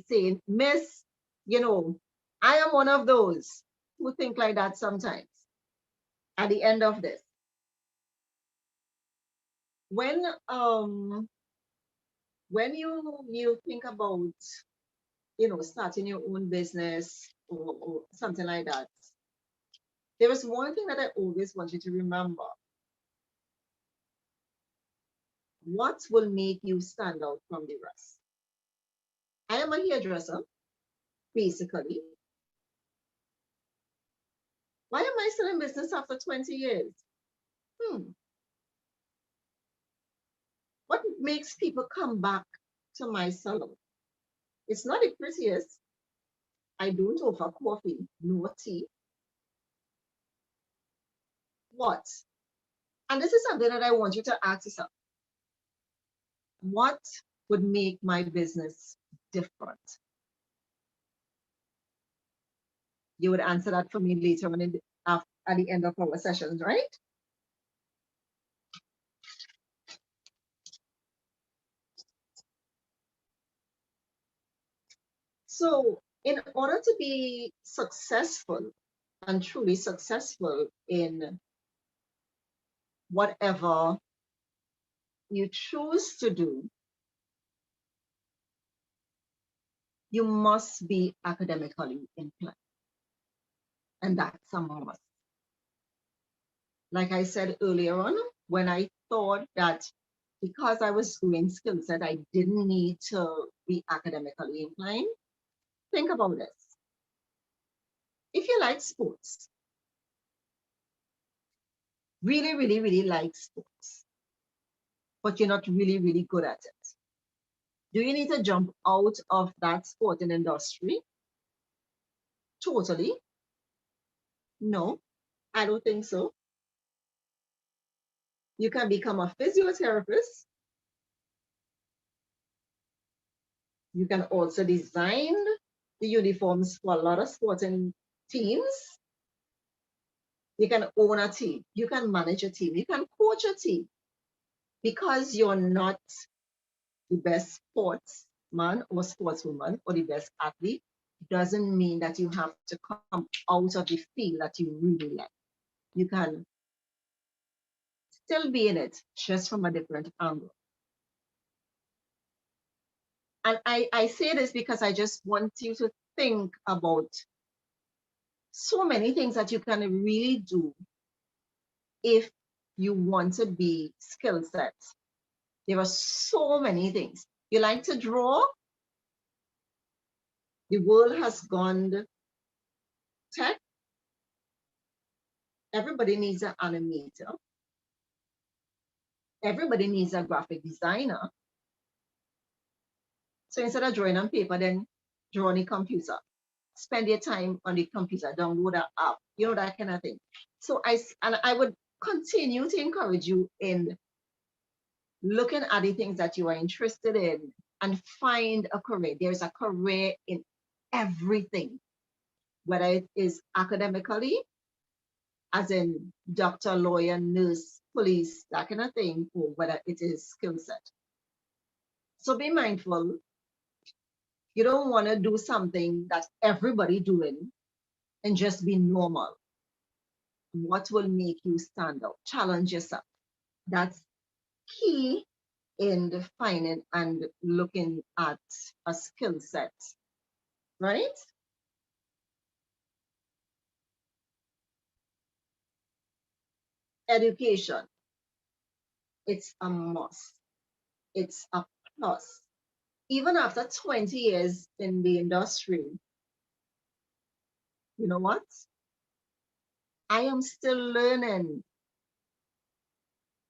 saying, Miss, you know, I am one of those who think like that sometimes. At the end of this, when you think about, you know, starting your own business or something like that, there is one thing that I always want you to remember. What will make you stand out from the rest? I am a hairdresser, basically. Why am I still in business after 20 years? What makes people come back to my salon? It's not the prettiest. I don't offer coffee, nor tea. What? And this is something that I want you to ask yourself. What would make my business different? You would answer that for me later on at the end of our sessions, right? So In order to be successful and truly successful in whatever you choose to do, you must be academically inclined. And that's a must. Like I said earlier on, when I thought that because I was doing skill set, I didn't need to be academically inclined. Think about this. If you like sports, really, really, really like sports, but you're not really, really good at it, do you need to jump out of that sporting industry? Totally. No, I don't think so. You can become a physiotherapist. You can also design the uniforms for a lot of sporting teams. You can own a team. You can manage a team. You can coach a team. Because you're not the best sportsman or sportswoman or the best athlete, doesn't mean that you have to come out of the field that you really like. You can still be in it, just from a different angle. And I say this because I just want you to think about so many things that you can really do if you want to be skill set. There are so many things. You like to draw? The world has gone tech. Everybody needs an animator. Everybody needs a graphic designer. So instead of drawing on paper, then draw on the computer. Spend your time on the computer, download an app, you know, that kind of thing. So I would continue to encourage you in looking at the things that you are interested in and find a career. There's a career in everything, whether it is academically, as in doctor, lawyer, nurse, police, that kind of thing, or whether it is skill set. So be mindful. You don't want to do something that everybody doing and just be normal. What will make you stand out? Challenge yourself. That's key in defining and looking at a skill set, right? Education, it's a must. It's a plus. Even after 20 years in the industry, you know what? I am still learning.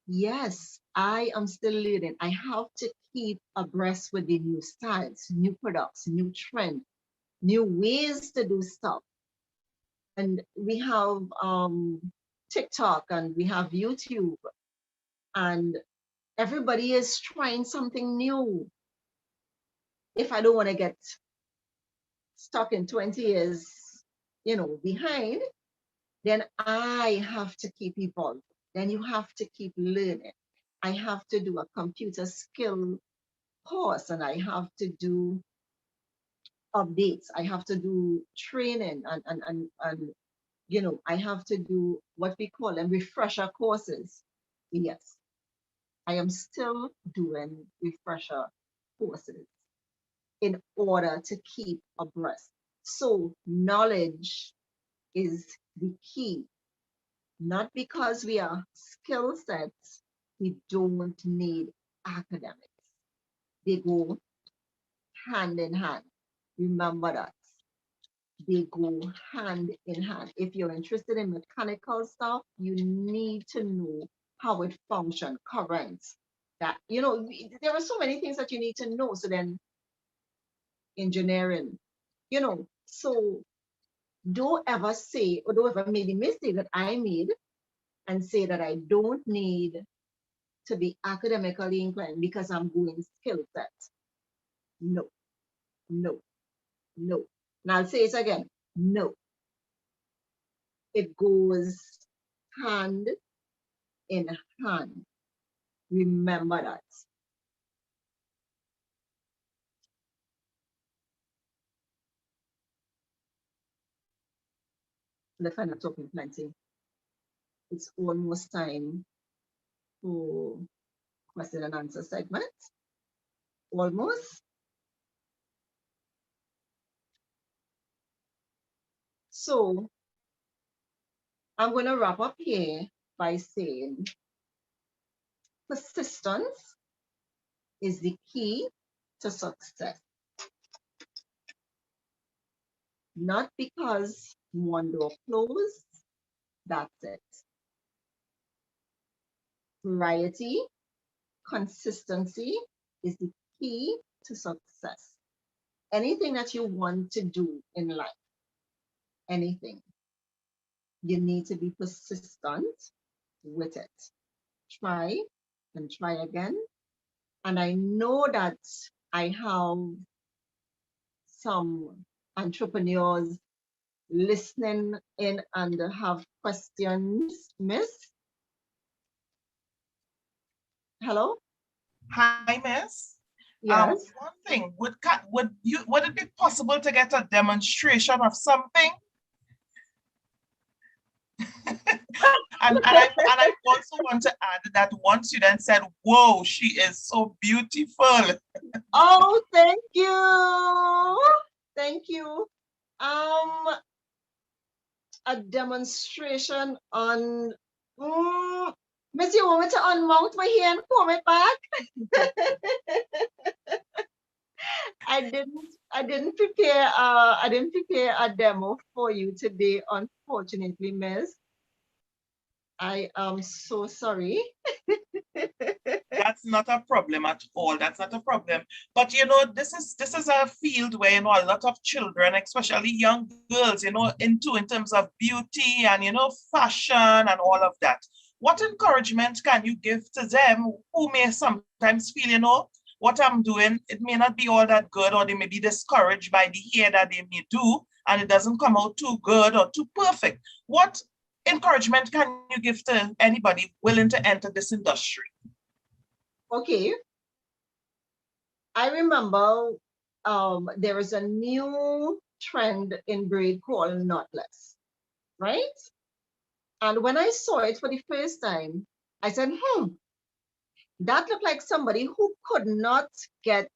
Yes, I am still learning. I have to keep abreast with the new styles, new products, new trends, new ways to do stuff. And we have TikTok and we have YouTube, and everybody is trying something new. If I don't want to get stuck in 20 years, you know, behind, then I have to keep evolving. Then you have to keep learning. I have to do a computer skill course, and I have to do updates. I have to do training, and you know, I have to do what we call them refresher courses. Yes, I am still doing refresher courses in order to keep abreast. So knowledge is the key. Not because we are skill sets, we don't need academics. They go hand in hand. Remember that. They go hand in hand. If you're interested in mechanical stuff, you need to know how it functions, currents. That, you know, there are so many things that you need to know. So then engineering, you know, so don't ever say, or don't ever make the mistake that I made and say that I don't need to be academically inclined because I'm going skill set. No, no, no. And I'll say it again, no. It goes hand in hand. Remember that. Let's find out talking plenty. It's almost time for question and answer segment. Almost. So I'm going to wrap up here by saying persistence is the key to success. Not because one door closed, that's it. Variety, consistency is the key to success. Anything that you want to do in life, anything, you need to be persistent with it. Try and try again. And I know that I have some entrepreneurs listening in and have questions. Miss? Hello? Hi, Miss. Yes. One thing, would it be possible to get a demonstration of something? and I also want to add that one student said, "Whoa, she is so beautiful." Oh, thank you. Thank you. A demonstration on Miss, you want me to unmount my hair and comb it back? I didn't prepare a demo for you today, unfortunately, Miss. I am so sorry. That's not a problem at all. That's not a problem. But you know, this is a field where, you know, a lot of children, especially young girls, you know, in terms of beauty and, you know, fashion and all of that. What encouragement can you give to them who may sometimes feel, you know, what I'm doing, it may not be all that good, or they may be discouraged by the hair that they may do, and it doesn't come out too good or too perfect. What encouragement can you give to anybody willing to enter this industry? Okay. I remember there is a new trend in braid called knotless, right? And when I saw it for the first time, I said, that looked like somebody who could not get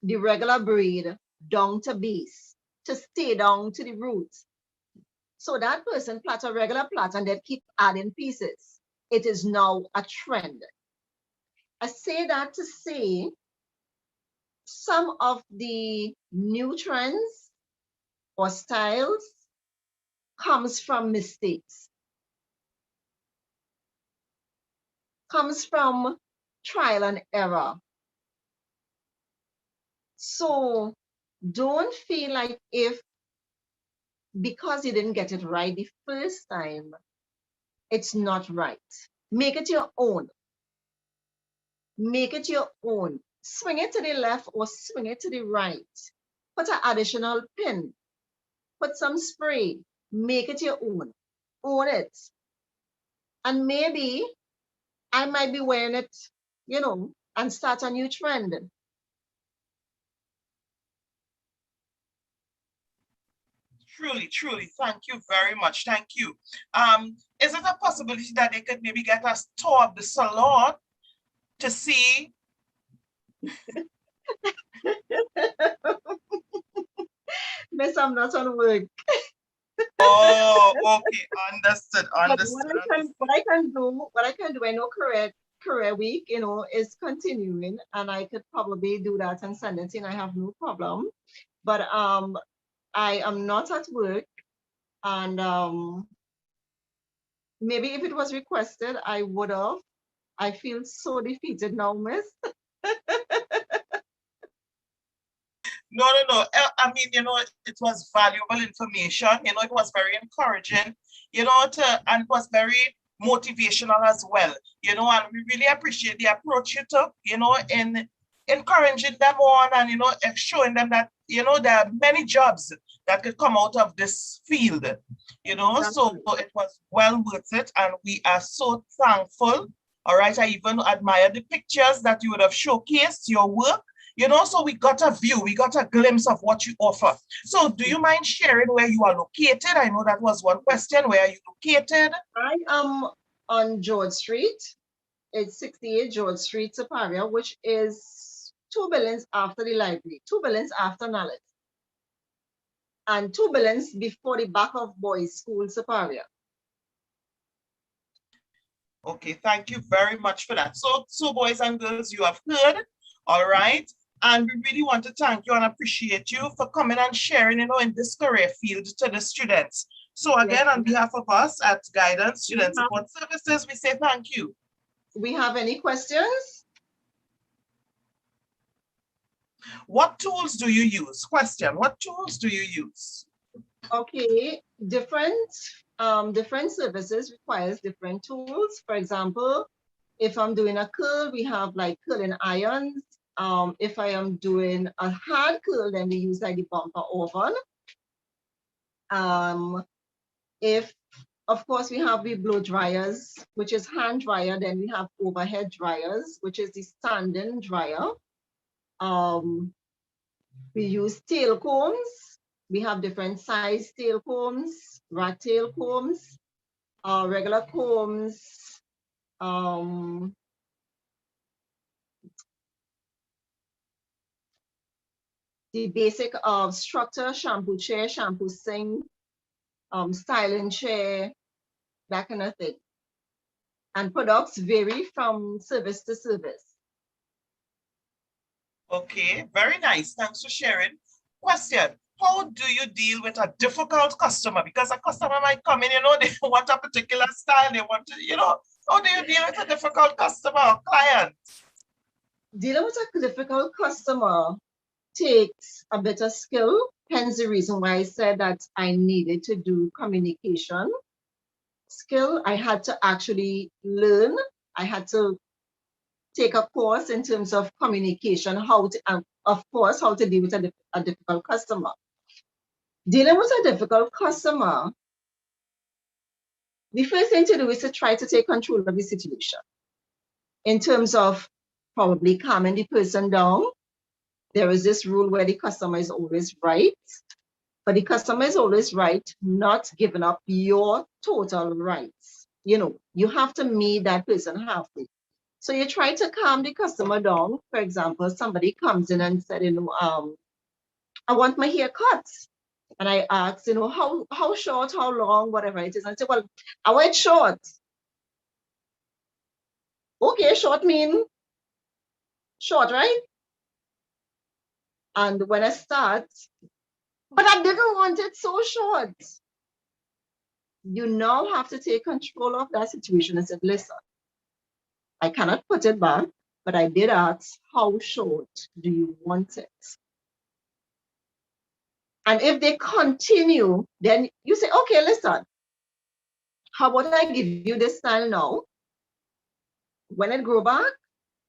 the regular braid down to base, to stay down to the roots. So that person plait a regular plait and they keep adding pieces. It is now a trend. I say that to say some of the new trends or styles comes from mistakes, comes from trial and error. So don't feel like if because you didn't get it right the first time, it's not right. Make it your own. Make it your own. Swing it to the left or swing it to the right. Put an additional pin. Put some spray. Make it your own. Own it. And maybe I might be wearing it, you know, and start a new trend. Truly, truly, thank you very much. Thank you. Is it a possibility that they could maybe get us tour of the salon to see? Miss, I'm not on work. Oh, okay, understood, But understood. what I can do, I know career week, you know, is continuing, and I could probably do that and send it in. I have no problem. But I am not at work, and maybe if it was requested, I would have. I feel so defeated now, Miss. No. I mean, you know, it was valuable information. You know, it was very encouraging, you know, and it was very motivational as well, you know, and we really appreciate the approach you took, you know, in encouraging them on and, you know, showing them that, you know, there are many jobs that could come out of this field, you know, so it was well worth it. And we are so thankful. All right. I even admire the pictures that you would have showcased your work. you know, so we got a view, we got a glimpse of what you offer. So do you mind sharing where you are located? I know that was one question. Where are you located? I am on George Street. It's 68 George Street, Superior, which is 2 buildings after the library, 2 buildings after Nallet, and 2 buildings before the back of Boys School, Superior. Okay, thank you very much for that. So boys and girls, you have heard, all right? And we really want to thank you and appreciate you for coming and sharing, you know, in this career field to the students. So again, on behalf of us at Guidance Student Support Services, we say thank you. We have any questions? What tools do you use? Question, what tools do you use? Okay, different services requires different tools. For example, if I'm doing a curl, we have like curling irons. If I am doing a hard curl, then we use like the bumper oven. If, of course, we have the blow dryers, which is hand dryer, then we have overhead dryers, which is the standing dryer. We use tail combs. We have different size tail combs, rat tail combs, regular combs, the basic structure, shampoo chair, shampoo sink, styling chair, that kind of thing. And products vary from service to service. Okay, very nice. Thanks for sharing. Question, how do you deal with a difficult customer? Because a customer might come in, you know, they want a particular style, they want to, you know, how do you deal with a difficult customer or client? Dealing with a difficult customer takes a bit of skill, hence the reason why I said that I needed to do communication skill. I had to actually learn. I had to take a course in terms of communication, how to, of course, how to deal with a difficult customer. Dealing with a difficult customer, the first thing to do is to try to take control of the situation in terms of probably calming the person down. There is this rule where the customer is always right, but the customer is always right, not giving up your total rights. You know, you have to meet that person halfway. So you try to calm the customer down. For example, somebody comes in and said, you know, I want my hair cut. And I ask, you know, how short, how long, whatever it is. And I say, well, I want it short. Okay, short mean short, right? And when I start, but I didn't want it so short. You now have to take control of that situation and say, listen, I cannot put it back, but I did ask, how short do you want it? And if they continue, then you say, okay, listen, how about I give you this style now? When it grow back,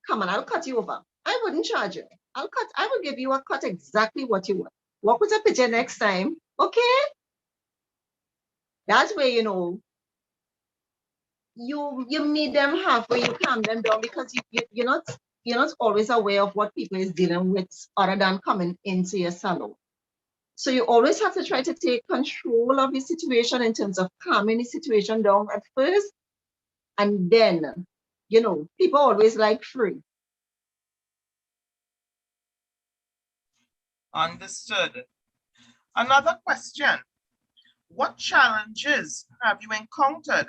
come on, I'll cut you over. I wouldn't charge you. I will give you a cut exactly what you want. Work with a picture next time, okay? That's where, you know, you meet them halfway, you calm them down, because you're not always aware of what people is dealing with other than coming into your salon. So you always have to try to take control of the situation in terms of calming the situation down at first. And then, you know, people always like free. Understood. Another question. What challenges have you encountered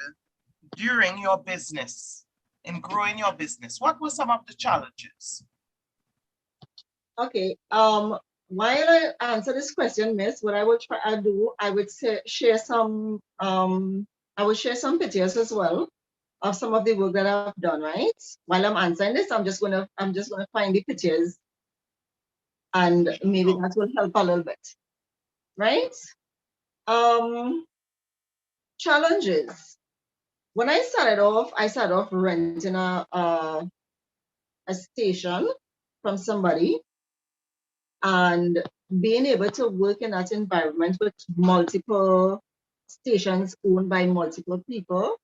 during your business, in growing your business? What were some of the challenges? Okay, while I answer this question, Miss, what I will try to do, I would share some pictures as well of some of the work that I've done, right? While I'm answering this, I'm just gonna find the pictures, and maybe that will help a little bit, right? Challenges. When I started off renting a station from somebody, and being able to work in that environment with multiple stations owned by multiple people.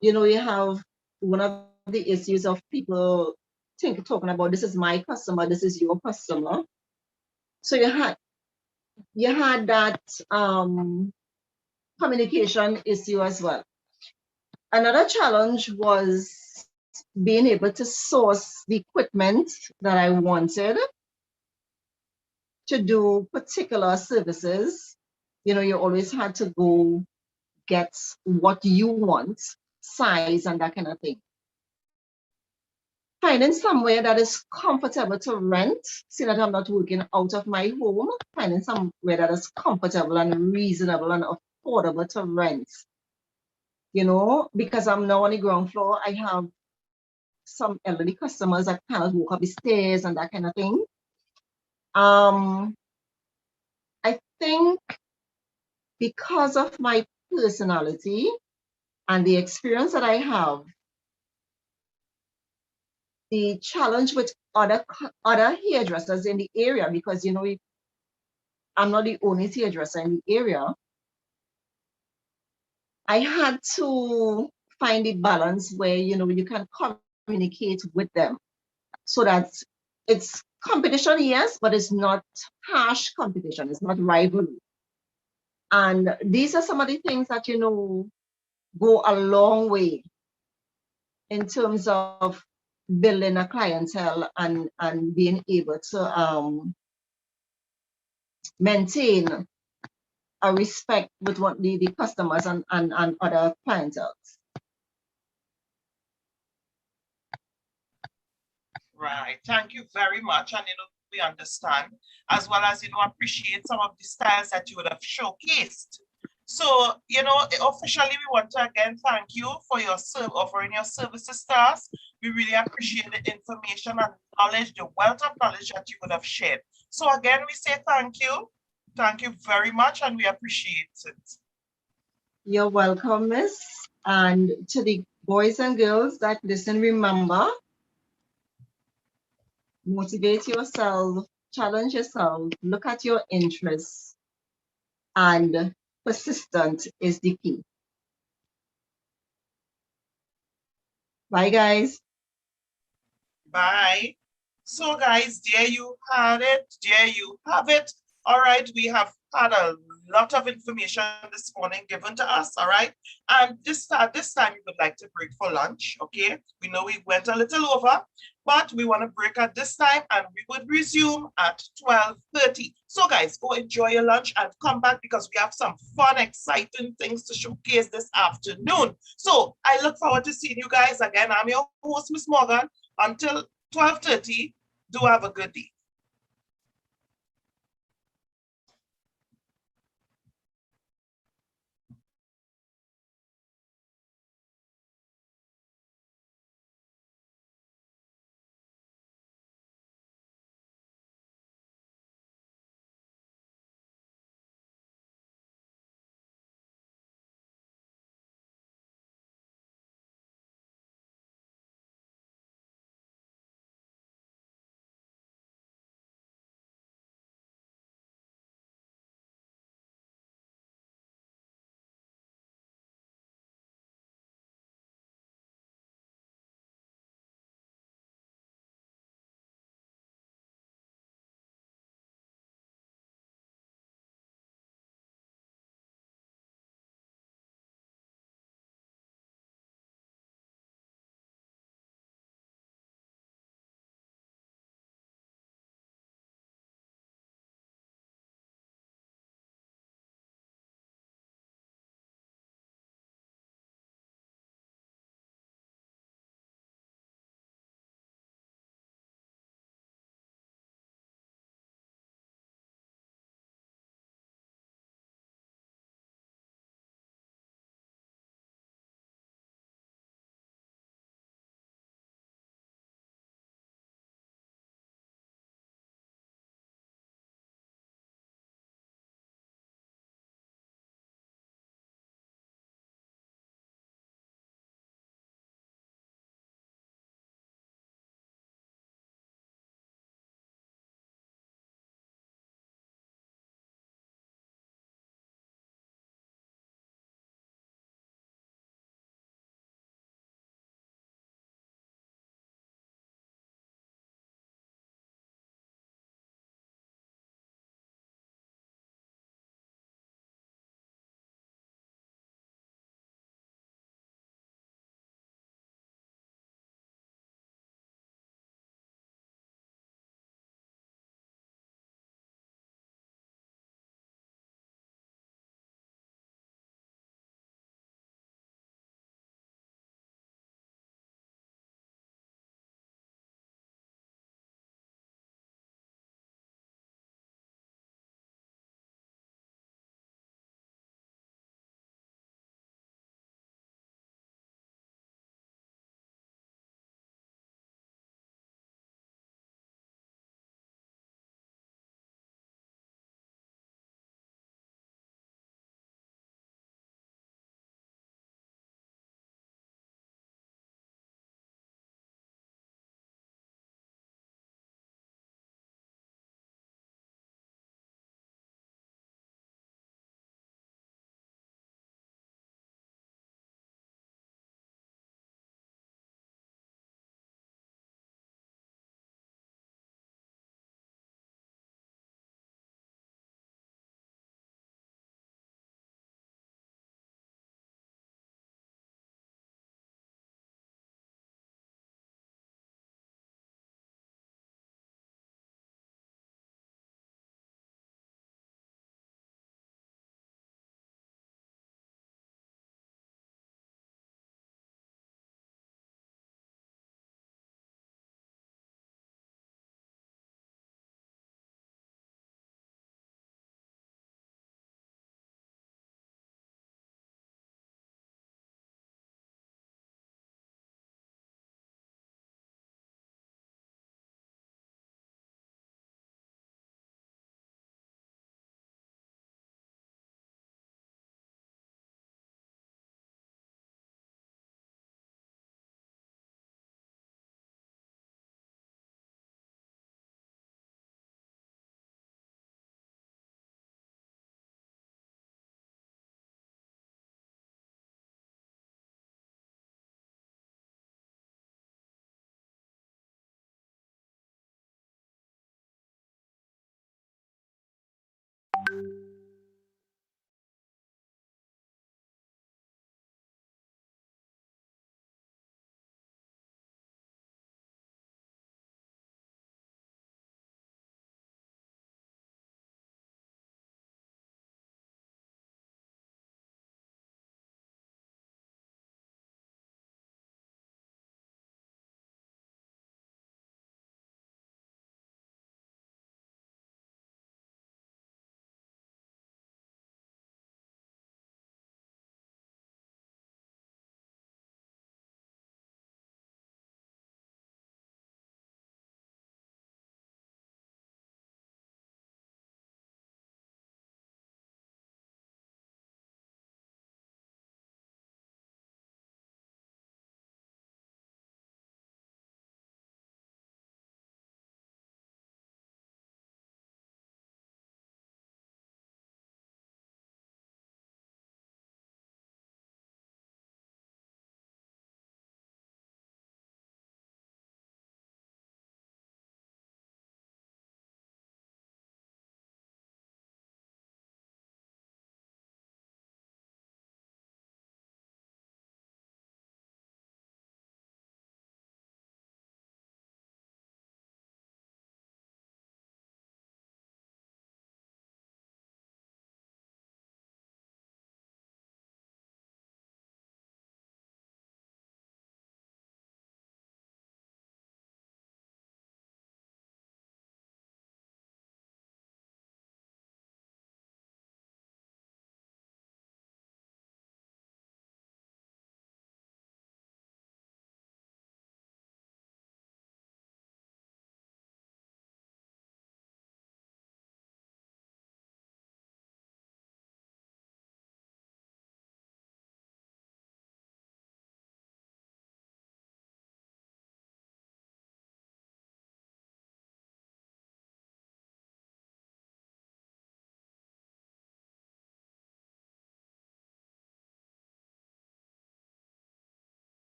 You know, you have one of the issues of people talking about this is my customer, this is your customer. So you had that communication issue as well. Another challenge was being able to source the equipment that I wanted to do particular services. You know, you always had to go get what you want, size and that kind of thing. Finding somewhere that is comfortable to rent, seeing that I'm not working out of my home, finding somewhere that is comfortable and reasonable and affordable to rent. You know, because I'm now on the ground floor, I have some elderly customers that cannot walk up the stairs and that kind of thing. I think because of my personality and the experience that I have, the challenge with other hairdressers in the area, because you know I'm not the only hairdresser in the area, I had to find the balance where you know you can communicate with them so that it's competition, yes, but it's not harsh competition, it's not rivalry. And these are some of the things that you know go a long way in terms of building a clientele and being able to maintain a respect with what the customers and other clientele. Right. Thank you very much. And we understand, as well as appreciate some of the styles that you would have showcased. So, officially, we want to again thank you for your offering your services to us. We really appreciate the information and knowledge, the wealth of knowledge that you would have shared. So again, we say thank you. Thank you very much, and we appreciate it. You're welcome, Miss. And to the boys and girls that listen, remember, motivate yourself, challenge yourself, look at your interests, and persistent is the key. Bye, guys. Bye. So, guys, there you have it. There you have it. All right, we have had a lot of information this morning given to us. All right, and this time we would like to break for lunch. Okay, we know we went a little over, but we want to break at this time, and we would resume at 12:30. So, guys, go enjoy your lunch and come back because we have some fun, exciting things to showcase this afternoon. So, I look forward to seeing you guys again. I'm your host, Miss Morgan. Until 12:30, do have a good day.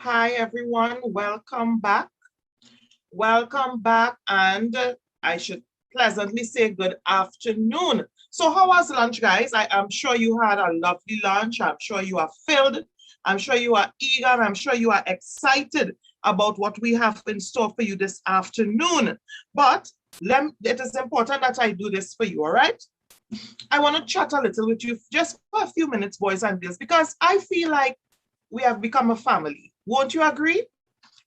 Hi, everyone. Welcome back. Welcome back. And I should pleasantly say good afternoon. So how was lunch, guys? I am sure you had a lovely lunch. I'm sure you are filled. I'm sure you are eager. I'm sure you are excited about what we have in store for you this afternoon. But it is important that I do this for you, all right? I want to chat a little with you just for a few minutes, boys and girls, because I feel like we have become a family. Won't you agree?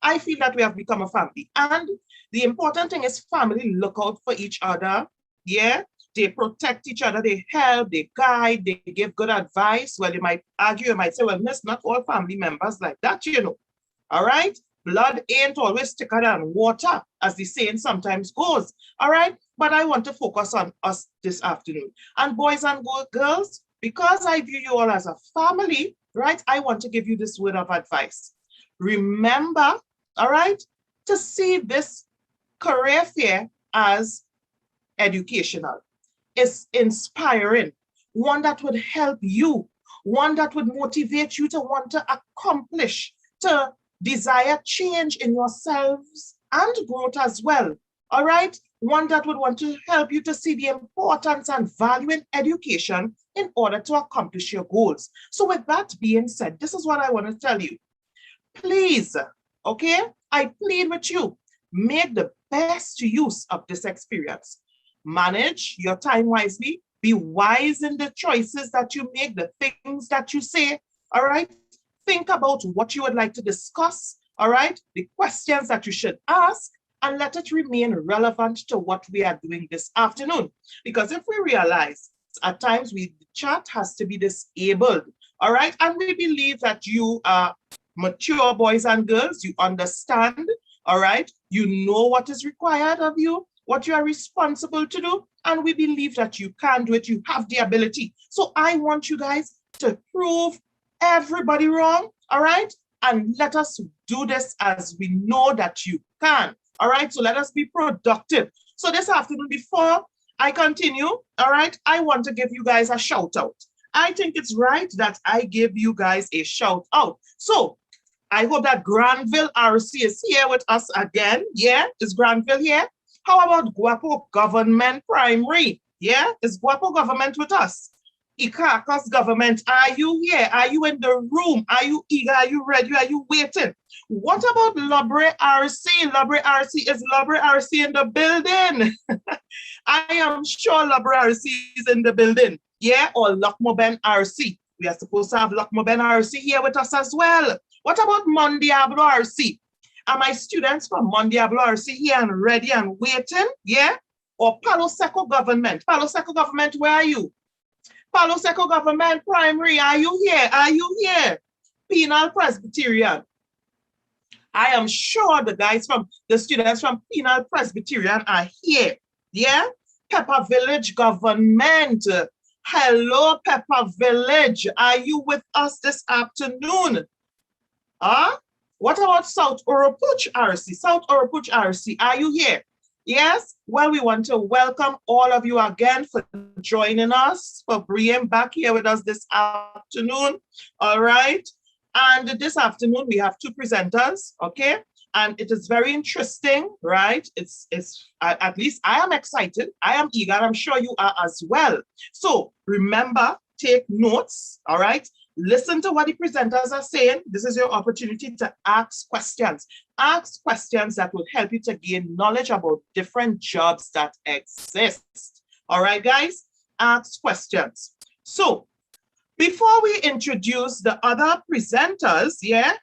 I feel that we have become a family. And the important thing is family look out for each other. Yeah, they protect each other, they help, they guide, they give good advice. Well, you might argue, you might say, well, miss, not all family members like that, you know. All right? Blood ain't always thicker than water, as the saying sometimes goes. All right? But I want to focus on us this afternoon. And boys and girls, because I view you all as a family, right? I want to give you this word of advice. Remember, all right, to see this career fair as educational. It's inspiring, one that would help you, one that would motivate you to want to accomplish, to desire change in yourselves and growth as well. All right, one that would want to help you to see the importance and value in education in order to accomplish your goals. So with that being said, this is what I want to tell you. Please, okay, I plead with you, make the best use of this experience. Manage your time wisely, be wise in the choices that you make, the things that you say, all right? Think about what you would like to discuss, all right? The questions that you should ask, and let it remain relevant to what we are doing this afternoon. Because if we realize at times the chat has to be disabled, all right? And we believe that you are mature boys and girls, you understand, all right? You know what is required of you, what you are responsible to do, and we believe that you can do it, you have the ability. So I want you guys to prove everybody wrong, all right? And let us do this as we know that you can, all right? So let us be productive. So this afternoon, before I continue, all right, I want to give you guys a shout out. I think it's right that I give you guys a shout out. So I hope that Granville RC is here with us again. Yeah, is Granville here? How about Guapo Government Primary? Yeah, is Guapo Government with us? Ikakas Government, are you here? Are you in the room? Are you eager? Are you ready? Are you waiting? What about Lobre RC? Lobre RC, is Lobre RC in the building? I am sure Lobre RC is in the building. Yeah, or Lokmoben RC. We are supposed to have Lokmoben RC here with us as well. What about Mondiablo RC? Are my students from Mondiablo RC here and ready and waiting? Yeah? Or Palo Seco Government? Palo Seco Government, where are you? Palo Seco Government Primary, are you here? Are you here? Penal Presbyterian. I am sure the students from Penal Presbyterian are here. Yeah? Pepper Village Government. Hello, Pepper Village. Are you with us this afternoon? What about South Oropouche RC? South Oropouche RC, are you here? Yes? Well, we want to welcome all of you again for joining us, for being back here with us this afternoon. All right? And this afternoon, we have two presenters, okay? And it is very interesting, right? It's at least I am excited. I am eager. I'm sure you are as well. So remember, take notes, all right? Listen to what the presenters are saying. This is your opportunity to ask questions. Ask questions that will help you to gain knowledge about different jobs that exist. All right, guys? Ask questions. So before we introduce the other presenters, yeah,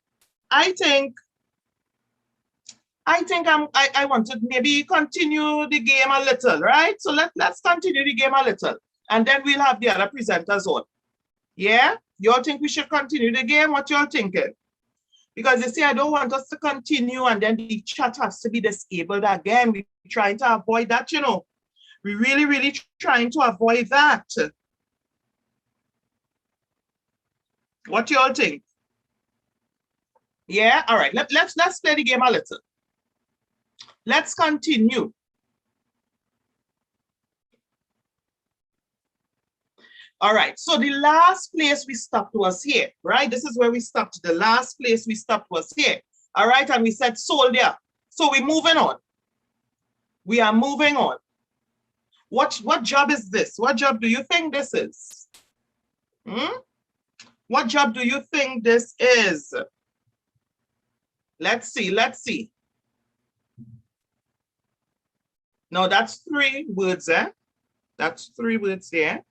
I want to maybe continue the game a little, right? So let's continue the game a little, and then we'll have the other presenters on. Yeah? Y'all think we should continue the game? What y'all thinking? Because you see, I don't want us to continue and then the chat has to be disabled again. We're trying to avoid that, you know. We're really, really trying to avoid that. What y'all think? Yeah? All right. Let's play the game a little. Let's continue. All right, so the last place we stopped was here, right? This is where we stopped. The last place we stopped was here. All right, and we said soldier. So we're moving on. We are moving on. What job is this? What job do you think this is? What job do you think this is? Let's see, let's see. No, that's 3 words, eh? That's 3 words there.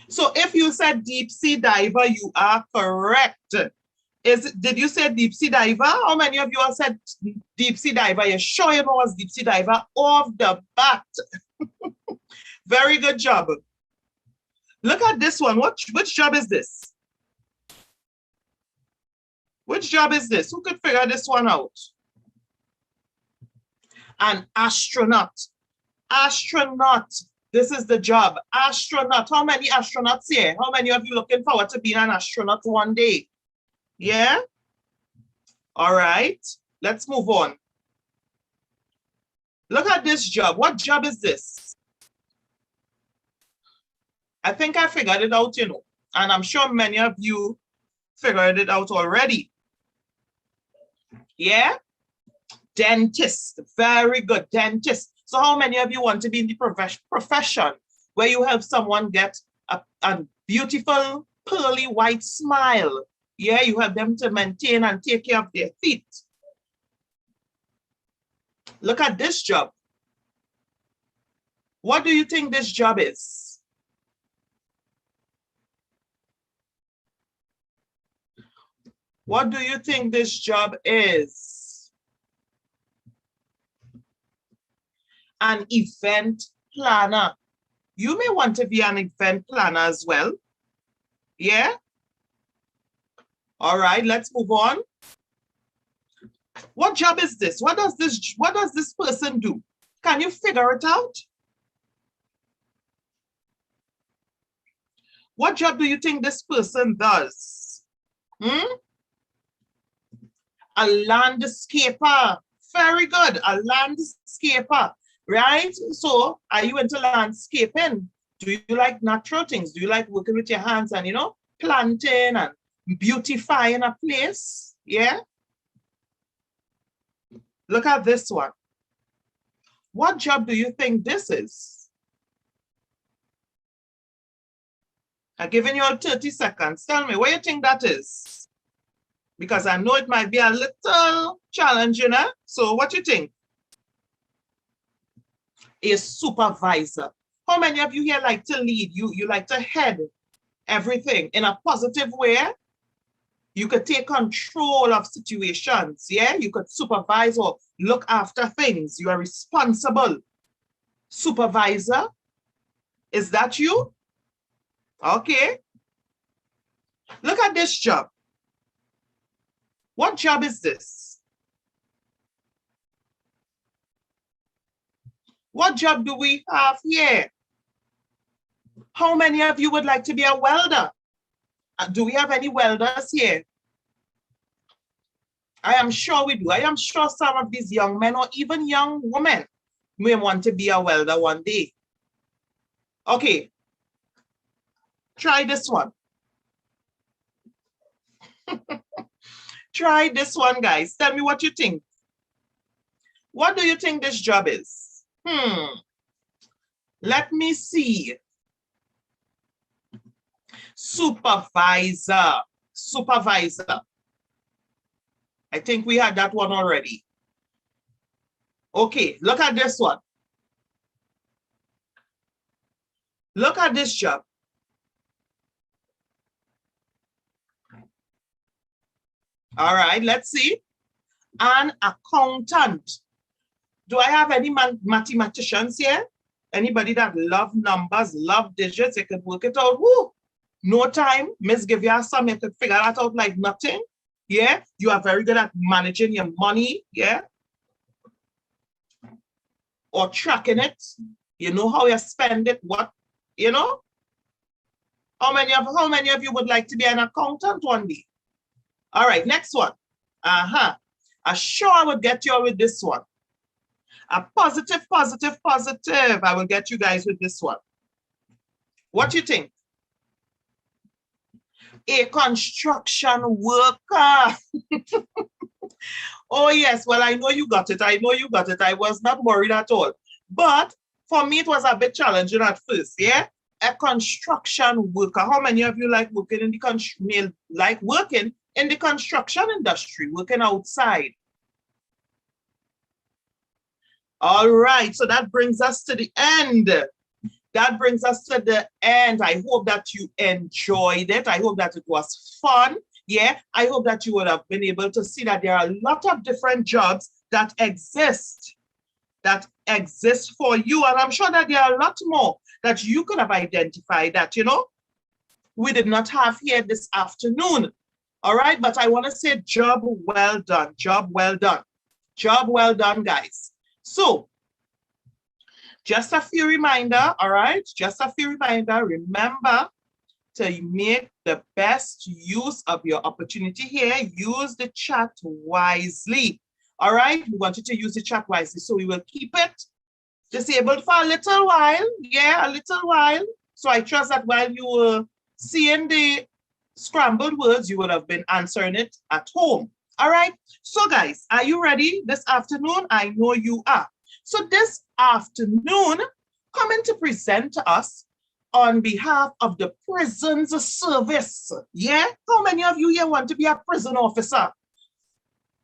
So if you said deep sea diver, you are correct. Did you say deep sea diver? How many of you all said deep sea diver? You're sure you know what's deep sea diver off the bat? Very good job. Look at this one. Which job is this? Which job is this? Who could figure this one out? An astronaut. Astronaut. This is the job. Astronaut. How many astronauts here? How many of you looking forward to being an astronaut one day? Yeah? All right. Let's move on. Look at this job. What job is this? I think I figured it out, you know, and I'm sure many of you figured it out already. Yeah? Dentist. Very good. Dentist. So how many of you want to be in the profession where you help someone get a beautiful, pearly white smile? Yeah, you help them to maintain and take care of their teeth. Look at this job. What do you think this job is? What do you think this job is? An event planner. You may want to be an event planner as well. Yeah? All right, let's move on. What job is this? What does this person do? Can you figure it out? What job do you think this person does? A landscaper. Very good. A landscaper, right? So are you into landscaping? Do you like natural things? Do you like working with your hands and, you know, planting and beautifying a place? Yeah. Look at this one. What job do you think this is? I'm giving you all 30 seconds. Tell me, what you think that is? Because I know it might be a little challenging, eh? So what you think? A supervisor. How many of you here like to lead? You like to head everything in a positive way? You could take control of situations, yeah? You could supervise or look after things. You are responsible. Supervisor, is that you? Okay. Look at this job. What job is this? What job do we have here? How many of you would like to be a welder? Do we have any welders here? I am sure we do. I am sure some of these young men or even young women may want to be a welder one day. Okay. Try this one. Try this one, guys. Tell me what you think. What do you think this job is? Let me see. Supervisor. Supervisor. I think we had that one already. Okay, look at this one. Look at this job. All right, let's see. An accountant. Do I have any mathematicians here? Anybody that love numbers, love digits, you could work it out. Woo! No time. Miss give you some, you could figure that out like nothing. Yeah, you are very good at managing your money. Yeah. Or tracking it. You know how you spend it, what, you know? How many of you would like to be an accountant one day? All right, next one. I'm sure I would get you with this one. A positive, positive, positive. I will get you guys with this one. What do you think? A construction worker. Oh, yes. Well, I know you got it. I know you got it. I was not worried at all. But for me, it was a bit challenging at first. Yeah. A construction worker. How many of you like working in the construction industry, working outside? All right. So that brings us to the end. That brings us to the end. I hope that you enjoyed it. I hope that it was fun. Yeah, I hope that you would have been able to see that there are a lot of different jobs that exist for you. And I'm sure that there are a lot more that you could have identified that, we did not have here this afternoon. All right, but I want to say job well done, job well done, job well done, guys. So just a few reminder, all right, just a few reminder, remember to make the best use of your opportunity here. Use the chat wisely. All right, we want you to use the chat wisely. So we will keep it disabled for a little while. Yeah, a little while. So I trust that while you were seeing the scrambled words, you would have been answering it at home. All right. So guys, are you ready this afternoon? I know you are. So this afternoon, coming to present to us on behalf of the prisons service. Yeah, how many of you here want to be a prison officer?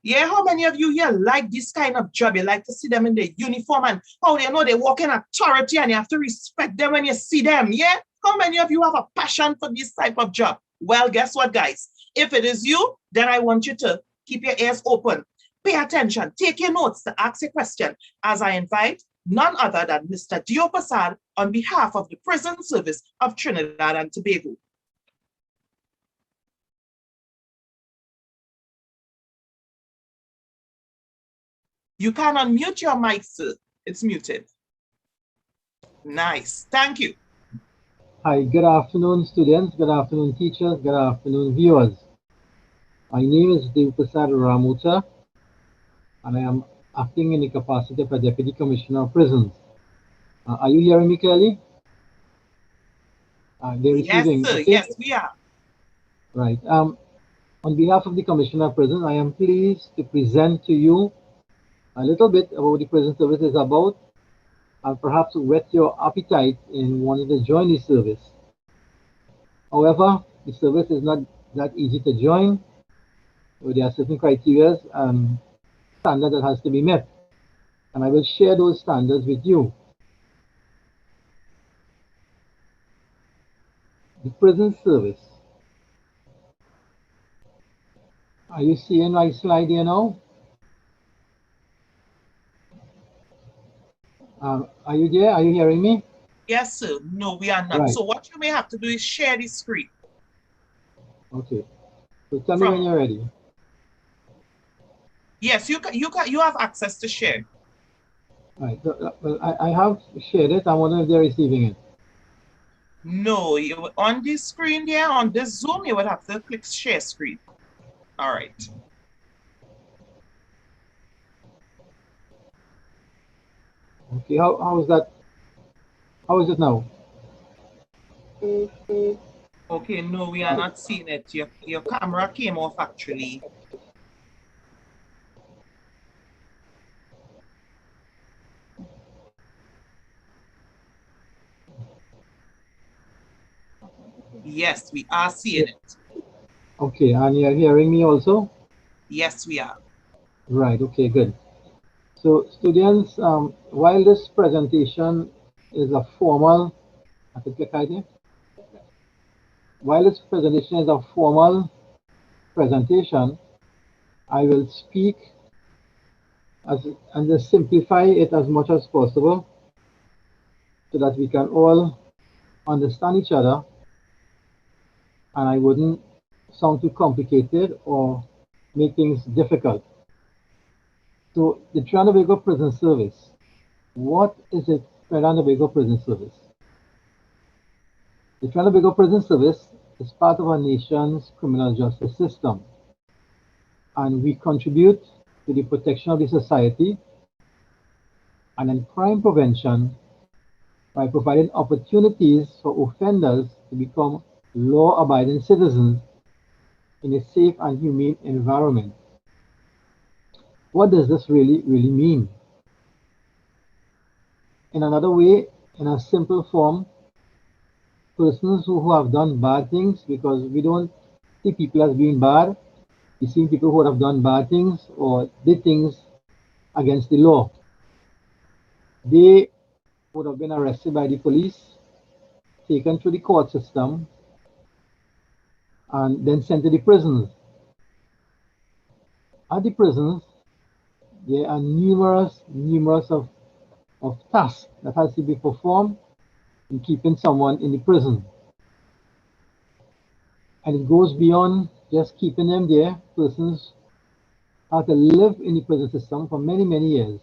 Yeah, how many of you here like this kind of job? You like to see them in the uniform and how they know they walk in authority and you have to respect them when you see them. Yeah, how many of you have a passion for this type of job? Well, guess what, guys? If it is you, then I want you to keep your ears open. Pay attention, take your notes to ask a question as I invite none other than Mr. Dio Prasad on behalf of the Prison Service of Trinidad and Tobago. You can unmute your mic, sir. It's muted. Nice, thank you. Hi, good afternoon, students. Good afternoon, teachers. Good afternoon, viewers. My name is Dio Prasad Ramuta, and I am acting in the capacity of a Deputy Commissioner of Prisons. Are you hearing me clearly? They're receiving. Yes, sir. Okay? Yes, we are. Right. On behalf of the Commissioner of Prisons, I am pleased to present to you a little bit about what the prison service is about, and perhaps whet your appetite in wanting to join the service. However, the service is not that easy to join. There are certain criteria and standards that has to be met, and I will share those standards with you. The prison service. Are you seeing my slide here now? Are you there? Are you hearing me? Yes, sir. No, we are not. Right. So what you may have to do is share the screen. Okay. So tell me when you're ready. Yes, you have access to share. Right. So, well, I have shared it. I wonder if they're receiving it. No, on this screen there, on this Zoom, you would have to click share screen. All right. Okay, how is that? How is it now? Okay, no, we are not seeing it. Your camera came off actually. Yes, we are seeing it. Okay, and you're hearing me also? Yes, we are. Right, okay, good. So students, while this presentation is a formal, while this presentation is a formal presentation, I will speak and just simplify it as much as possible so that we can all understand each other and I wouldn't sound too complicated or make things difficult. So the Trinidad and Tobago Prison Service. What is it, Trinidad and Tobago Prison Service? The Trinidad and Tobago Prison Service is part of our nation's criminal justice system, and we contribute to the protection of the society and in crime prevention by providing opportunities for offenders to become law-abiding citizens in a safe and humane environment. What does this really mean? In another way, in a simple form, persons who have done bad things, because we don't see people as being bad, we see people who have done bad things or did things against the law. They would have been arrested by the police, taken through the court system, and then sent to the prisons. At the prisons, there are numerous of tasks that has to be performed in keeping someone in the prison. And it goes beyond just keeping them there. Persons have to live in the prison system for many years.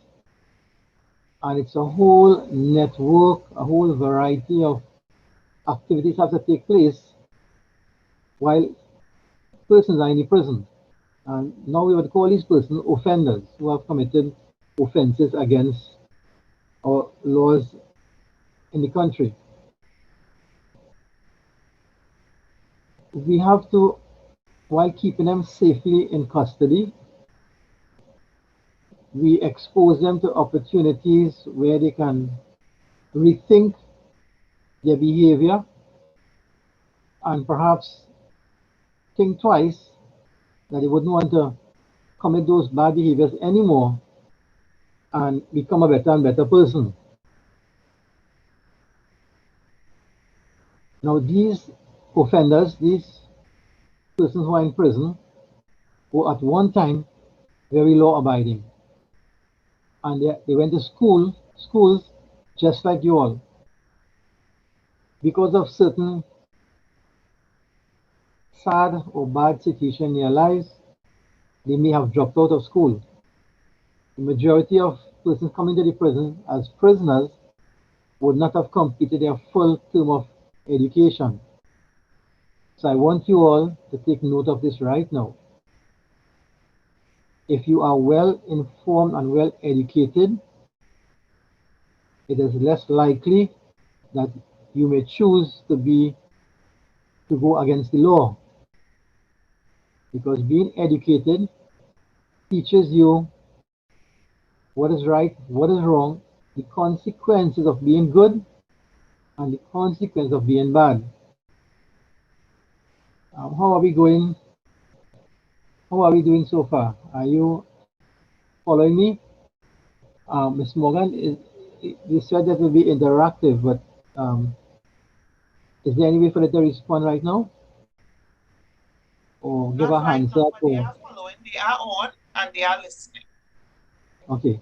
And it's a whole network, a whole variety of activities have to take place while persons are in the prison. And now we would call these persons offenders who have committed offenses against our laws in the country. We have to, while keeping them safely in custody, we expose them to opportunities where they can rethink their behavior and perhaps think twice that they wouldn't want to commit those bad behaviors anymore and become a better and better person. Now these offenders, these persons who are in prison, were at one time very law-abiding. And they went to schools just like you all. Because of certain sad or bad situation in their lives, they may have dropped out of school. The majority of persons coming to the prison as prisoners would not have completed their full term of education. So I want you all to take note of this right now. If you are well informed and well educated, it is less likely that you may choose to go against the law. Because being educated teaches you what is right, what is wrong, the consequences of being good, and the consequence of being bad. How are we going? How are we doing so far? Are you following me? Ms. Morgan, you said that it will be interactive, but is there any way for them to respond right now? Or give a hands up? They are following, they are on, and they are listening. Okay.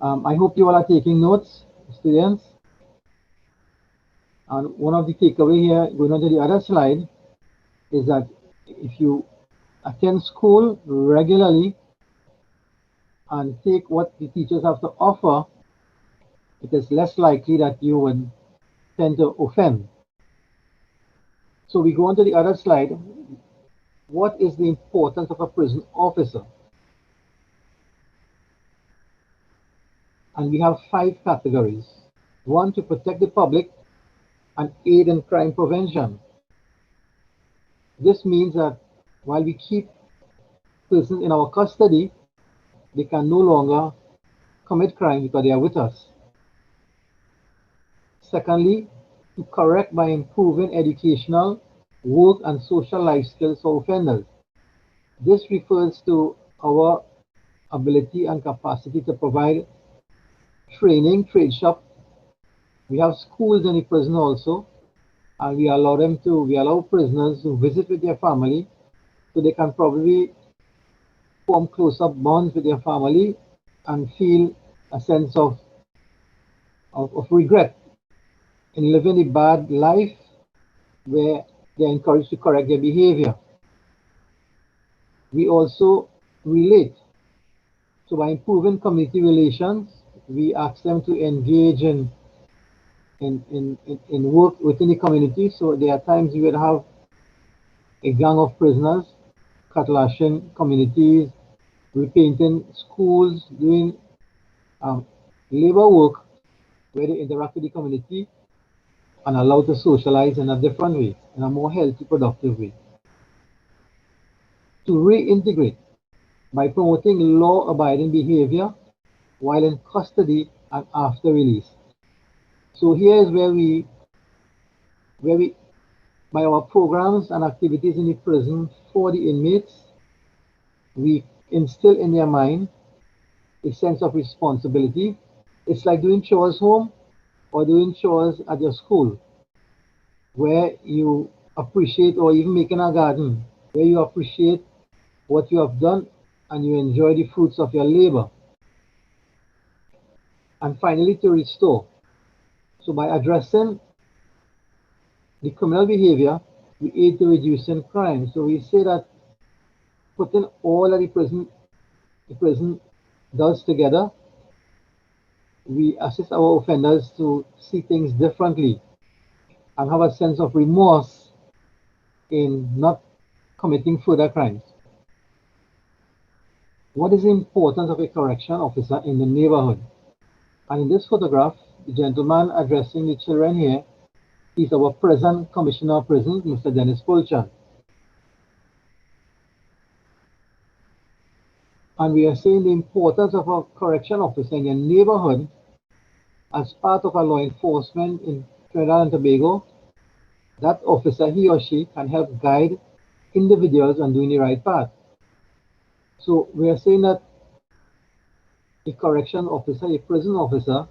I hope you all are taking notes, students. And one of the takeaway here, going on to the other slide, is that if you attend school regularly and take what the teachers have to offer, it is less likely that you would tend to offend. So we go on to the other slide. What is the importance of a prison officer? And we have 5 categories. 1, to protect the public and aid in crime prevention. This means that while we keep persons in our custody, they can no longer commit crime because they are with us. Secondly, to correct by improving educational, work, and social life skills for offenders. This refers to our ability and capacity to provide training, trade shop. We have schools in the prison also, and we allow prisoners to visit with their family so they can probably form close-up bonds with their family and feel a sense of regret in living a bad life where they're encouraged to correct their behavior. We also relate. So by improving community relations, we ask them to engage in work within the community. So there are times we would have a gang of prisoners cuttlashing communities, repainting schools, doing labor work where they interact with the community and allowed to socialize in a different way, in a more healthy, productive way. To reintegrate by promoting law-abiding behavior while in custody and after release. So here is where we, by our programs and activities in the prison for the inmates, we instill in their mind a sense of responsibility. It's like doing chores home or doing chores at your school, where you appreciate, or even making a garden, where you appreciate what you have done and you enjoy the fruits of your labor. And finally, to restore. So by addressing the criminal behavior, we aid to reducing crime. So we say that putting all of the prison does together, we assist our offenders to see things differently and have a sense of remorse in not committing further crimes. What is the importance of a correction officer in the neighborhood? And in this photograph, the gentleman addressing the children here is our present Commissioner of Prisons, Mr. Dennis Pulchan. And we are saying the importance of a correction officer in your neighborhood as part of our law enforcement in Trinidad and Tobago. That officer, he or she, can help guide individuals on doing the right path. So we are saying that a correction officer, a prison officer,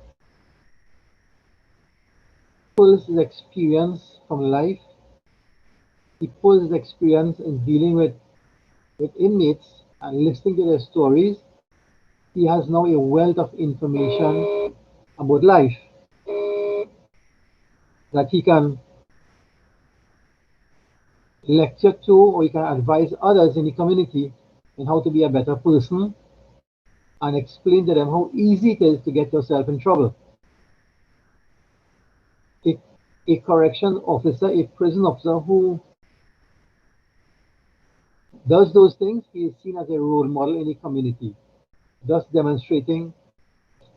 pulls his experience from life. He pulls his experience in dealing with inmates and listening to their stories. He has now a wealth of information about life that he can lecture to, or he can advise others in the community in how to be a better person and explain to them how easy it is to get yourself in trouble. A correction officer, a prison officer who does those things, he is seen as a role model in the community, thus demonstrating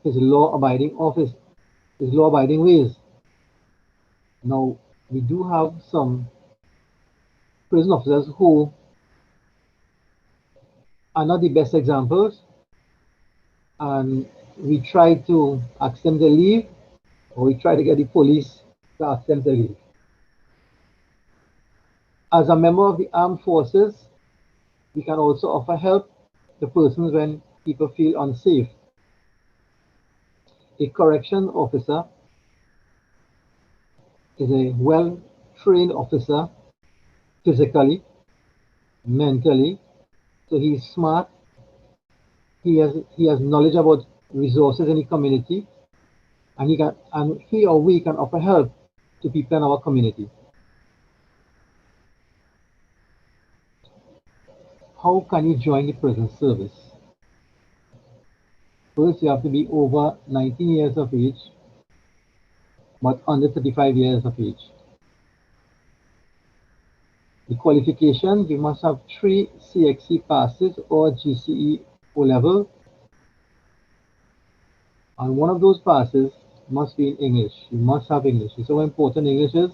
his law-abiding ways. Now, we do have some prison officers who are not the best examples, and we try to ask them to leave, or we try to get the police to ask them to leave. As a member of the armed forces, we can also offer help to persons when people feel unsafe. A correction officer is a well-trained officer physically, mentally, so he's smart. He has knowledge about resources in the community, and he or we can offer help to people in our community. How can you join the prison service? First, you have to be over 19 years of age, but under 35 years of age. The qualifications, you must have 3 CXC passes or GCE O-level, and one of those passes must be in English. You must have English. It's so important English is.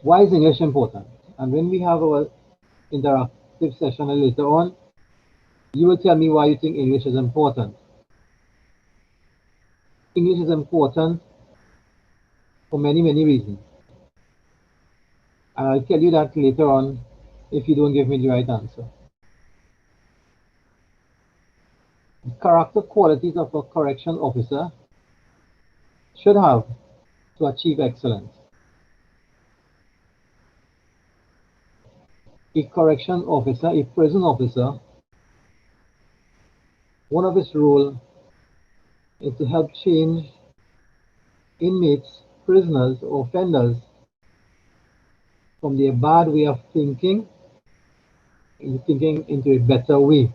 Why is English important? And when we have our interactive session later on, you will tell me why you think English is important. English is important for many, many reasons. And I'll tell you that later on if you don't give me the right answer. The character qualities of a correction officer should have to achieve excellence. A correction officer, a prison officer, one of his roles is to help change inmates, prisoners, or offenders from their bad way of thinking into a better way.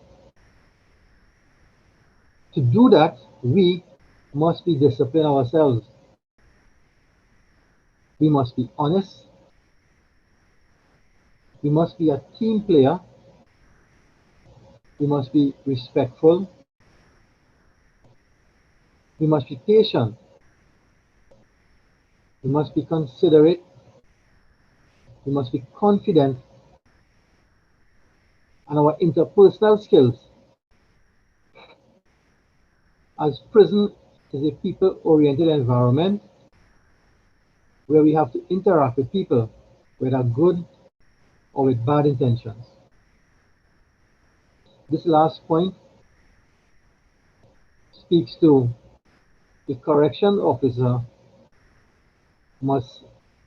To do that, we must be disciplined ourselves. We must be honest. We must be a team player. We must be respectful. We must be patient. We must be considerate. We must be confident. And our interpersonal skills. As prison is a people-oriented environment where we have to interact with people, whether good or with bad intentions. This last point speaks to the correction officer must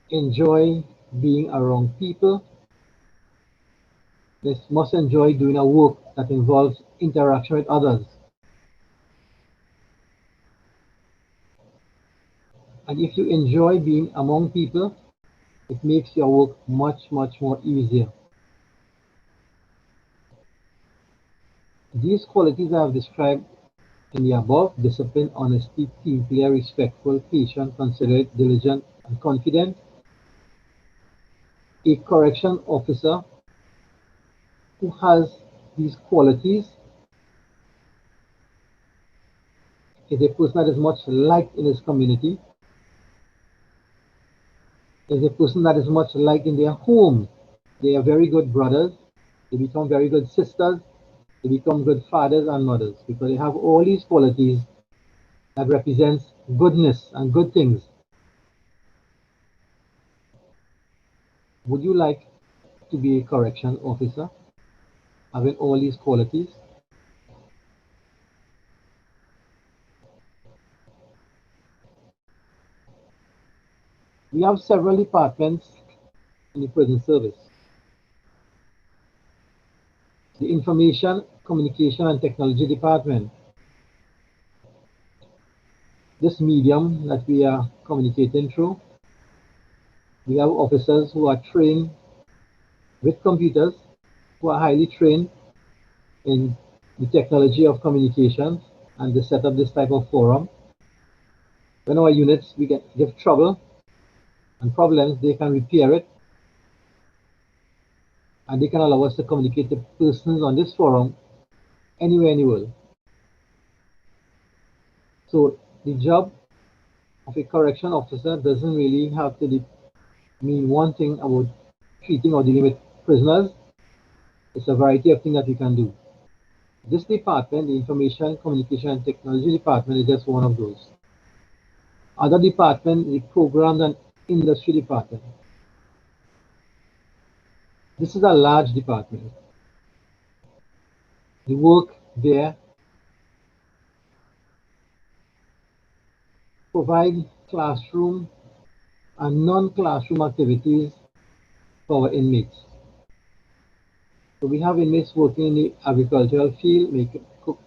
enjoy being around people. They must enjoy doing a work that involves interaction with others. And if you enjoy being among people, it makes your work much more easier. These qualities I have described in the above: discipline, honesty, team player, respectful, patient, considerate, diligent, and confident. A correction officer who has these qualities is a person that is much liked in his community, is a person that is much liked in their home. They are very good brothers, they become very good sisters, they become good fathers and mothers because they have all these qualities that represents goodness and good things. Would you like to be a correction officer having all these qualities? We have several departments in the prison service. The Information, Communication and Technology Department. This medium that we are communicating through, we have officers who are trained with computers, who are highly trained in the technology of communications and to set up this type of forum. When our units we give trouble and problems, they can repair it and they can allow us to communicate to persons on this forum anywhere in the world. So the job of a correction officer doesn't really have to mean one thing about treating or dealing with prisoners. It's a variety of things that we can do. This department, the Information, Communication and Technology Department, is just one of those. Other department, the Programs and Industry Department. This is a large department. The work there provide classroom and non-classroom activities for our inmates. So we have inmates working in the agricultural field,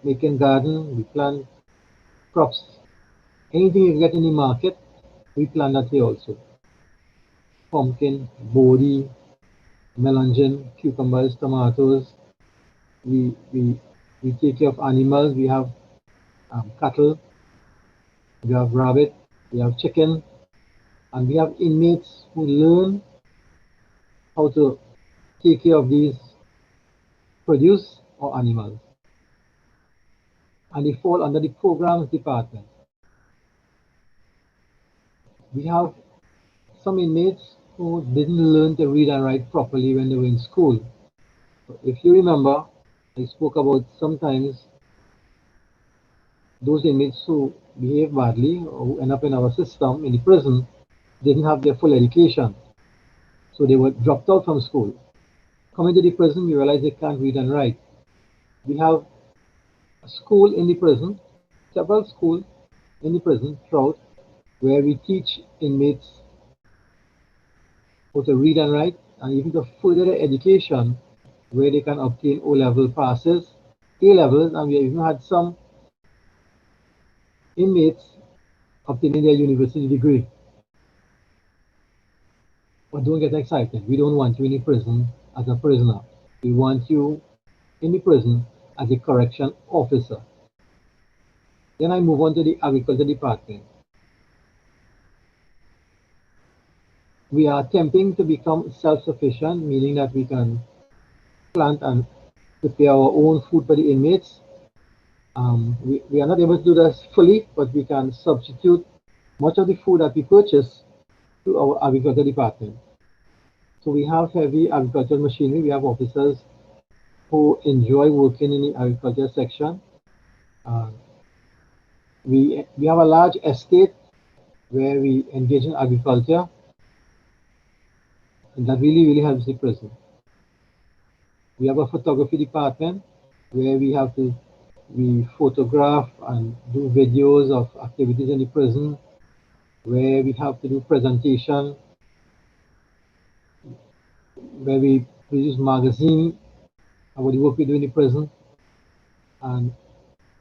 making garden, we plant crops. Anything you get in the market, we plant that here also. Pumpkin, bodi, melon, cucumbers, tomatoes. We take care of animals. We have cattle, we have rabbit, we have chicken, and we have inmates who learn how to take care of these produce or animals. And they fall under the Programs Department. We have some inmates who didn't learn to read and write properly when they were in school. So if you remember, I spoke about sometimes those inmates who behave badly or who end up in our system in the prison didn't have their full education. So they were dropped out from school. Coming to the prison, we realize they can't read and write. We have a school in the prison, several schools in the prison throughout, where we teach inmates how to read and write, and even to further their education, where they can obtain O-level passes, A-levels, and we even had some inmates obtaining their university degree. But don't get excited. We don't want you in the prison as a prisoner. We want you in the prison as a correction officer. Then I move on to the Agriculture Department. We are attempting to become self-sufficient, meaning that we can plant and prepare our own food for the inmates. We are not able to do this fully, but we can substitute much of the food that we purchase to our agriculture department. So we have heavy agricultural machinery. We have officers who enjoy working in the agriculture section. We have a large estate where we engage in agriculture, and that really helps the prison. We have a photography department where we photograph and do videos of activities in the prison, where we have to do presentation, where we produce magazine about the work we do in the prison, and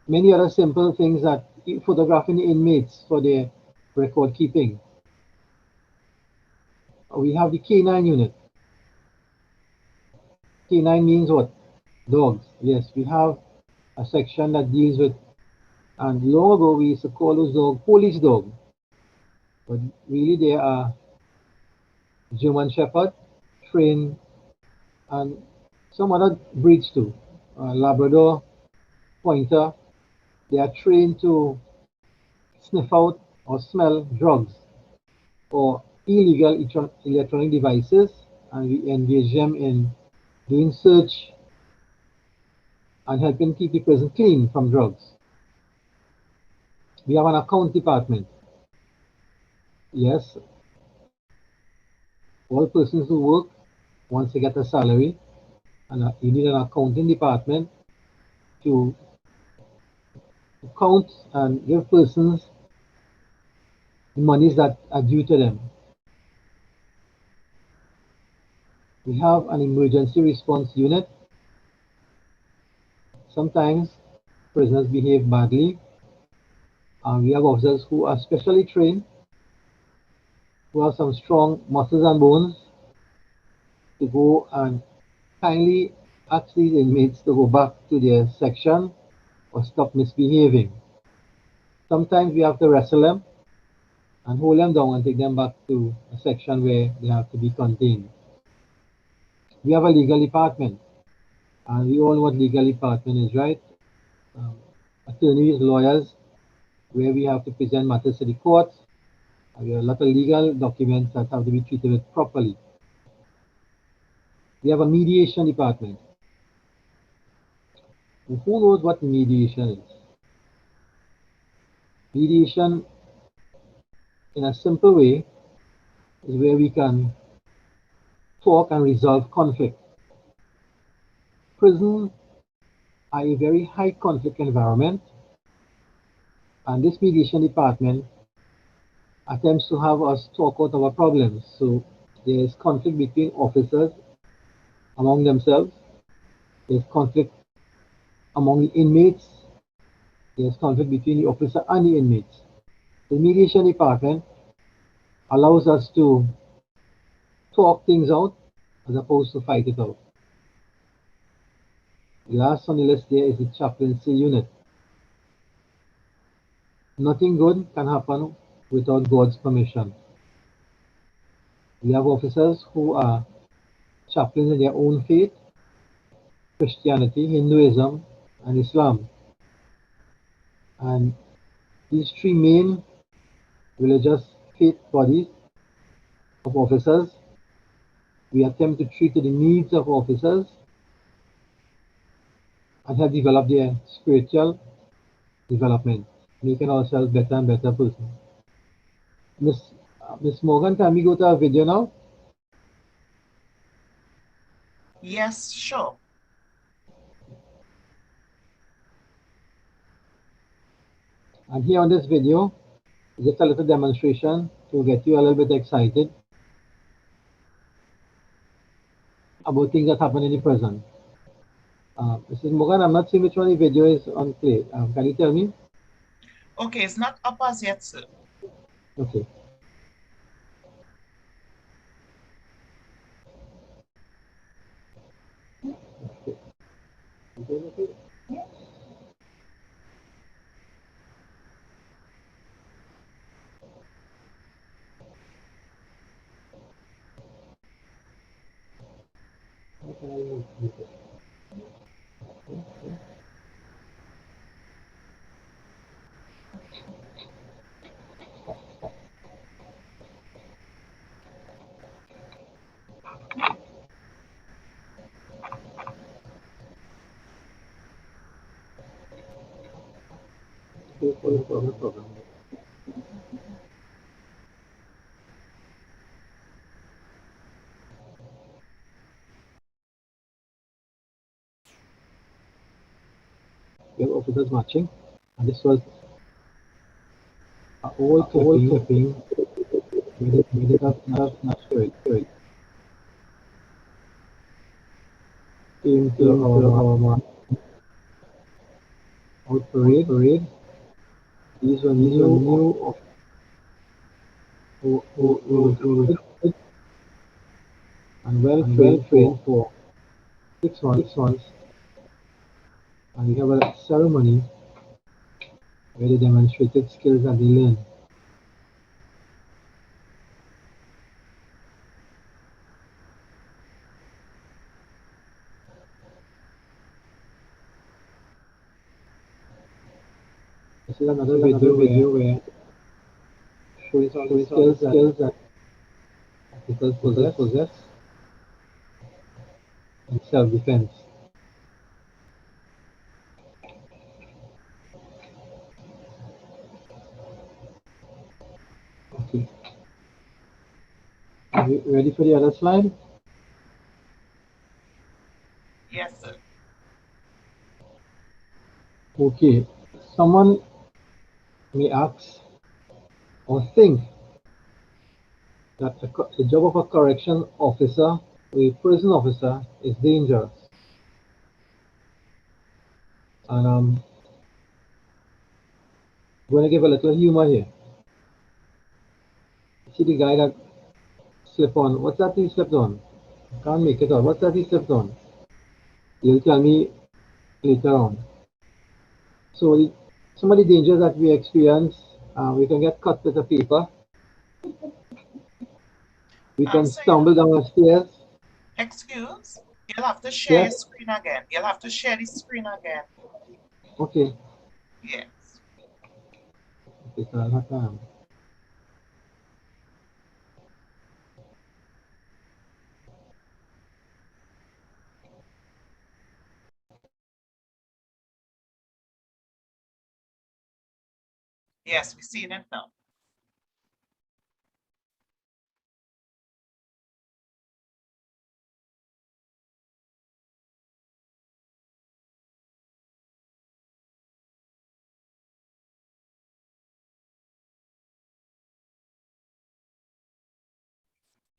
many other simple things that photographing the inmates for their record keeping. We have the K9 unit. K9 means what? Dogs. Yes, we have a section that deals with, and long ago we used to call those dogs police dogs, but really they are German Shepherd, trained, and some other breeds too. Labrador, Pointer, they are trained to sniff out or smell drugs or illegal electronic devices, and we engage them in doing search and helping keep the prison clean from drugs. We have an account department. Yes, all persons who work, once they get a salary, and you need an accounting department to count and give persons the monies that are due to them. We have an emergency response unit. Sometimes prisoners behave badly, and we have officers who are specially trained, who have some strong muscles and bones, to go and kindly ask these inmates to go back to their section or stop misbehaving. Sometimes we have to wrestle them and hold them down and take them back to a section where they have to be contained. We have a legal department, and we all know what legal department is, right? Attorneys, lawyers, where we have to present matters to the courts. We have a lot of legal documents that have to be treated with properly. We have a mediation department. Who knows what mediation is? Mediation, in a simple way, is where we can talk and resolve conflict. Prisons are a very high conflict environment, and this mediation department attempts to have us talk out our problems. So there is conflict between officers among themselves, there's conflict among the inmates, there's conflict between the officer and the inmates. The mediation department allows us to talk things out as opposed to fight it out. The last on the list there is the chaplaincy unit. Nothing good can happen without God's permission. We have officers who are chaplains in their own faith, Christianity, Hinduism, and Islam. And these three main religious faith bodies of officers, we attempt to treat to the needs of officers and help develop their spiritual development, making ourselves better and better persons. Miss Morgan, can we go to our video now? Yes, sure. And here on this video, just a little demonstration to get you a little bit excited about things that happen in the prison. Mrs. Morgan, I'm not seeing which one the video is on play. Can you tell me? Okay, it's not up as yet, sir. Okay. problem. We have officers marching, and this was all clipping made it up natural. Came to our parade. These were new of who were and well trained for 6 months, and we have a ceremony where they demonstrated skills that they learned. This is another video where showing some of the skills that people possess in self-defense. Okay. Are you ready for the other slide? Yes, sir. Okay. Someone may ask or think that the job of a correction officer or a prison officer is dangerous. And I'm going to give a little humor here. See the guy that slipped on. What's that he slipped on? I can't make it out. What's that he slipped on? You'll tell me later on. So some of the dangers that we experience, we can get cut with a paper. We can stumble down the stairs. Excuse? You'll have to share Yes. your screen again. You'll have to share the screen again. Okay. Yes. Okay, so I'll have to. Yes, we're seeing it now.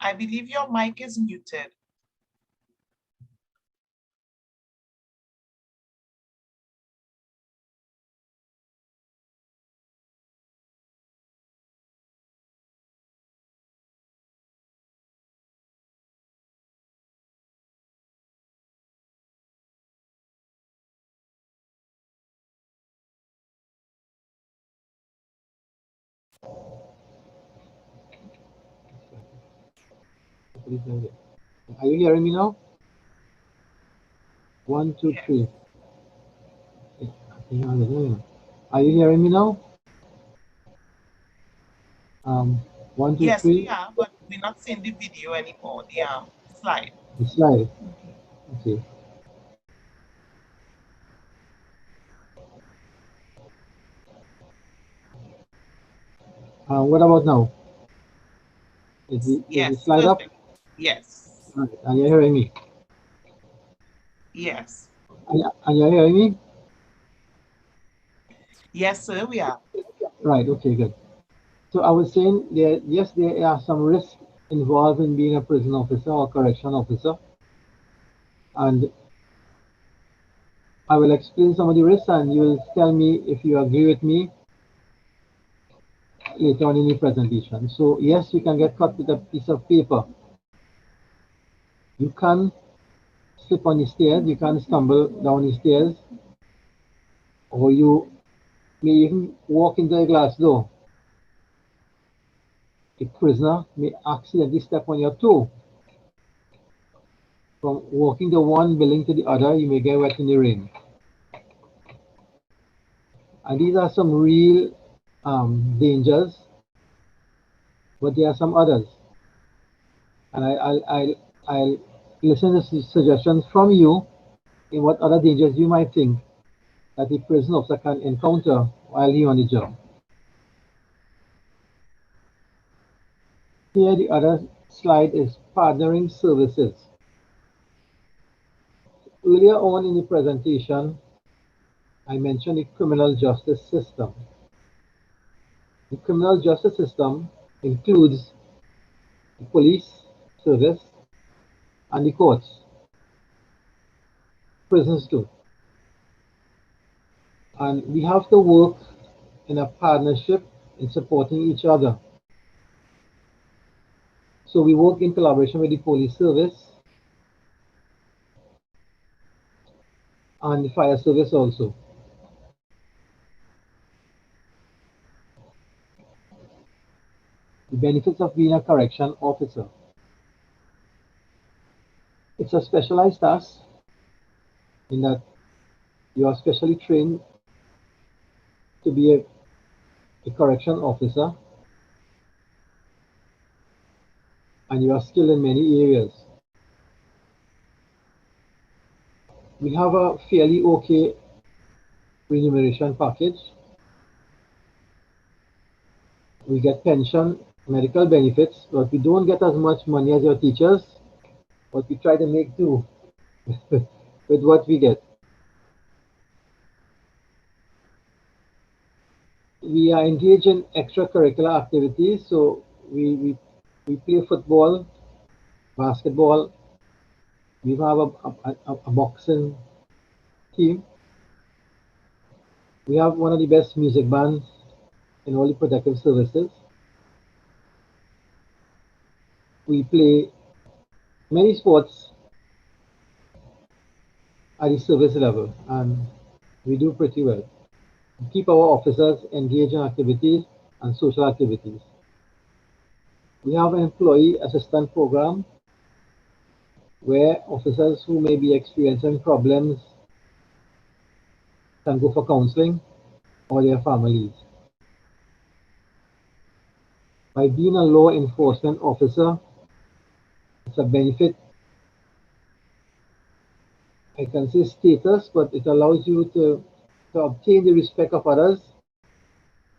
I believe your mic is muted. Are you hearing me now? 1, 2, 3. Are you hearing me now? 1, 2, Yes, 3. we are, but we're not seeing the video anymore. The slide. The slide. Okay. What about now? Is the slide perfect. up? Yes. And you're hearing me? Yes. And you're hearing me? Yes, sir, we are. Right, okay, good. So I was saying, yes, there are some risks involved in being a prison officer or correction officer. And I will explain some of the risks and you will tell me if you agree with me later on in the presentation. So yes, you can get cut with a piece of paper. You can slip on the stairs, you can stumble down the stairs, or you may even walk into a glass door. A prisoner may accidentally step on your toe. From walking to one building to the other, you may get wet in the rain. And these are some real dangers, but there are some others. And I'll listen to suggestions from you in what other dangers you might think that a prison officer can encounter while he on the job. Here the other slide is partnering services. Earlier on in the presentation, I mentioned the criminal justice system. The criminal justice system includes the police service and the courts, prisons too. And we have to work in a partnership in supporting each other. So we work in collaboration with the police service and the fire service also. The benefits of being a correction officer. It's a specialized task in that you are specially trained to be a correction officer, and you are skilled in many areas. We have a fairly okay remuneration package. We get pension, medical benefits, but we don't get as much money as your teachers, but we try to make do with what we get. We are engaged in extracurricular activities, so we play football, basketball. We have a boxing team. We have one of the best music bands in all the protective services. We play many sports at the service level, and we do pretty well. We keep our officers engaged in activities and social activities. We have an employee assistance program where officers who may be experiencing problems can go for counseling or their families. By being a law enforcement officer, it's a benefit. I can say status, but it allows you to obtain the respect of others.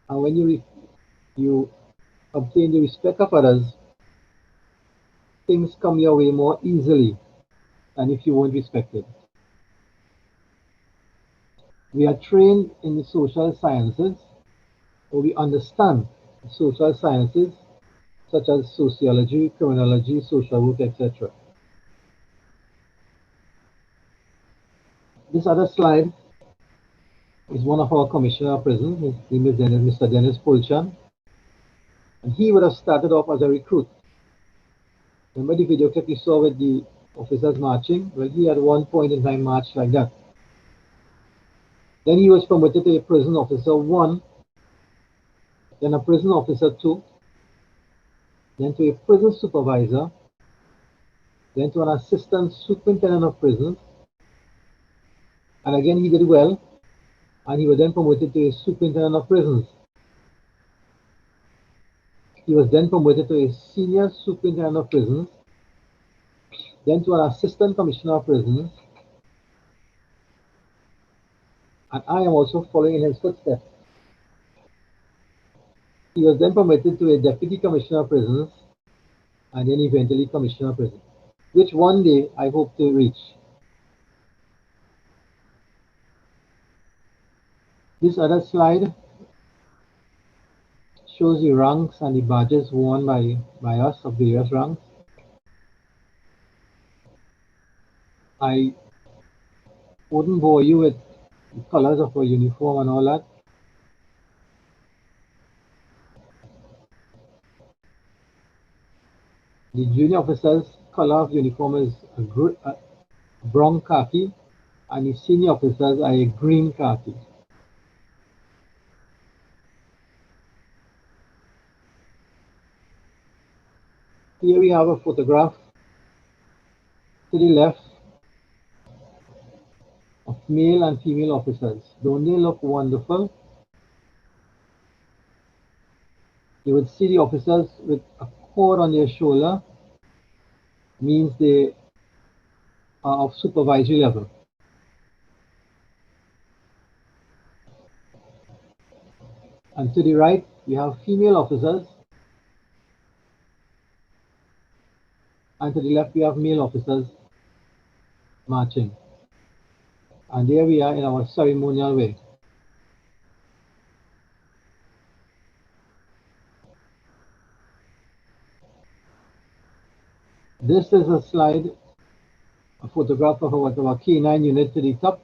And when you obtain the respect of others, things come your way more easily than if you weren't respected. We are trained in the social sciences, or we understand the social sciences such as sociology, criminology, social work, etc. This other slide is one of our commissioner of prison. His name is Mr. Dennis Pulchan. And he would have started off as a recruit. Remember the video clip you saw with the officers marching? Well, he at one point in time marched like that. Then he was promoted to a prison officer 1, then a prison officer 2, then to a prison supervisor, then to an assistant superintendent of prisons. And again, he did well, and he was then promoted to a superintendent of prisons. He was then promoted to a senior superintendent of prisons, then to an assistant commissioner of prisons, and I am also following in his footsteps. He was then promoted to a deputy commissioner of prisons, and then eventually commissioner of prisons, which one day I hope to reach. This other slide shows the ranks and the badges worn by us of various ranks. I wouldn't bore you with the colors of our uniform and all that. The junior officer's color of uniform is a brown khaki, and the senior officers are a green khaki. Here we have a photograph to the left of male and female officers. Don't they look wonderful? You would see the officers with a cord on their shoulder, means they are of supervisory level. And to the right, we have female officers. And to the left, we have male officers marching. And there we are in our ceremonial way. This is a slide, a photograph of our K9 unit to the top,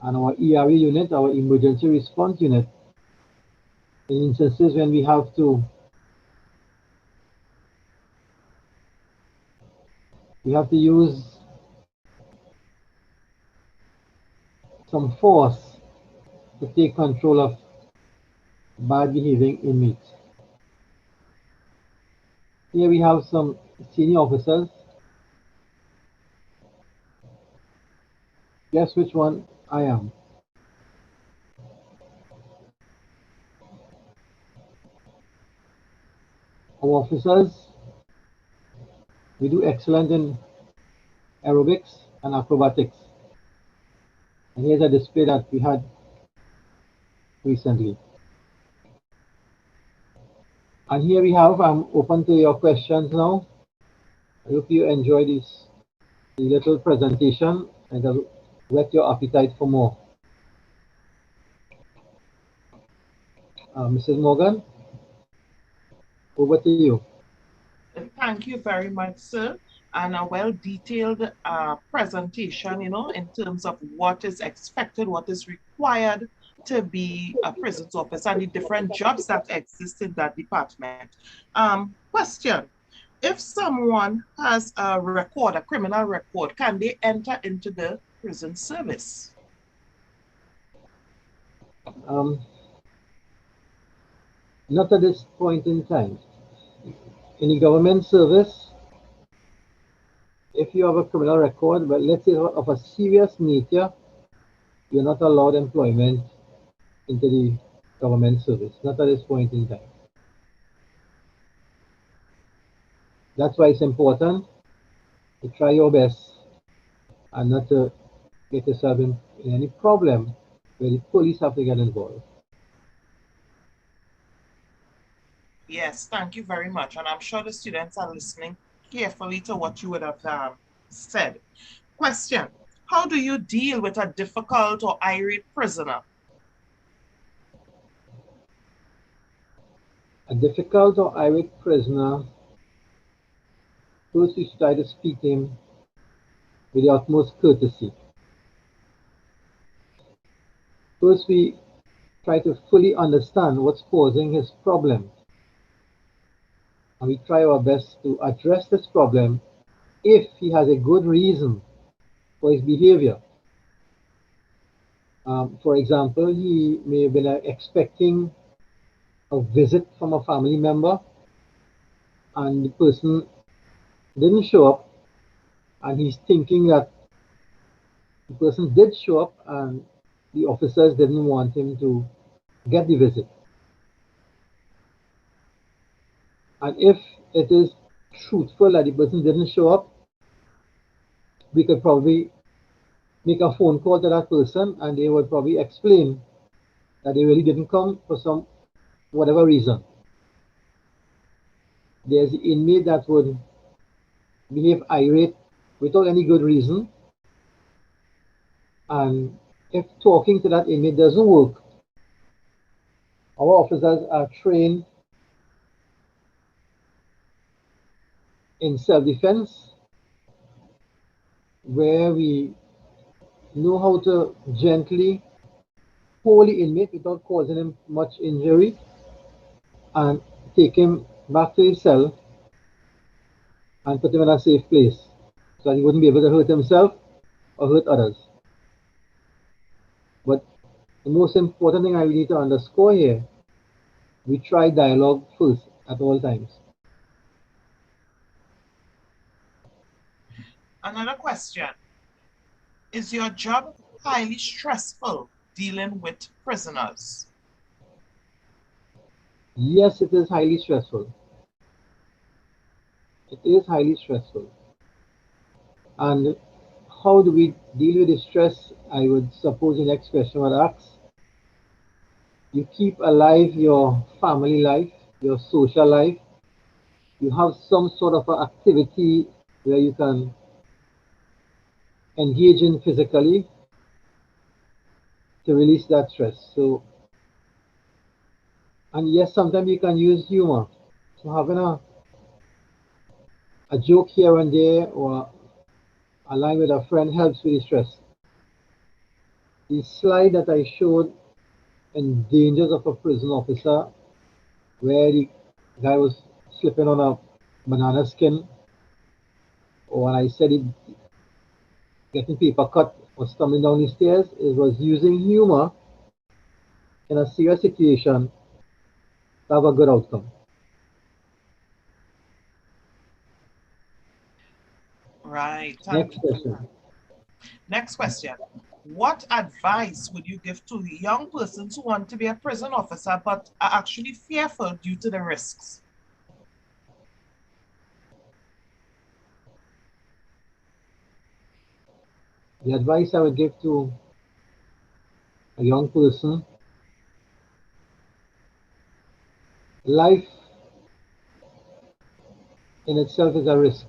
and our ERA unit, our emergency response unit, in instances when we have to use some force to take control of bad behaving inmates. Here we have some senior officers. Guess which one I am? Our officers, we do excellent in aerobics and acrobatics. And here's a display that we had recently. And here we have, I'm open to your questions now. I hope you enjoy this little presentation and I'll whet your appetite for more. Mrs. Morgan, over to you. Thank you very much, sir. And a well-detailed presentation, in terms of what is expected, what is required to be a prisons officer and the different jobs that exist in that department. Question, if someone has a record, a criminal record, can they enter into the prison service? Not at this point in time. In the government service, if you have a criminal record, but let's say of a serious nature, you're not allowed employment into the government service, not at this point in time. That's why it's important to try your best and not to get yourself in any problem where the police have to get involved. Yes, thank you very much. And I'm sure the students are listening carefully to what you would have said. Question, how do you deal with a difficult or irate prisoner? A difficult or irate prisoner, first we try to speak to him with the utmost courtesy. First we try to fully understand what's causing his problem. And we try our best to address this problem if he has a good reason for his behavior. For example, he may have been expecting a visit from a family member and the person didn't show up, and he's thinking that the person did show up and the officers didn't want him to get the visit. And if it is truthful that the person didn't show up, we could probably make a phone call to that person and they would probably explain that they really didn't come for some whatever reason. There's the inmate that would behave irate without any good reason, and if talking to that inmate doesn't work, our officers are trained in self-defense, where we know how to gently hold the inmate without causing him much injury and take him back to his cell and put him in a safe place so that he wouldn't be able to hurt himself or hurt others. But the most important thing I need to underscore here, we try dialogue first at all times. Another question, is your job highly stressful dealing with prisoners? Yes, it is highly stressful. It is highly stressful. And how do we deal with the stress? I would suppose the next question would ask. You keep alive your family life, your social life. You have some sort of an activity where you can engage in physically to release that stress. So, and yes, sometimes you can use humor. So having a joke here and there or a line with a friend helps with the stress. The slide that I showed in Dangers of a Prison Officer, where the guy was slipping on a banana skin, or when I said it, getting paper cut or stumbling down the stairs, it was using humor in a serious situation to have a good outcome. Right. Thank Next you. question. Next question. What advice would you give to young persons who want to be a prison officer but are actually fearful due to the risks? The advice I would give to a young person, life in itself is a risk.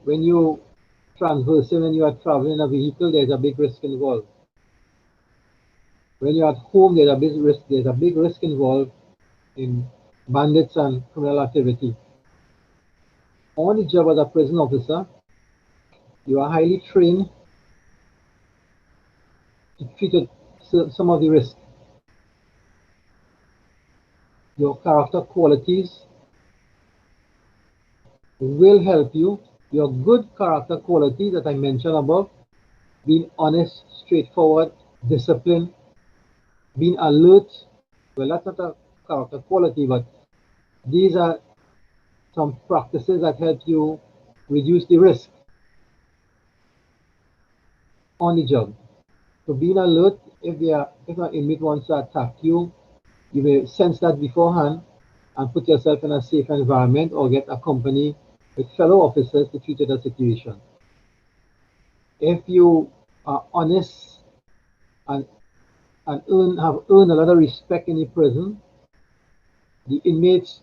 When you traversing, when you are traveling in a vehicle, there's a big risk involved. When you're at home, there's a big risk involved in bandits and criminal activity. On the job as a prison officer, you are highly trained to treat some of the risk. Your character qualities will help you. Your good character qualities that I mentioned above, being honest, straightforward, disciplined, being alert. Well, that's not a character quality, but these are some practices that help you reduce the risk on the job. So being alert, if an inmate wants to attack you, you may sense that beforehand and put yourself in a safe environment or get a company with fellow officers to treat the situation. If you are honest and have earned a lot of respect in the prison, the inmates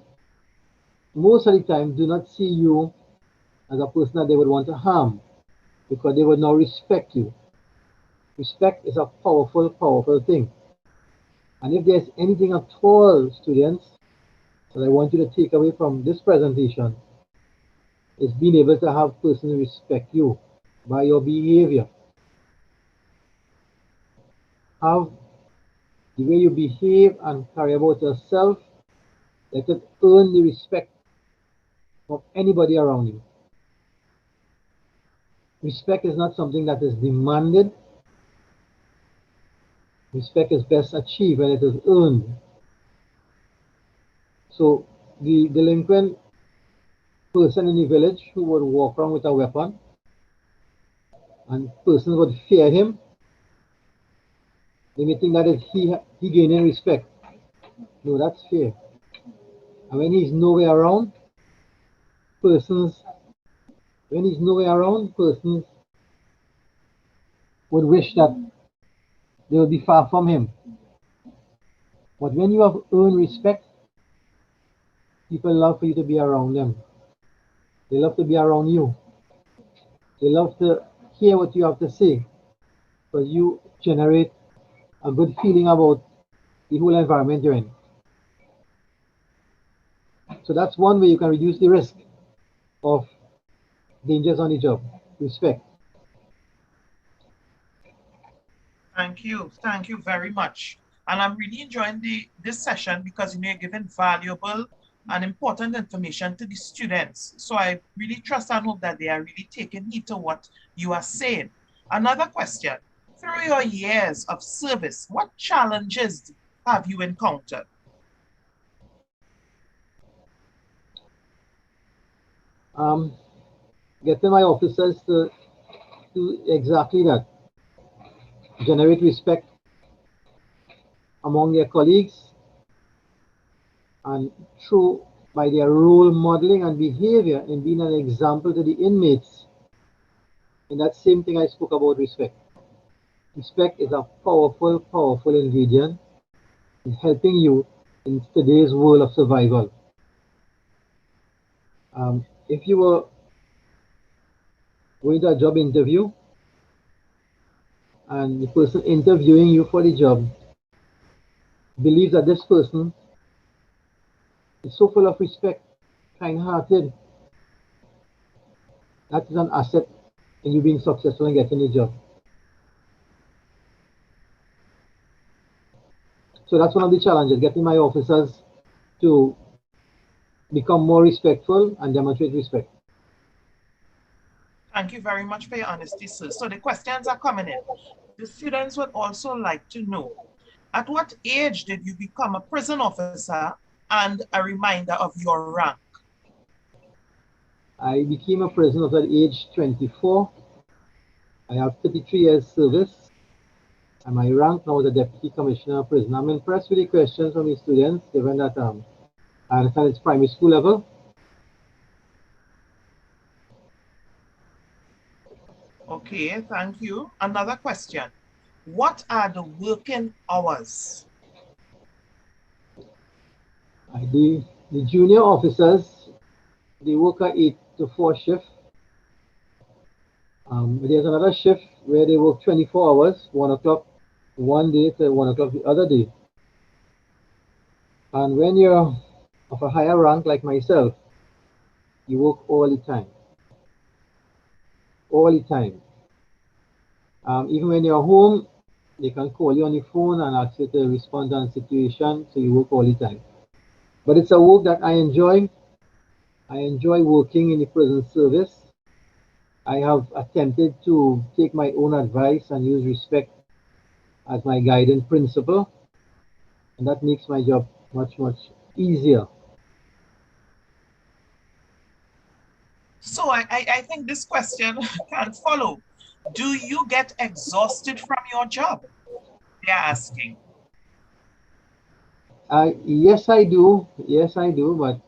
most of the time do not see you as a person that they would want to harm because they would now respect you. Respect is a powerful, powerful thing. And if there's anything at all, students, that I want you to take away from this presentation, is being able to have persons respect you by your behavior. Have the way you behave and carry about yourself, let it earn the respect of anybody around you. Respect is not something that is demanded. Respect is best achieved when it is earned. So the delinquent person in the village who would walk around with a weapon and persons would fear him, they may think that is he gaining respect. No, that's fear. And when he's nowhere around, persons would wish that they would be far from him. But when you have earned respect, people love for you to be around them. They love to be around you. They love to hear what you have to say, because you generate a good feeling about the whole environment you're in. So that's one way you can reduce the risk of dangers on the job. Respect. Thank you. Thank you very much. And I'm really enjoying this session because you're giving valuable and important information to the students. So I really trust and hope that they are really taking heed to what you are saying. Another question. Through your years of service, what challenges have you encountered? Getting my officers to do exactly that. Generate respect among their colleagues, and through by their role modeling and behavior in being an example to the inmates, in that same thing I spoke about respect. Respect is a powerful, powerful ingredient in helping you in today's world of survival. If you were going to a job interview and the person interviewing you for the job believes that this person is so full of respect, kind-hearted, that is an asset in you being successful in getting a job. So that's one of the challenges, getting my officers to become more respectful and demonstrate respect. Thank you very much for your honesty, sir. So the questions are coming in. The students would also like to know, at what age did you become a prison officer, and a reminder of your rank? I became a prison officer at age 24. I have 33 years service, and my rank now is a Deputy Commissioner of Prison. I'm impressed with the questions from the students, given that I understand it's primary school level. Okay, thank you. Another question. What are the working hours? The junior officers, they work a 8 to 4 shift. There's another shift where they work 24 hours, 1 o'clock one day to 1 o'clock the other day. And when you're of a higher rank like myself, you work all the time. All the time. Even when you're home, they can call you on the phone and ask you to respond to a situation, so you work all the time. But it's a work that I enjoy. I enjoy working in the prison service. I have attempted to take my own advice and use respect as my guiding principle, and that makes my job much, much easier. So I think this question can follow. Do you get exhausted from your job? They're asking. Yes, I do. Yes, I do. But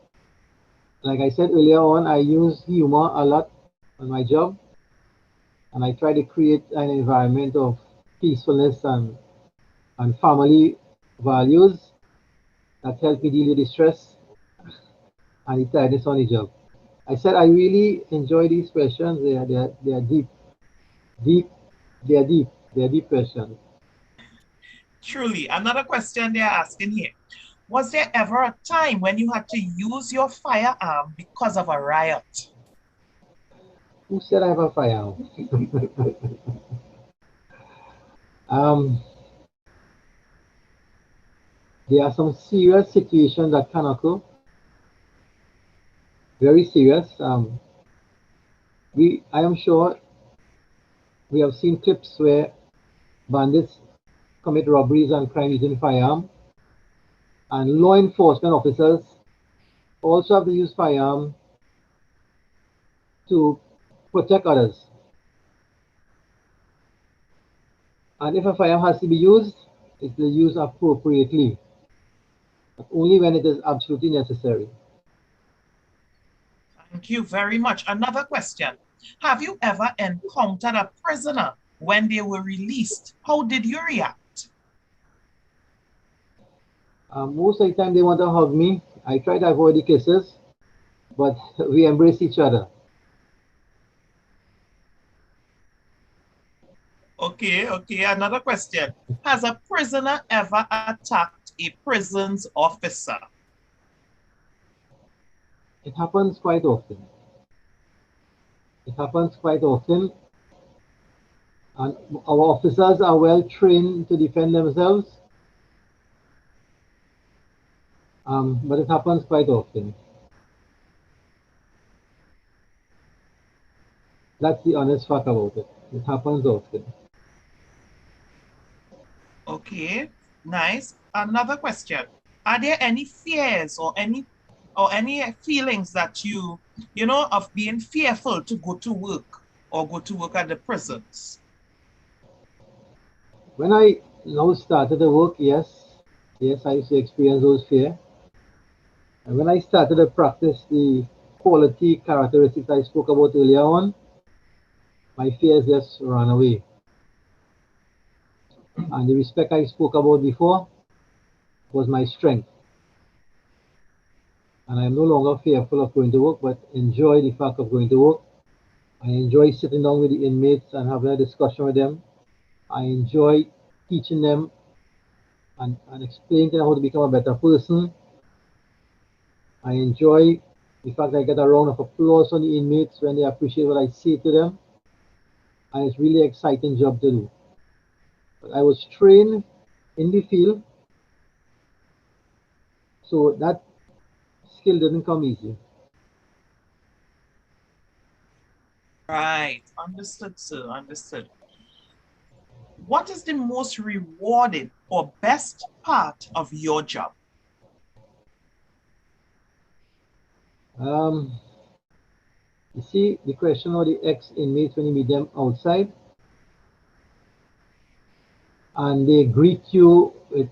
like I said earlier on, I use humor a lot on my job, and I try to create an environment of peacefulness and family values that help me deal with the stress and the tiredness on the job. I said I really enjoy these questions. They are deep, they are deep questions. Truly. Another question they're asking here. Was there ever a time when you had to use your firearm because of a riot? Who said I have a firearm? There are some serious situations that can occur. Very serious. I am sure we have seen clips where bandits commit robberies and crimes using firearm, and law enforcement officers also have to use firearm to protect others. And if a firearm has to be used, it's to use appropriately, but only when it is absolutely necessary. Thank you very much. Another question. Have you ever encountered a prisoner when they were released? How did you react? Most of the time they want to hug me. I try to avoid the kisses, but we embrace each other. Okay. Another question. Has a prisoner ever attacked a prison's officer? It happens quite often. It happens quite often. And our officers are well trained to defend themselves. But it happens quite often. That's the honest fact about it. It happens often. Okay, nice. Another question. Are there any fears or any feelings that you know, of being fearful to go to work or go to work at the prisons? When I now started the work, yes, I used to experience those fears. And when I started to practice the quality characteristics I spoke about earlier on, my fears just ran away. And the respect I spoke about before was my strength. And I'm no longer fearful of going to work, but enjoy the fact of going to work. I enjoy sitting down with the inmates and having a discussion with them. I enjoy teaching them and explaining to them how to become a better person. I enjoy the fact that I get a round of applause from the inmates when they appreciate what I say to them. And it's really exciting job to do. But I was trained in the field, so that skill didn't come easy. Right. Understood, sir. Understood. What is the most rewarding or best part of your job? You see, the question of the ex-inmates when you meet them outside, and they greet you with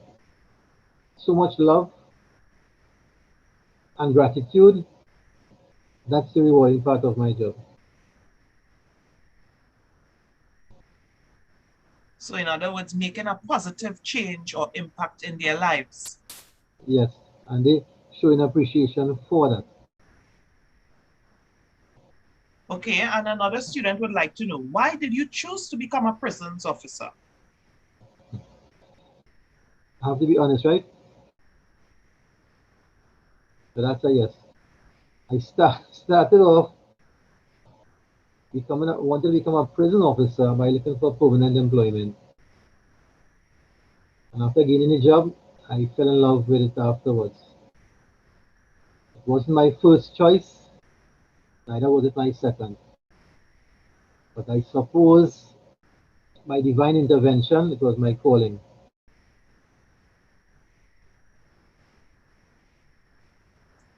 so much love and gratitude, that's the rewarding part of my job. So in other words, making a positive change or impact in their lives. Yes, and they show an appreciation for that. Okay, and another student would like to know, why did you choose to become a prisons officer? I have to be honest, right? So that's a yes. I started off wanted to become a prison officer by looking for permanent employment. And after gaining a job, I fell in love with it afterwards. It wasn't my first choice, neither was it my second. But I suppose by divine intervention, it was my calling.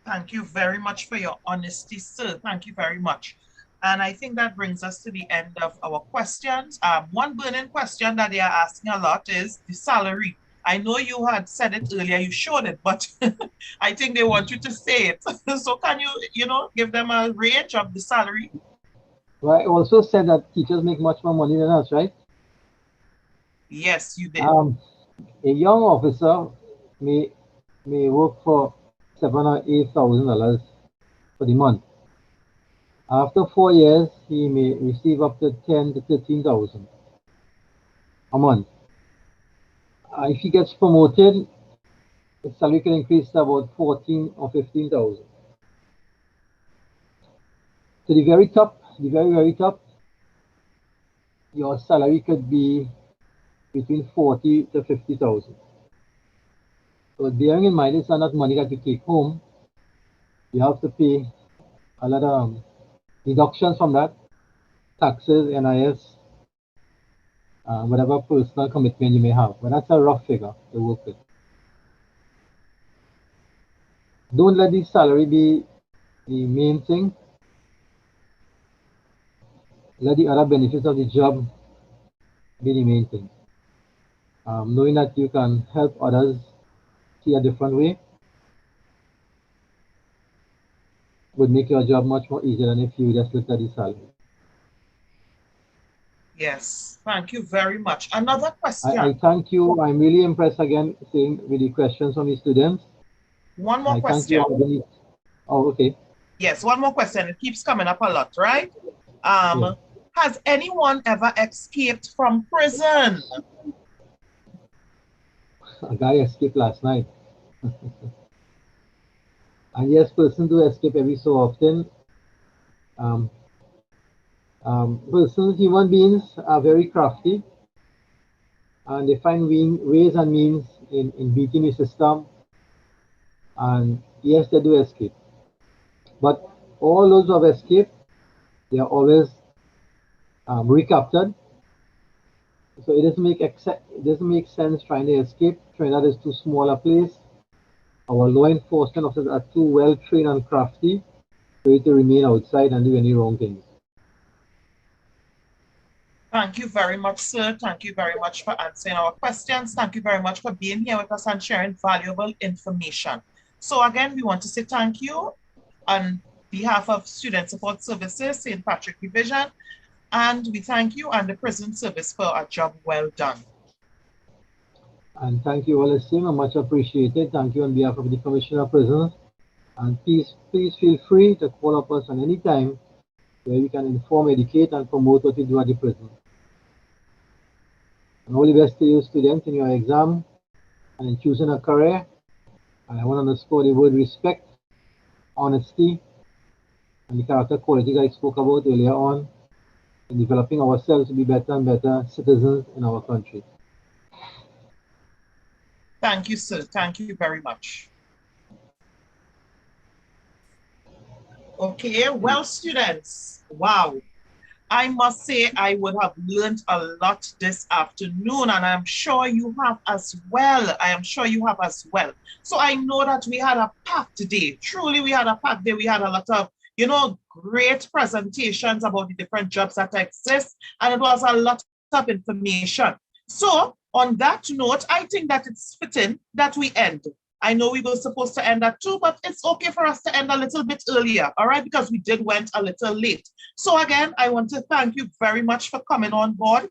Thank you very much for your honesty, sir. Thank you very much. And I think that brings us to the end of our questions. One burning question that they are asking a lot is the salary. I know you had said it earlier, you showed it, but I think they want you to say it. So can you, give them a range of the salary? Well, I also said that teachers make much more money than us, right? Yes, you did. A young officer may work for $7,000 or $8,000 for the month. After 4 years, he may receive up to $10,000 to $13,000 a month. If he gets promoted, his salary can increase to about $14,000 or $15,000. To the very top, the very, very top, your salary could be between $40,000 to $50,000. So bearing in mind, it's not money that you take home. You have to pay a lot of deductions from that, taxes, NIS, whatever personal commitment you may have. But that's a rough figure to work with. Don't let the salary be the main thing. Let the other benefits of the job be the main thing. Knowing that you can help others see a different way would make your job much more easier than if you just looked at the salary. Yes, thank you very much. Another question. I thank you. I'm really impressed again with the questions from the students. One more question. Thank you. Oh, okay. Yes, one more question. It keeps coming up a lot, right? Yeah. Has anyone ever escaped from prison? A guy escaped last night. And yes, persons do escape every so often. Human beings are very crafty, and they find ways and means in beating the system. And yes, they do escape. But all those who have escaped, they are always recaptured. So it doesn't make sense trying to escape. Trinidad is too small a place. Our law enforcement officers are too well trained and crafty for you to remain outside and do any wrong things. Thank you very much, sir. Thank you very much for answering our questions. Thank you very much for being here with us and sharing valuable information. So again, we want to say thank you on behalf of Student Support Services, St. Patrick Division. And we thank you and the prison service for a job well done. And thank you all the same, and much appreciated. Thank you on behalf of the Commissioner of Prisons. And please feel free to call up us at any time where we can inform, educate, and promote what you do at the prison. And all the best to you, students, in your exam and in choosing a career. And I want to underscore the word respect, honesty, and the character qualities I spoke about earlier on in developing ourselves to be better and better citizens in our country. Thank you, sir. Thank you very much. Okay, well, students, wow. I must say I would have learned a lot this afternoon, and I'm sure you have as well. I am sure you have as well. So I know that we had a packed day. Truly, we had a packed day. We had a lot of, great presentations about the different jobs that exist, and it was a lot of information. So on that note, I think that it's fitting that we end. I know we were supposed to end at 2, but it's okay for us to end a little bit earlier, all right? Because we went a little late. So again, I want to thank you very much for coming on board,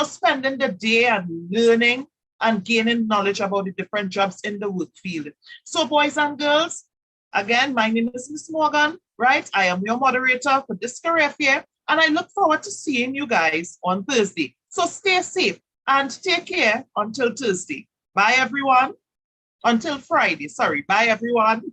spending the day and learning and gaining knowledge about the different jobs in the work field. So boys and girls, again, my name is Ms. Morgan, right? I am your moderator for this career fair, and I look forward to seeing you guys on Thursday. So stay safe and take care until Thursday. Bye, everyone. Until Friday, sorry. Bye, everyone.